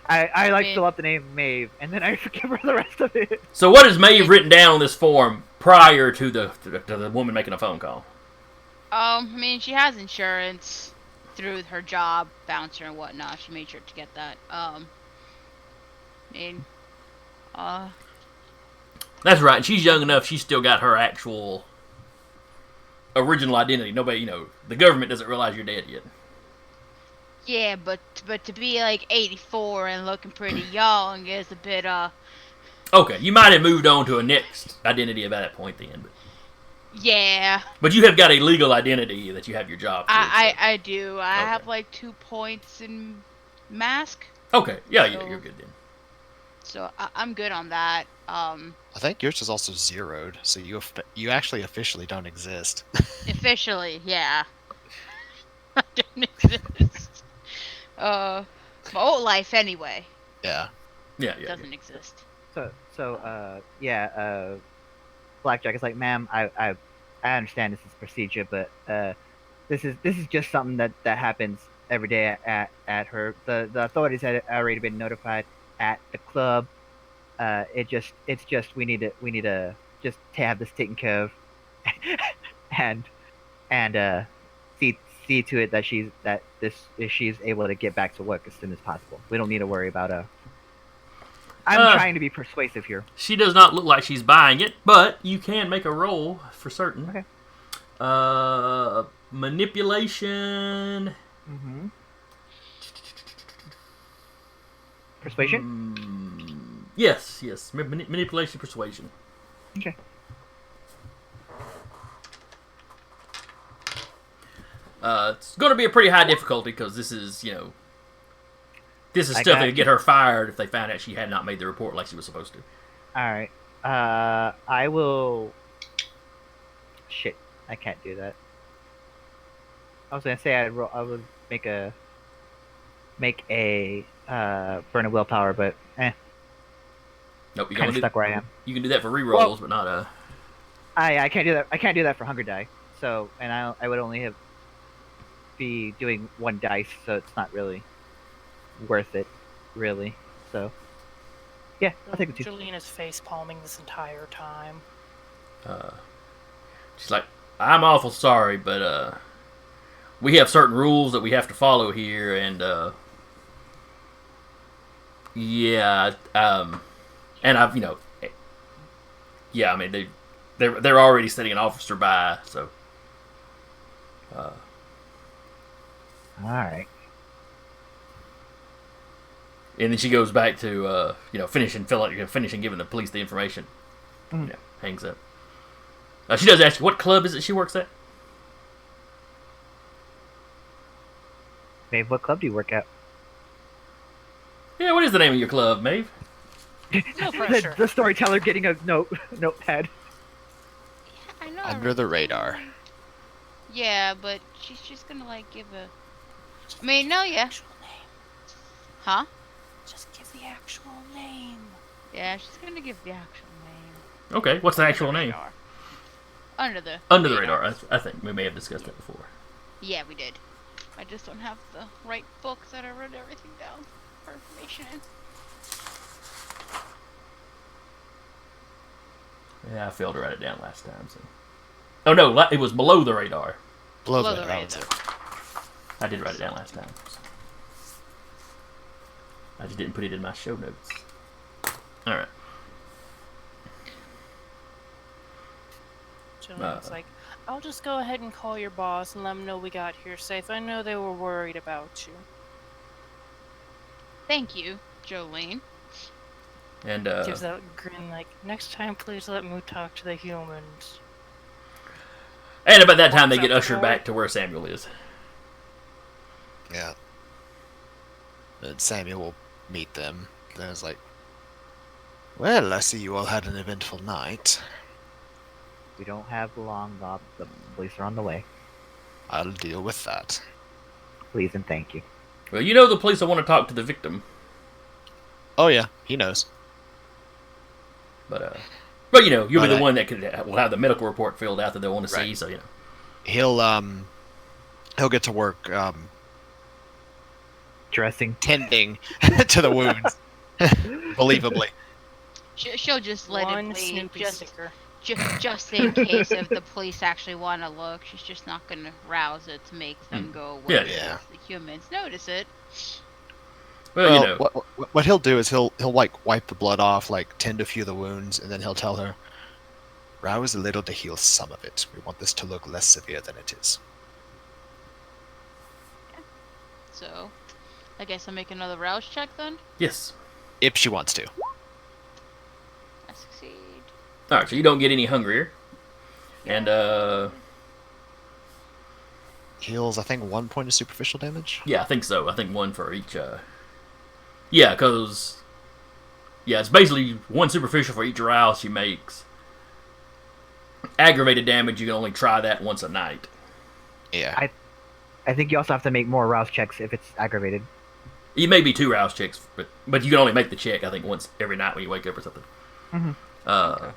I like mean- fill out the name Maeve, and then I give her the rest of it. So what has Maeve written down on this form prior to the woman making a phone call? I mean, she has insurance through her job, bouncer and whatnot. She made sure to get that. That's right, and she's young enough, she's still got her actual original identity. Nobody, the government doesn't realize you're dead yet. Yeah, but to be like 84 and looking pretty young is a bit Okay, you might have moved on to a next identity at that point then, yeah. but you have got a legal identity that you have your job through, I do. I Okay. have like 2 points in mask, so. Okay, yeah, So- you're good then. so I'm good on that. I think yours is also zeroed, so you actually officially don't exist. Officially, yeah. I don't exist. My old life anyway Yeah. Yeah. doesn't exist. Blackjack is like, ma'am, I understand this is procedure, but this is just something that happens every day at her. The authorities had already been notified at the club. It's just we need to just to have this taken care of, and see to it that she's able to get back to work as soon as possible. We don't need to worry about I'm trying to be persuasive here. She does not look like she's buying it, but you can make a roll for certain. Okay. Manipulation. Mm-hmm. Persuasion? Yes. Manipulation, persuasion. Okay. It's going to be a pretty high difficulty because this is, this is I stuff got that could get her fired if they found out she had not made the report like she was supposed to. Alright. I will... Shit. I can't do that. I was gonna say I would make a burn of willpower, but Nope, you kind can of do, stuck where I am. you can do that for rerolls, but not I can't do that. I can't do that for Hunger Die. So, and I would only be doing 1 dice, so it's not really worth it, really. So, yeah, I'll take the 2. Jolene is face palming this entire time. She's like, I'm awful sorry, but we have certain rules that we have to follow here, and yeah, and I've, yeah, I mean they're already setting an officer by, so. All right. And then she goes back to finishing giving the police the information. Hangs up. She does ask you, what club is it she works at? Maeve, what club do you work at? Yeah, what is the name of your club, Maeve? No pressure. The storyteller getting a notepad. I know. Under the radar. Yeah, but she's just gonna like give a. I mean, no, yeah. Actual name. Huh? Just give the actual name. Yeah, she's gonna give the actual name. Okay, what's the Under actual name? radar. Under the. Under the radar. I think we may have discussed that before. Yeah, we did. I just don't have the right book that I wrote everything down for information in. Yeah, I failed to write it down last time. So. Oh no, it was below the radar. Below Below the the radar. That was it. I did write it down last time. I just didn't put it in my show notes. All right. Jolene's like, I'll just go ahead and call your boss and let him know we got here safe. I know they were worried about you. Thank you, Jolene. And Gives that grin like, next time please let me talk to the humans. and about that time they Walks get out the ushered door. back to where Samuel is. Yeah. And Samuel will meet them. Then it's like, well, I see you all had an eventful night. We don't have long, Bob. The police are on the way. I'll deal with that. Please and thank you. Well, you know the police will want to talk to the victim, Oh yeah, he knows. but you'll be the one that will have the medical report filled out that they'll want to see. Right. So He'll get to work Dressing. tending to the wounds. Believably. She'll just let One it bleed, Snoopy sticker. just in case if the police actually want to look. She's just not gonna rouse it to make them go away. Yeah, yeah. if the humans notice it. well, what he'll do is he'll like wipe the blood off, like tend to a few of the wounds, and then he'll tell her, "Rouse a little to heal some of it. We want this to look less severe than it is." So, I guess I'll make another rouse check then. yes. If she wants to. I succeed. All right, so you don't get any hungrier, and Heals, I think, 1 point of superficial damage. yeah, I think so. I think one for each. Yeah, because it's basically one superficial for each rouse she makes. Aggravated damage, you can only try that once a night. Yeah. I think you also have to make more rouse checks if it's aggravated. It may be 2 rouse checks, but you can only make the check, I think, once every night when you wake up or something. Mhm.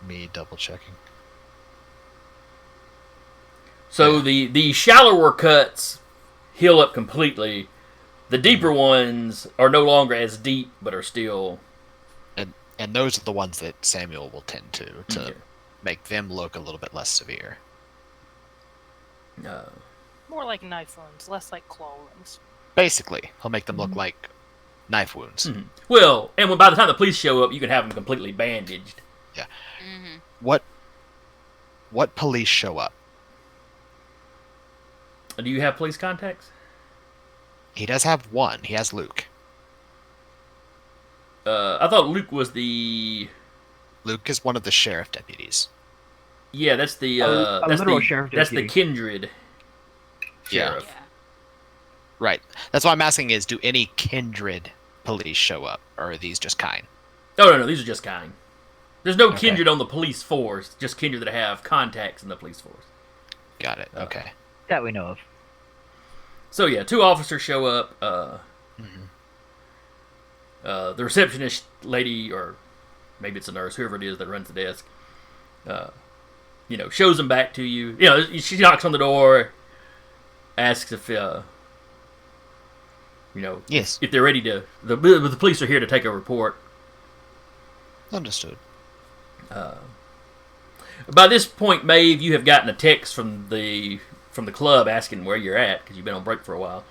Me double checking. So the shallower cuts heal up completely. The deeper ones are no longer as deep, but are still. And those are the ones that Samuel will tend to Yeah. make them look a little bit less severe. More like knife wounds, less like claw wounds. Basically, he'll make them look like knife wounds. Mhm. Well, and by the time the police show up, you can have them completely bandaged. Mm-hmm. What police show up? Do you have police contacts? He does have one. He has Luke. I thought Luke was the. Luke is one of the sheriff deputies. Yeah, that's the. A That's literal the. sheriff That's the deputy. kindred Yeah. sheriff. Yeah. Right. That's what I'm asking is, do any kindred police show up? Or are these just kind? Oh no, these are just kind. There's no Okay. kindred on the police force. Just kindred that have contacts in the police force. Got it. Okay. That we know of. So yeah, 2 officers show up. Mhm. The receptionist lady, or maybe it's a nurse, whoever it is that runs the desk, shows them back to you. She knocks on the door, asks if, Yes. if they're ready to. The police are here to take a report. Understood. By this point, Maeve, you have gotten a text from the club asking where you're at because you've been on break for a while.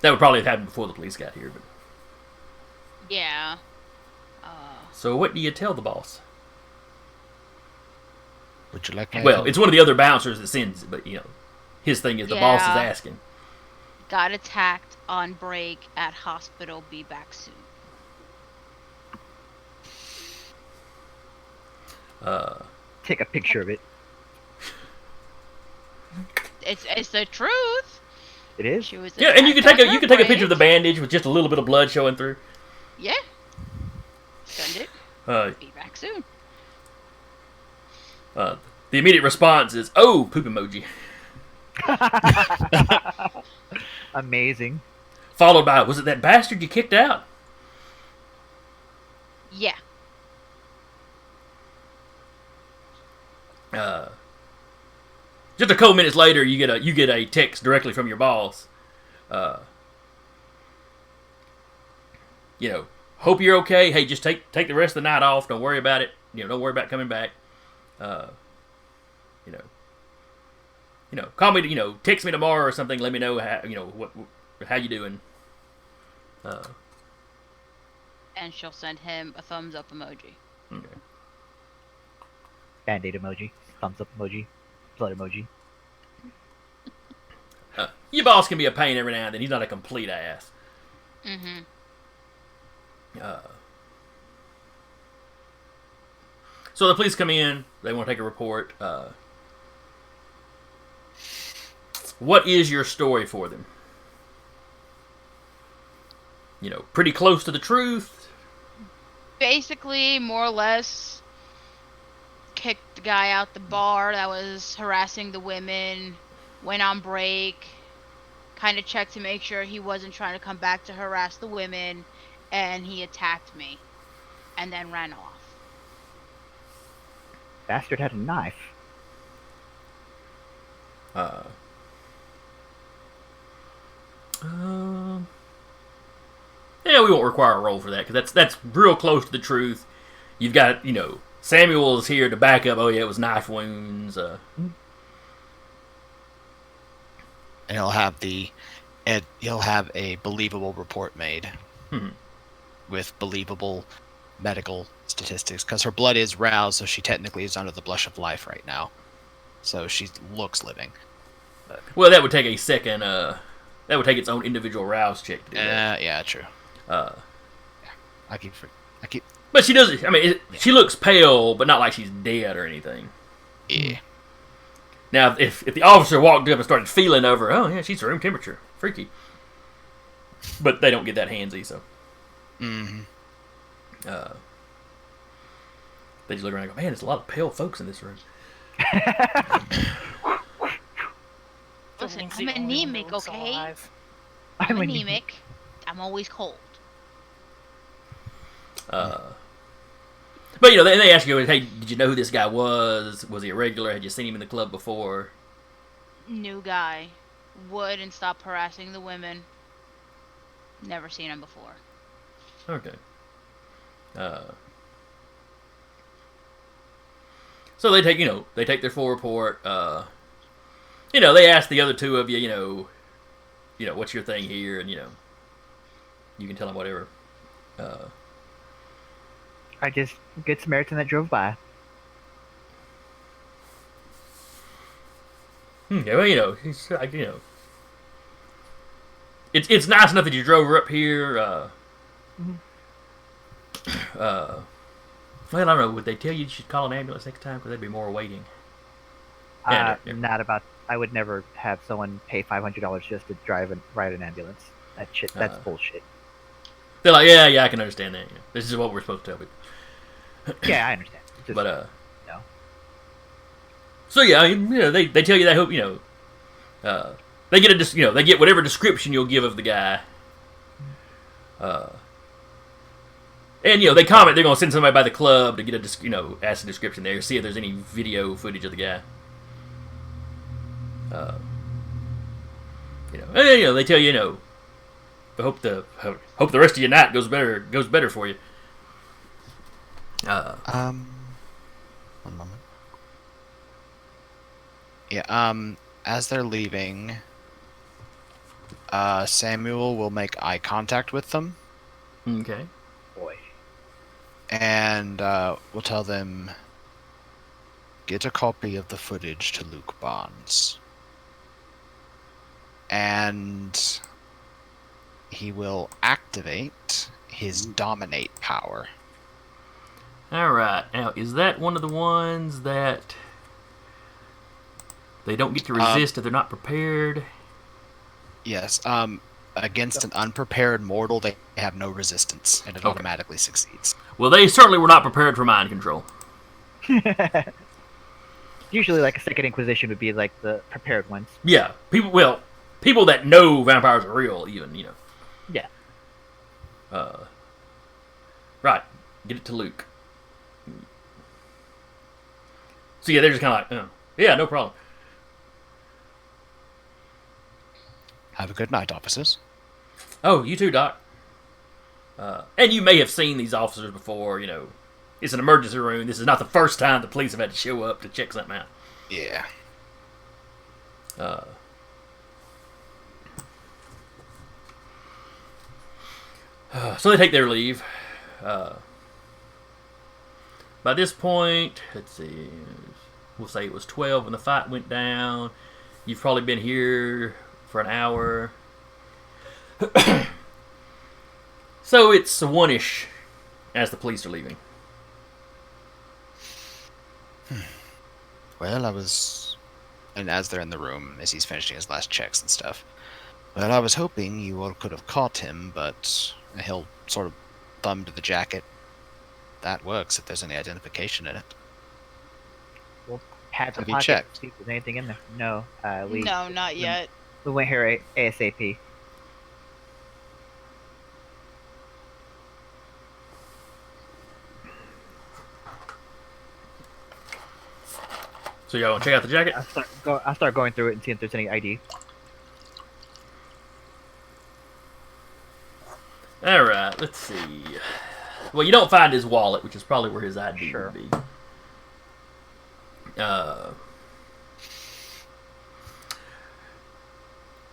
That would probably have happened before the police got here. But Yeah. so, what do you tell the boss? Would you like my Well, it's one of the other bouncers that sends it, but his thing is the boss is Yeah. asking. got attacked on break at hospital, be back soon. Take a picture of it. It's the truth. It is. She was Yeah, and you can attacked take a on you her can take a picture of the break. bandage with just a little bit of blood showing through. Yeah. Send it. Uh, Be back soon. the immediate response is, "Oh, poop emoji," Amazing. followed by, "Was it that bastard you kicked out?" Yeah. Just a couple minutes later, you get a text directly from your boss. Hope you're okay. Hey, just take the rest of the night off. Don't worry about it. Don't worry about coming back. Call me. Text me tomorrow or something. Let me know how you doing. And she'll send him a thumbs up emoji. Okay. Band-aid emoji. Thumbs up emoji. Blood emoji. Your boss can be a pain every now and then. He's not a complete ass. Mm-hmm. So the police come in. They want to take a report. What is your story for them? Pretty close to the truth. Basically, more or less, kicked the guy out the bar that was harassing the women, went on break, kind of checked to make sure he wasn't trying to come back to harass the women, and he attacked me, and then ran off. Bastard had a knife. Yeah, we won't require a roll for that because that's real close to the truth. You've got Samuel is here to back up. Oh yeah, it was knife wounds. And he'll have a believable report made with believable medical statistics because her blood is roused, so she technically is under the blush of life right now. So she looks living. Well, that would take a second. That would take its own individual rouse check to do that. Yeah, true. I keep. But she doesn't. I mean, she looks pale, but not like she's dead or anything. Yeah. Now, if the officer walked up and started feeling over, oh yeah, she's room temperature, freaky. But they don't get that handsy, so. Mm-hmm. They just look around and go, man, there's a lot of pale folks in this room. Listen, Jolene's I'm the only one anemic, who looks okay? alive. I'm anemic. I'm always cold. But they ask you, hey, did you know who this guy was? Was he a regular? Had you seen him in the club before? New guy. Wouldn't stop harassing the women. Never seen him before. Okay. So they take their full report. They ask the other two of you, what's your thing here, and you can tell them whatever. I just Good Samaritan that drove by. Yeah, well, he's it's nice enough that you drove her up here. Well, I don't know. Would they tell you should call an ambulance next time? Because there'd be more waiting. Yeah. I would never have someone pay $500 just to ride an ambulance. That's bullshit. They're like, yeah, I can understand that. Yeah. This is what we're supposed to tell people. Yeah, I understand. Just, But no. So yeah, they tell you they hope they get they get whatever description you'll give of the guy. And they comment they're gonna send somebody by the club to get ask the description there, see if there's any video footage of the guy. And then, they tell you hope the rest of your night goes better for you. One moment. Yeah. As they're leaving, Samuel will make eye contact with them. Okay. Boy. And we'll tell them, get a copy of the footage to Luke Barnes. and he will activate his dominate power. Alright, now, is that one of the ones that they don't get to resist if they're not prepared? Yes. Against an unprepared mortal, they have no resistance, and it Okay. automatically succeeds. Well, they certainly were not prepared for mind control. Usually, like a second Inquisition would be like the prepared ones. Yeah, people that know vampires are real, even, you know. Yeah. Right, get it to Luke. So yeah, they're just kind of like, yeah, no problem. Have a good night, officers. Oh, you too, Doc. And you may have seen these officers before, you know. It's an emergency room. This is not the first time the police have had to show up to check something out. Yeah. So they take their leave. By this point, let's see, we'll say it was 12 when the fight went down. You've probably been here for an hour. So it's 1-ish as the police are leaving. Well, and as they're in the room, as he's finishing his last checks and stuff. Well, I was hoping you all could have caught him, but he'll sort of thumb to the jacket. That works if there's any identification in it. Had the Have you pocket, checked? see if there's anything in there. No, we No, not yet. we went here ASAP. So y'all want to check out the jacket? I'll start going through it and see if there's any ID. Alright, let's see. Well, you don't find his wallet, which is probably where his ID Sure. would be.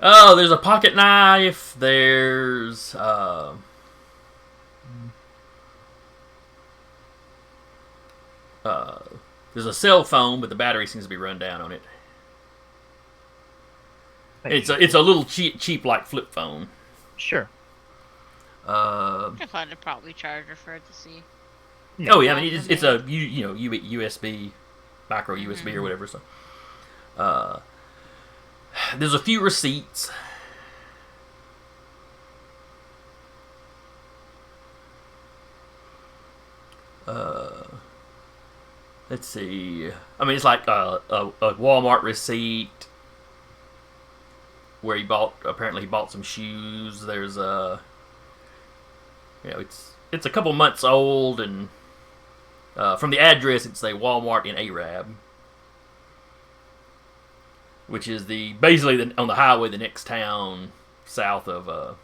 Oh, there's a pocket knife. There's there's a cell phone, but the battery seems to be run down on it. It's a little cheap like flip phone. Sure. I can find a probably charger for it to see. Oh yeah, I mean it's a USB, micro USB or whatever. So, there's a few receipts. Let's see. I mean, it's like a Walmart receipt where he apparently bought some shoes. There's it's a couple months old, and from the address it's a Walmart in Arab, which is basically on the highway the next town south of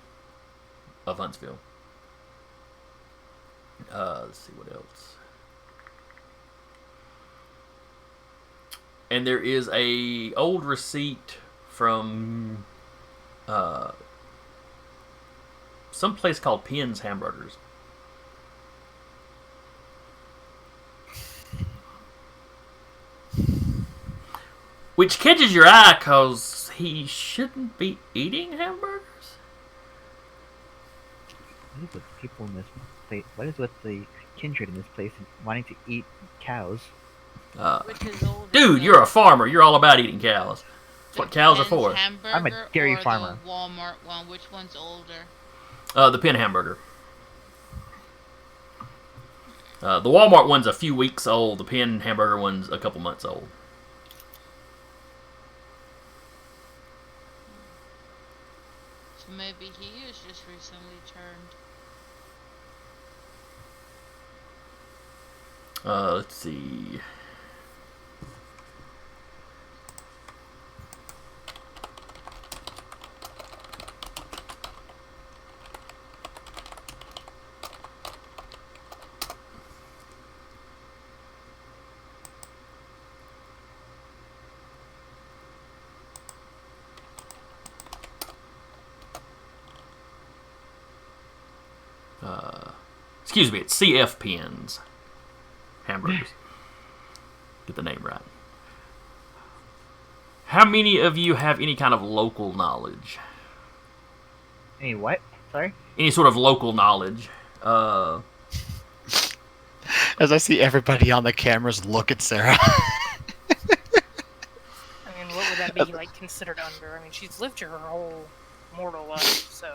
Huntsville. Let's see what else. And there is a old receipt from some place called Penn's Hamburgers. Which catches your eye because he shouldn't be eating hamburgers? What is with people in this place? What is with the kindred in this place wanting to eat cows? Which is old. Dude, you're a farmer. You're all about eating cows. That's what cows are for. I'm a dairy farmer. The Walmart one. Which one's older? The Penn hamburger. The Walmart one's a few weeks old. The Penn hamburger one's a couple months old. So maybe he is just recently turned. Let's see. Excuse me, it's CF Penn's Hamburgers. Get the name right. How many of you have any kind of local knowledge? Any what? Sorry? Any sort of local knowledge? As I see everybody on the cameras look at Sarah. I mean, what would that be like considered under? I mean, she's lived her whole mortal life, so.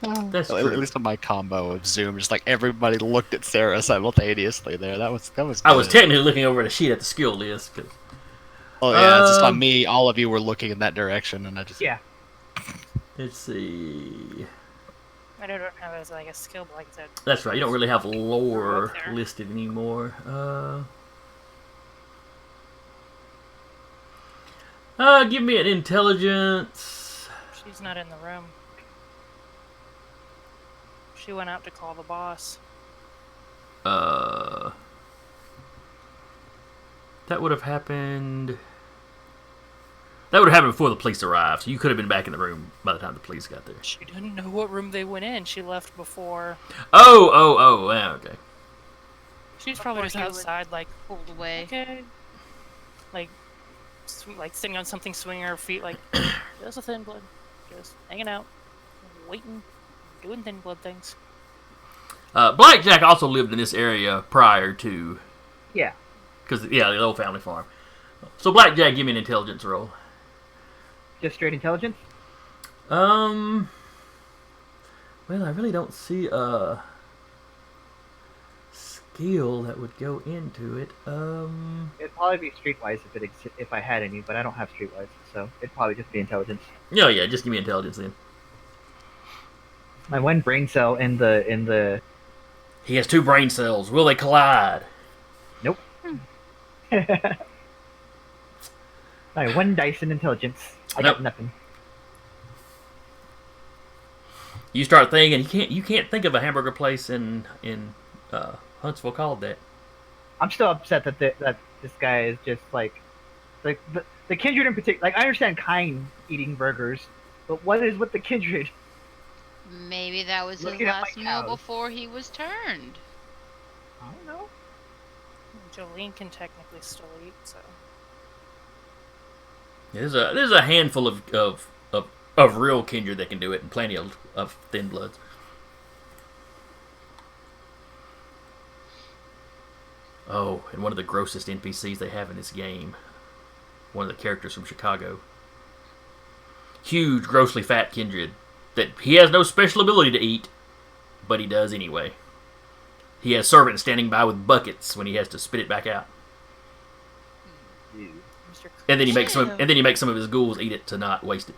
That's At true. least on my combo of Zoom, just like everybody looked at Sarah simultaneously there. That was I was good. technically looking over at a sheet at the skill list. 'Cause Oh yeah, it's just on Um, me. All of you were looking in that direction, and I just Yeah. let's see. I don't have it as like a skill, but like I said, That's right. You don't really have lore Up there. listed anymore. Give me an intelligence. she's not in the room. She went out to call the boss. That would have happened. That would have happened before the police arrived. So you could have been back in the room by the time the police got there. She didn't know what room they went in. She left before. Oh. Yeah, okay. She's probably Before just he was outside, like, pulled away. okay. Like, like sitting on something, swinging her feet, like, just a thin blood. Just hanging out, waiting, doing thin blood things. Blackjack also lived in this area prior to, Yeah. because the old family farm. So Blackjack, give me an intelligence roll. Just straight intelligence? Well, I really don't see a skill that would go into it. It'd probably be streetwise if I had any, but I don't have streetwise, so it'd probably just be intelligence. Yeah, just give me intelligence then. My one brain cell in the He has 2 brain cells. Will they collide? nope. My one dice in intelligence. I Nope. got nothing. You start thinking you can't think of a hamburger place in Huntsville called that. I'm still upset that that this guy is just like the kindred in particular. Like I understand kind eating burgers, but what is with the kindred? Maybe that was his Looking at my last meal cows. before he was turned. I don't know. Jolene can technically still eat, so. There's a handful of real kindred that can do it, and plenty of thin bloods. Oh, and one of the grossest NPCs they have in this game. One of the characters from Chicago. Huge, grossly fat kindred that he has no special ability to eat, but he does anyway. He has servants standing by with buckets when he has to spit it back out, Ew. Mr. and then he makes Ew. some of his ghouls eat it to not waste it.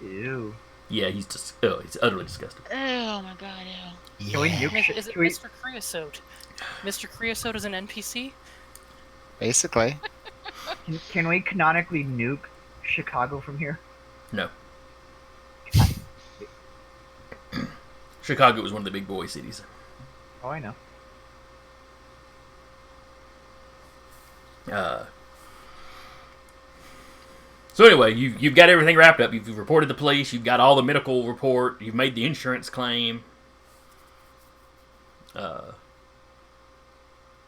Ew. Yeah, he's he's utterly disgusting. Oh my god, ew. Can we yeah, nuke? Is it Can we, Mr. Creosote? Mr. Creosote is an NPC? basically. can we canonically nuke Chicago from here? No. Chicago was one of the big boy cities. Oh, I know. So anyway, you've got everything wrapped up. You've reported the police. You've got all the medical report. You've made the insurance claim.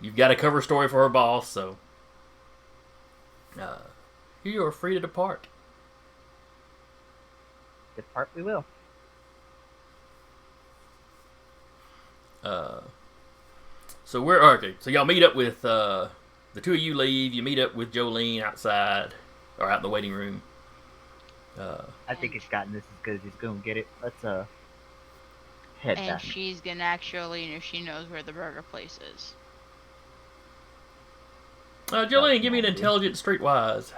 You've got a cover story for her boss. So you are free to depart. Depart we will. So we're okay. So y'all meet up with the 2 of you leave. You meet up with Jolene outside or out in the waiting room. I think it's gotten this as good as he's gonna get it. Let's head And back. she's gonna ask Jolene if she knows where the burger place is. Jolene, give me an intelligent streetwise.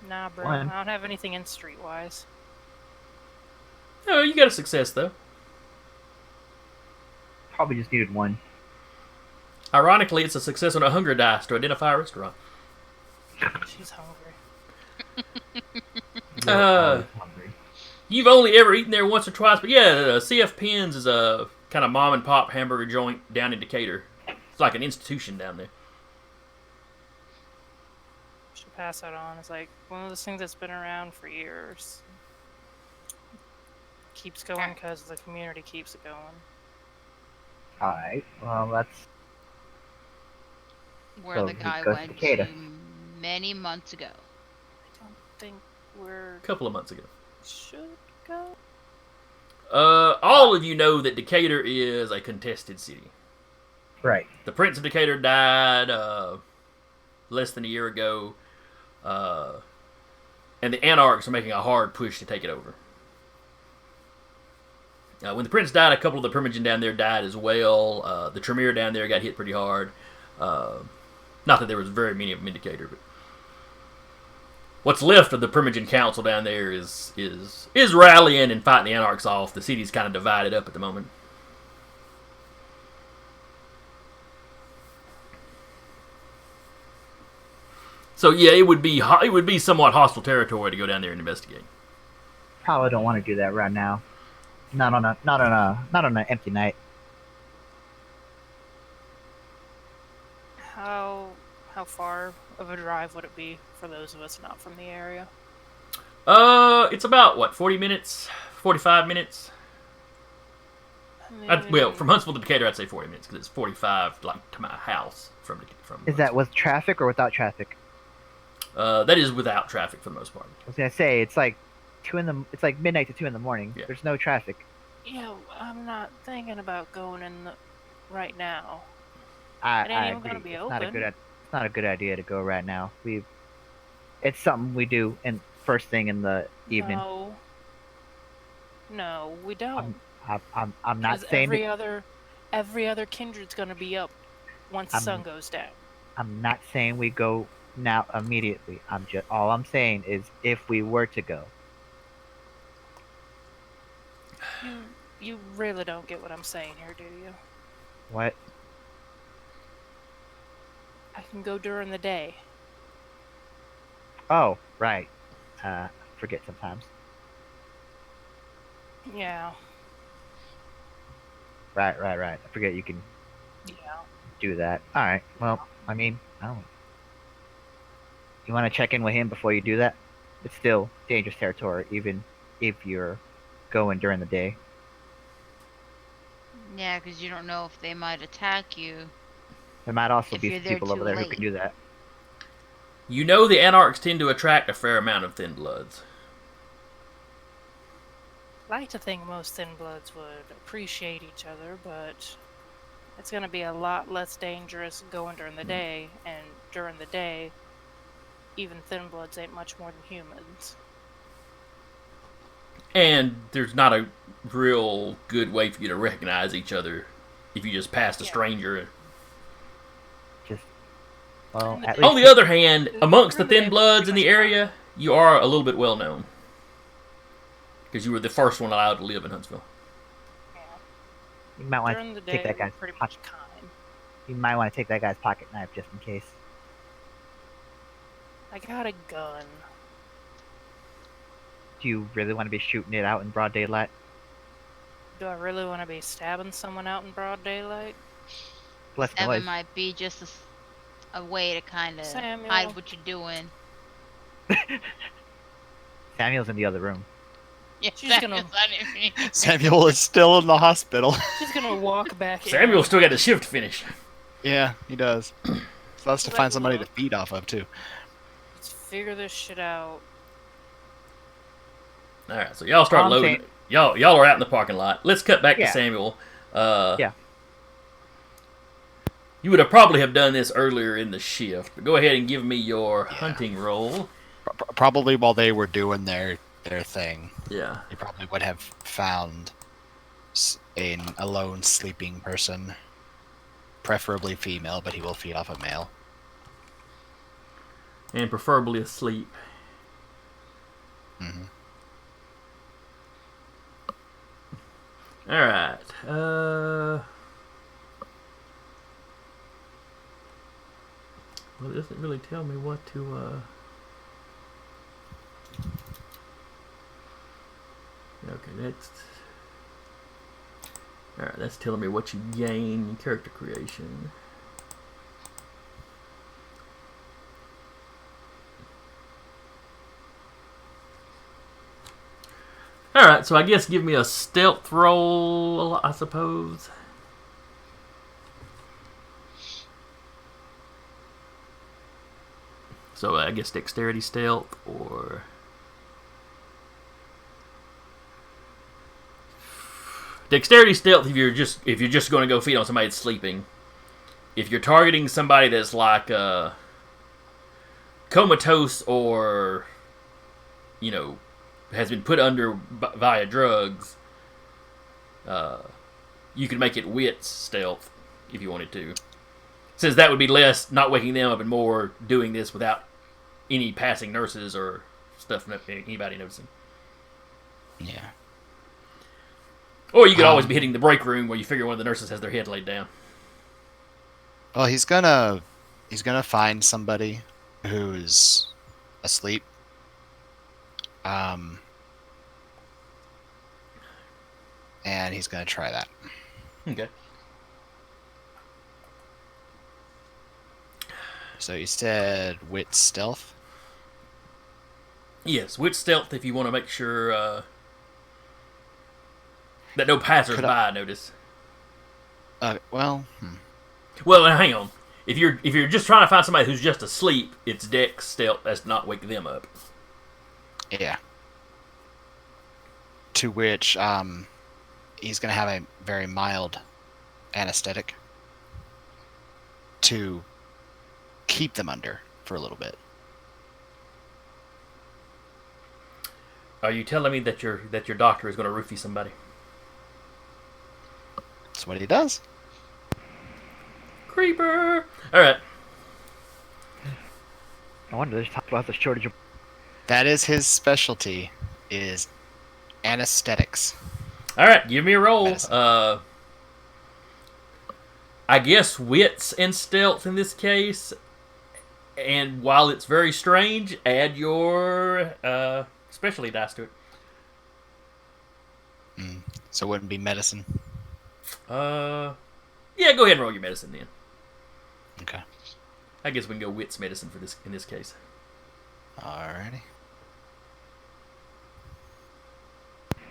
Nah, bro. One. I don't have anything in streetwise. Oh, you got a success though. Probably just needed one. Ironically, it's a success on a hunger dice to identify a restaurant. She's hungry. You're Uh, always hungry. You've only ever eaten there once or twice, but yeah, CF Pins is a kind of mom and pop hamburger joint down in Decatur. It's like an institution down there. Should pass that on. It's like one of those things that's been around for years. keeps going because the community keeps it going. All right. Well, that's Where So the he guy goes to went Takeda. to many months ago. I don't think we're A couple of months ago. should go. All of you know that Decatur is a contested city. right. The Prince of Decatur died less than a year ago, and the Anarchs are making a hard push to take it over. When the Prince died, a couple of the Primogen down there died as well. The Tremere down there got hit pretty hard. Not that there was very many of them in Decatur, but what's left of the Primogen Council down there is rallying and fighting the Anarchs off. The city's kind of divided up at the moment. So yeah, it would be somewhat hostile territory to go down there and investigate. Probably don't want to do that right now. Not on an empty night. How far of a drive would it be for those of us not from the area? It's about what, 40 minutes, 45 minutes. Well, from Huntsville to Decatur, I'd say 40 minutes because it's 45 like to my house from. Is that with traffic or without traffic? That is without traffic for the most part. I was gonna say it's like it's like midnight to 2 in the morning. Yeah. There's no traffic. Yeah, I'm not thinking about going in right now. I It ain't even agree. gonna be It's not a open. it's not a good idea to go right now. It's something we do in first thing in the evening. No, we don't. I'm not 'Cause saying every other kindred's gonna be up once the sun goes down. I'm not saying we go now immediately. All I'm saying is if we were to go. You really don't get what I'm saying here, do you? What? I can go during the day. Oh, right. Forget sometimes. Yeah. Right. I forget you can Yeah. do that. All right. Well, I mean, I don't. You want to check in with him before you do that? It's still dangerous territory, even if you're going during the day. Yeah, because you don't know if they might attack you. There might also If be you're some there people over too there who late. can do that. You know the Anarchs tend to attract a fair amount of Thin Bloods. I like to think most thin bloods would appreciate each other, but it's gonna be a lot less dangerous going during the day, and during the day, even thin bloods ain't much more than humans. And there's not a real good way for you to recognize each other if you just passed a Yeah. stranger. Well, at On least the other hand, amongst the Thin Bloods in the area, you are a little bit well known. Because you were the first one allowed to live in Huntsville. you might want During the to day, take that we're guy's pretty pocket. much kind. You might want to take that guy's pocket knife just in case. I got a gun. Do you really want to be shooting it out in broad daylight? Do I really want to be stabbing someone out in broad daylight? Less Evan noise. might be just a way to kind of Samuel. hide what you're doing. Samuel's in the other room. Yeah, She's that's gonna- what I mean. Samuel is still in the hospital. She's gonna walk back in. Samuel's still got the shift to finish. Yeah, he does. So that's to Let find somebody to look. feed off of too. Let's figure this shit out. Alright, so y'all start I'm loading. saying- Y'all are out in the parking lot. Let's cut back to Yeah. Samuel. Yeah. You would have probably have done this earlier in the shift, but go ahead and give me your hunting roll. Probably while they were doing their thing, Yeah. they probably would have found a lone sleeping person, preferably female, but he will feed off a male. And preferably asleep. Hmm. Alright. Well, it doesn't really tell me what to, Okay, next. Alright, that's telling me what you gain in character creation. Alright, so I guess give me a stealth roll, I suppose. So I guess dexterity stealth or... Dexterity stealth if you're just going to go feed on somebody that's sleeping. If you're targeting somebody that's like comatose or, you know, has been put under via drugs, you can make it wits stealth if you wanted to. Since that would be less not waking them up and more doing this without any passing nurses or stuff, anybody noticing. Yeah. Or you could always be hitting the break room where you figure one of the nurses has their head laid down. Well, he's gonna find somebody who's asleep. And he's gonna try that. Okay. So you said wit stealth. Yes, wit stealth if you want to make sure that no passersby notice. Well. Well, hang on. If you're just trying to find somebody who's just asleep, it's dex stealth as to not wake them up. Yeah. To which he's going to have a very mild anesthetic to keep them under for a little bit. Are you telling me that your doctor is going to roofie somebody? That's what he does. Creeper. All right. I wonder they talked about the shortage of. That is his specialty, is anesthetics. All right. Give me a roll. Medicine. I guess wits and stealth in this case. And while it's very strange, add your specialty dice to it. So it wouldn't be medicine. Yeah, go ahead and roll your medicine then. Okay. I guess we can go wits medicine for this in this case. Alrighty.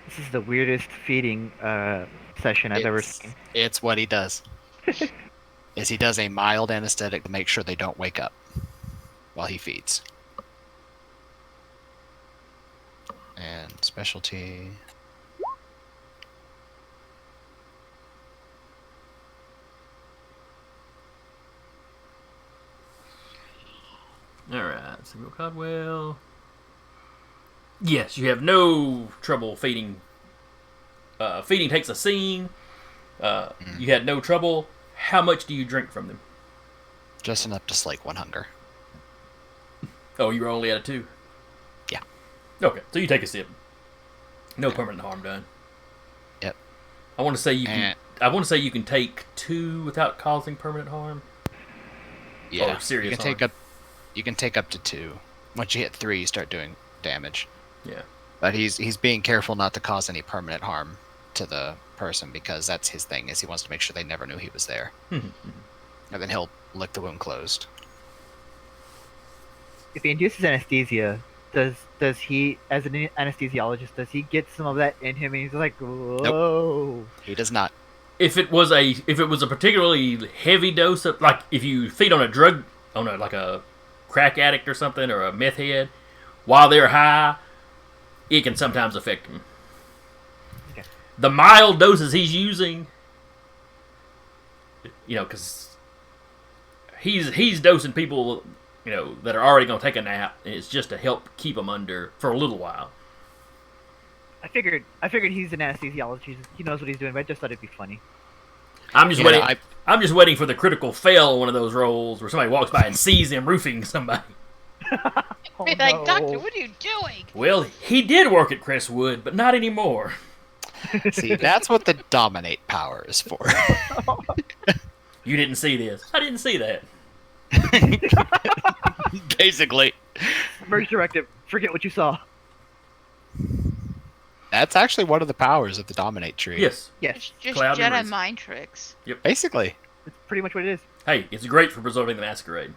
This is the weirdest feeding session I've ever seen. It's what he does. Is he does a mild anesthetic to make sure they don't wake up while he feeds. And specialty. Alright, Samuel Codwell. Yes, you have no trouble feeding. Feeding takes a scene. You had no trouble. How much do you drink from them? Just enough to slake one hunger. Oh, you were only at a 2? Yeah. Okay, so you take a sip. No permanent harm done. Yep. I want to say you can. I want to say you can take 2 without causing permanent harm. Yeah. Or serious you can harm. take up. You can take up to 2. Once you hit 3, you start doing damage. Yeah. But he's being careful not to cause any permanent harm to the person because that's his thing. Is he wants to make sure they never knew he was there. And then he'll lick the wound closed. If he induces anesthesia, does he, as an anesthesiologist, does he get some of that in him? And he's like, whoa. He does not. If it was a particularly heavy dose of, like if you feed on a drug on like a crack addict or something or a meth head while they're high, it can sometimes affect them. Okay. The mild doses he's using, because he's dosing people, that are already going to take a nap, and it's just to help keep them under for a little while. I figured he's an anesthesiologist. He knows what he's doing, but I just thought it'd be funny. I'm just waiting. I'm just waiting for the critical fail on one of those rolls where somebody walks by and sees him roofing somebody. Oh, Be like, no. Doctor, what are you doing? Well, he did work at Crestwood, but not anymore. See, that's what the dominate power is for. You didn't see this. I didn't see that. Basically. Merge directive. Forget what you saw. That's actually one of the powers of the dominate tree. Yes. Yes, It's just Cloud Jedi memories. mind tricks. Basically. that's pretty much what it is. Hey, it's great for preserving the masquerade.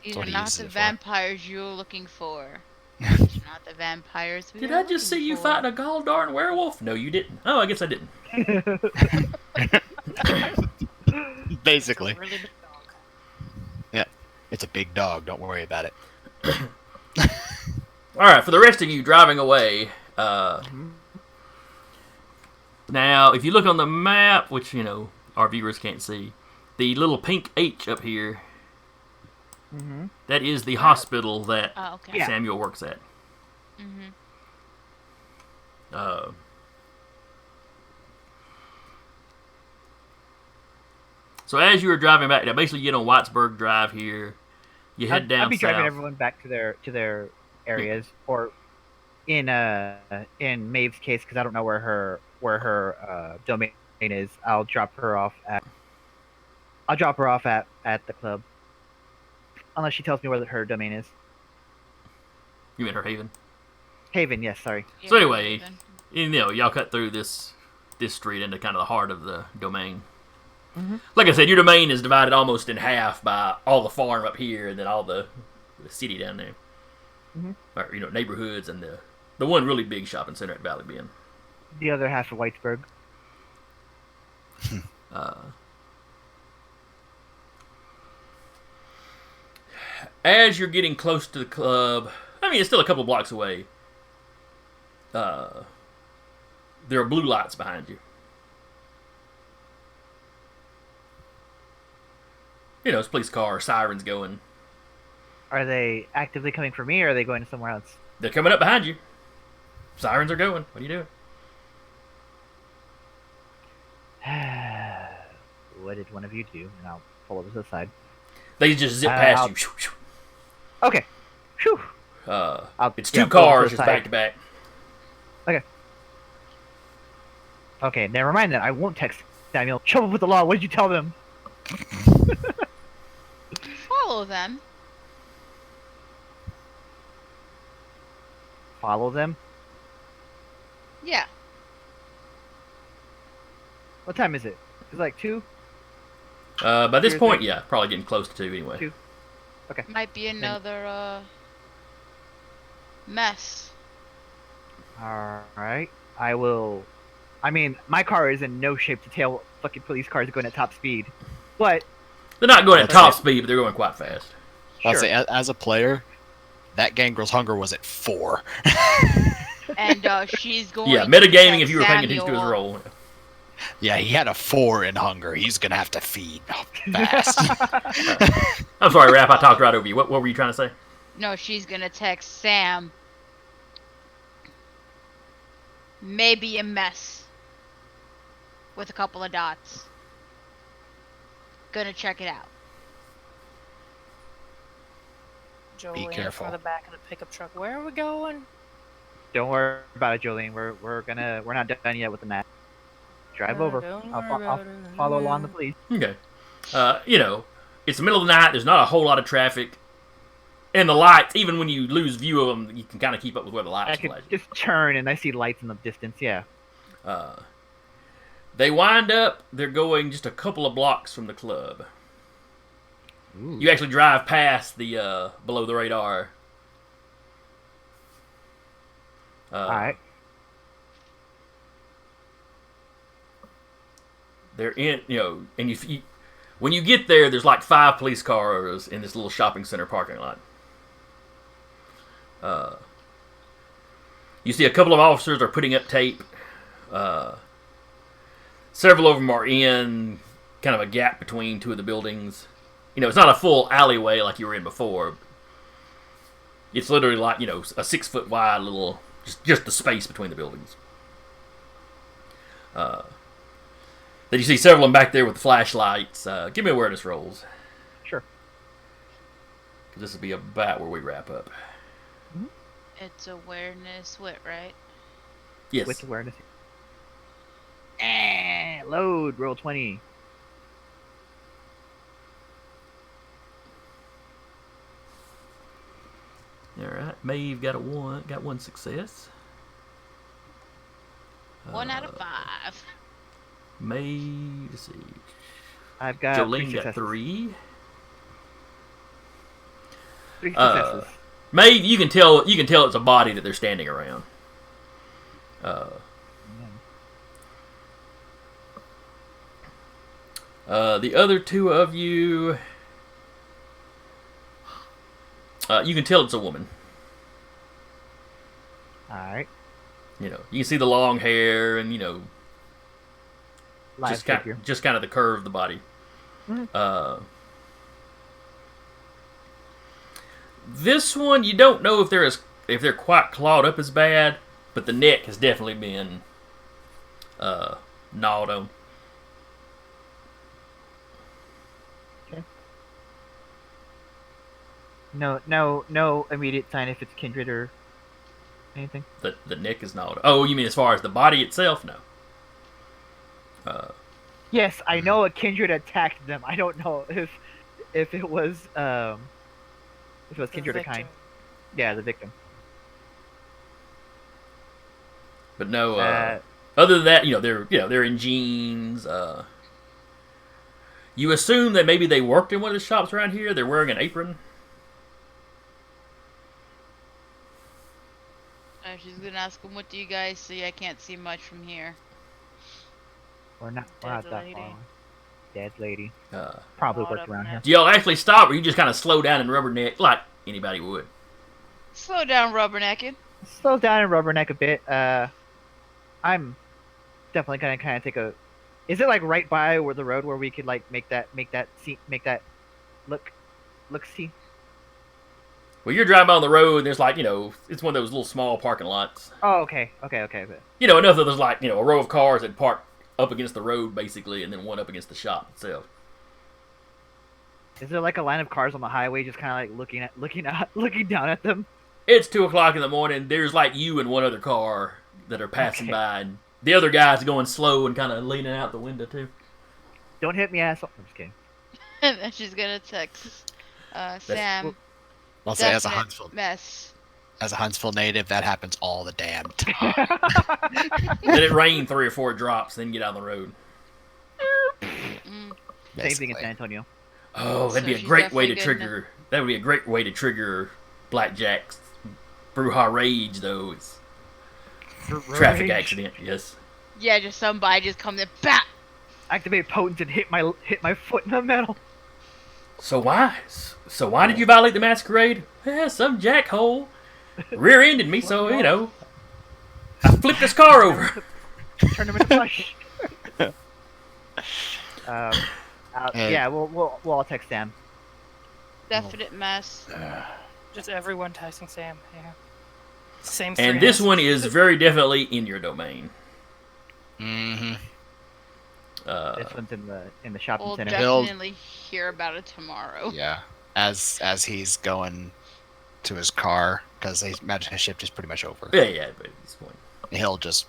These what are he not uses the it for. vampires you're looking for. These are not the vampires. We Did were I just see looking you for. fighting a Galdarn werewolf? No, you didn't. Oh, I guess I didn't. Basically. Really big dog. Yeah. It's a big dog. Don't worry about it. All right, for the rest of you driving away. Now, if you look on the map, which our viewers can't see, the little pink H up here, that is the hospital that Oh, okay. Yeah. Samuel works at. Mhm. So as you were driving back, now basically you get on Whitesburg Drive here. You head down I'd be south. driving everyone back to their areas, or in Maeve's case, because I don't know where her domain is. I'll drop her off at the club, unless she tells me where her domain is. You mean her haven. Haven, yes, sorry. So anyway, y'all cut through this street into kind of the heart of the domain. Like I said, your domain is divided almost in half by all the farm up here and then all the city down there. Or, neighborhoods and the one really big shopping center at Valley Bend. The other half of Whitesburg. As you're getting close to the club, I mean, it's still a couple blocks away. There are blue lights behind you. It's police car, sirens going. Are they actively coming for me, or are they going somewhere else? They're coming up behind you. Sirens are going. What are you doing? What did one of you do? And I'll pull over to the side. They just zip past I'll- you. Okay. Phew. It's Yeah, two pull over to cars the just side. back to back. Okay, never mind that. I won't text Samuel. Trouble with the law. What did you tell them? Follow them. Follow them? Yeah. What time is it? It's like 2? By this Here's point, the- yeah, probably getting close to 2 anyway. Two. Might be another mess. Alright. I will... I mean, my car is in no shape to tail fucking police cars going at top speed. But, They're not going at That's top it. speed, but they're going quite fast. I'll sure. say, as a player, that Gangrel's hunger was at 4. And she's going Yeah, to metagaming check if you were paying attention to his Samuel. role. Yeah, he had a 4 in hunger. He's gonna have to feed fast. I'm sorry, Raph, I talked right over you. What were you trying to say? No, she's gonna text Sam. Maybe a mess. With a couple of dots. Gonna check it out. Jolene careful. from the back of the pickup truck. Where are we going? don't worry about it, Jolene. We're not done yet with the map. Drive over. Don't I'll, worry I'll about it. follow along the police. Okay. It's the middle of the night. There's not a whole lot of traffic. And the lights, even when you lose view of them, you can kind of keep up with where the I lights could flash. just turn and I see lights in the distance. Yeah. They wind up, they're going just a couple of blocks from the club. You actually drive past the below the radar. All right. They're in, and you when you get there, there's like 5 police cars in this little shopping center parking lot. You see a couple of officers are putting up tape. Several of them are in kind of a gap between 2 of the buildings. It's not a full alleyway like you were in before. It's literally like, a 6-foot wide little, just the space between the buildings. Then you see several of them back there with the flashlights. Give me awareness rolls. Sure. Because this will be about where we wrap up. It's awareness, wit, right? Yes. With awareness. Load. Roll 20. Alright. Maeve got got 1 success. 1 out of 5. Maeve, let's see. I've got Jolene 3 got successes. 3. 3 successes. Maeve, you can tell it's a body that they're standing around. The other two of you, you can tell it's a woman. All right. You know, you can see the long hair and Live figure. just kind of the curve of the body. Mhm. This one, you don't know if they're quite clawed up as bad, but the neck has definitely been gnawed on. No immediate sign if it's kindred or anything. The neck is gnawed. Oh, you mean as far as the body itself? No. Yes, I know a kindred attacked them. I don't know if it was kindred or kind. Yeah, the victim. But no. Other than that, they're in jeans. You assume that maybe they worked in one of the shops around here. They're wearing an apron. She's gonna ask him, "What do you guys see? I can't see much from here." We're not Dead that lady. far. Dead lady. Uh, Probably Gnawed worked up around here. neck. do y'all actually stop, or you just kind of slow down and rubberneck like anybody would? Slow down, rubbernecking. Slow down and rubberneck a bit. I'm definitely gonna kind of take a. Is it like right by where the road where we could like make that look see? Well, you're driving on the road, and there's like, it's one of those little small parking lots. Oh, okay. But Enough that there's like, a row of cars that park up against the road, basically, and then one up against the shop itself. is there like a line of cars on the highway just kind of like looking down at them? It's 2 o'clock in the morning. There's like you and one other car that are passing Okay. by, and the other guy's going slow and kind of leaning out the window, too. Don't hit me, asshole. I'm just kidding. And then she's gonna text Sam. I'll say as a definite Huntsville mess. native, that happens all the damn time. Then it rained 3 or 4 drops, then get out on the road. Mm. Same thing in basically. San Antonio. Oh, that'd So be a she's great way to definitely trigger. That would be a great way to trigger Blackjack's Bruja Rage, though. It's traffic Rage. accident, yes. Yeah, just somebody just comes in, BAP! Activate potent and hit my foot in the metal. So why did you violate the masquerade? Some jackhole rear-ended me, so I flipped this car over. Turn them into flesh. Hey. Yeah, we'll all text Sam. Definite mess. Just everyone texting Sam. Yeah. Same. And three this names. one is very definitely in your domain. Mm-hmm. This one's in the shopping We'll center. definitely hear about it tomorrow. Yeah. As he's going to his car, because I imagine his shift is pretty much over. Yeah, but at this point. He'll just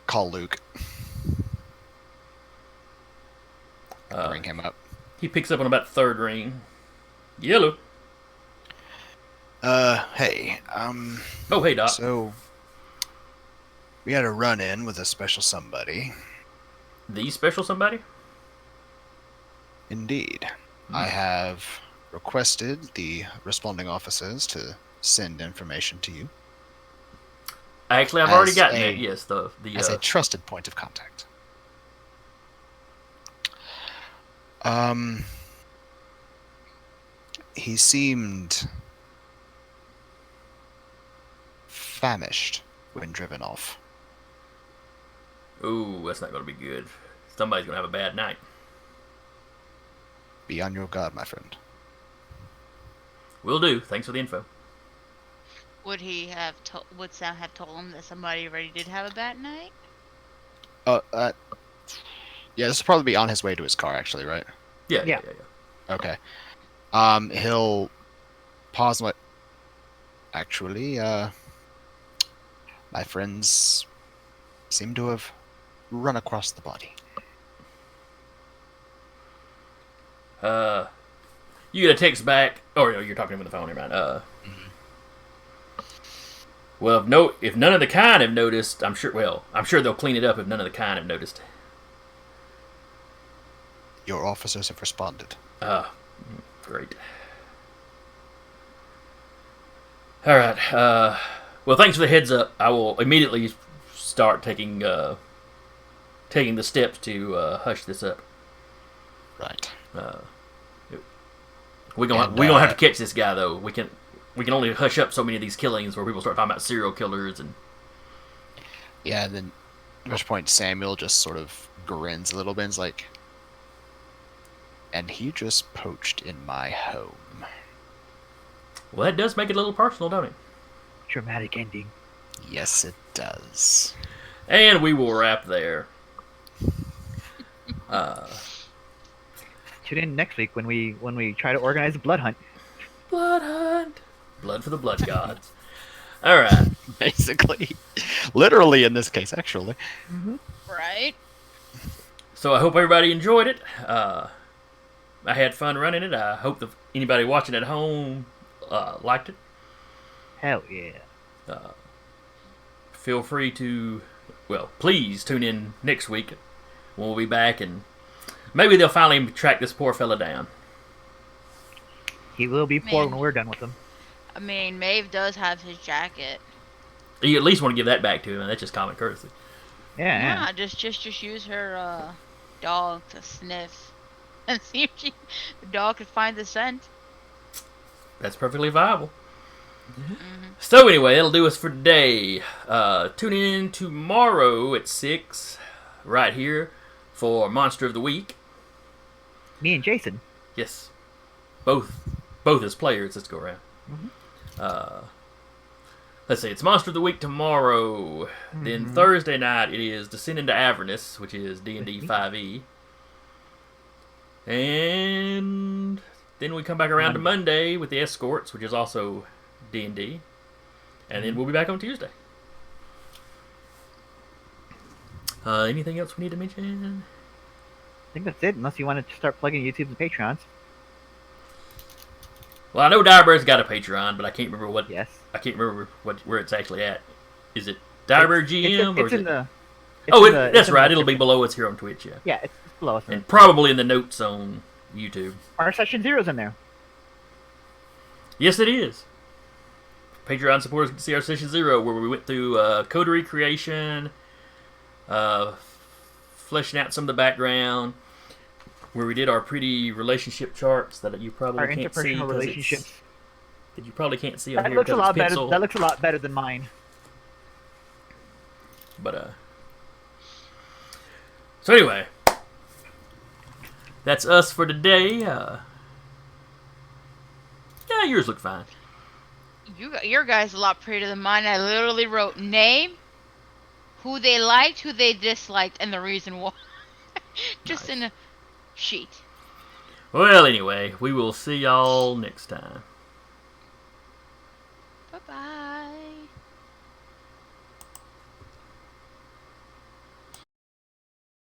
call Luke, bring him up. He picks up on about the third ring. Yellow. Hey, Oh, hey, Doc. so we had a run-in with a special somebody. The special somebody? Indeed. I have requested the responding officers to send information to you Actually, I've already As gotten a- that. Yes, the as a trusted point of contact. He seemed famished when driven off. Ooh, that's not going to be good. Somebody's going to have a bad night. Be on your guard, my friend. Will do. Thanks for the info. Would would Sam have told him that somebody already did have a bad night? Yeah, this will probably be on his way to his car, actually, right? Yeah. Okay. He'll pause and let. Actually, my friends seem to have run across the body. You get a text back. Oh, no, you're talking to him on the phone. Never mind. Well, if none of the kind have noticed, I'm sure they'll clean it up if none of the kind have noticed. Your officers have responded. Great. All right. Well, thanks for the heads up. I will immediately start taking the steps to hush this up. Right. We gonna have to catch this guy though. We can only hush up so many of these killings where people start talking about serial killers and. Yeah, and then at which point Samuel just sort of grins a little bit and is like, and he just poached in my home. Well, that does make it a little personal, don't it? Dramatic ending. Yes, it does. And we will wrap there. Tune in next week when we try to organize a blood hunt. Blood hunt. Blood for the blood gods. All right. Basically. Literally in this case, actually. Right? So I hope everybody enjoyed it. I had fun running it. I hope that anybody watching at home liked it. Hell yeah. Feel free to, please tune in next week when we'll be back and maybe they'll finally track this poor fella down. He will be poor Man. when we're done with him. I mean, Maeve does have his jacket. You at least want to give that back to him, and that's just common courtesy. Yeah. Yeah, just use her dog to sniff and see if the dog can find the scent. That's perfectly viable. So anyway, that'll do us for today. Tune in tomorrow at 6, right here, for Monster of the Week. Me and Jason. Yes, both as players. Let's go around. Let's see. It's Monster of the Week tomorrow. Then Thursday night it is Descend into Avernus, which is D&D 5e. And then we come back around to Monday with the Escorts, which is also D&D. And then we'll be back on Tuesday. Anything else we need to mention? I think that's it, unless you want to start plugging YouTube and Patreons. Well, I know Direbird's got a Patreon, but I can't remember what. Yes. I can't remember where it's actually at. Is it Direbird GM or it's is in it? the. That's right. It'll be below us here on Twitch. Yeah. Yeah, it's below us. And probably in the notes on YouTube. Our Session Zero's in there. Yes, it is. Patreon supporters can see our Session 0, where we went through coterie creation, fleshing out some of the background, where we did our pretty relationship charts that you probably Our can't see. interpersonal relationships. That you probably can't see on That here looks a because lot it's better. pencil. That looks a lot better than mine. But so anyway, that's us for today. Yeah, yours look fine. Your guy's a lot prettier than mine. I literally wrote name, who they liked, who they disliked, and the reason why. Just Nice. in a sheet. Well, anyway, we will see y'all next time.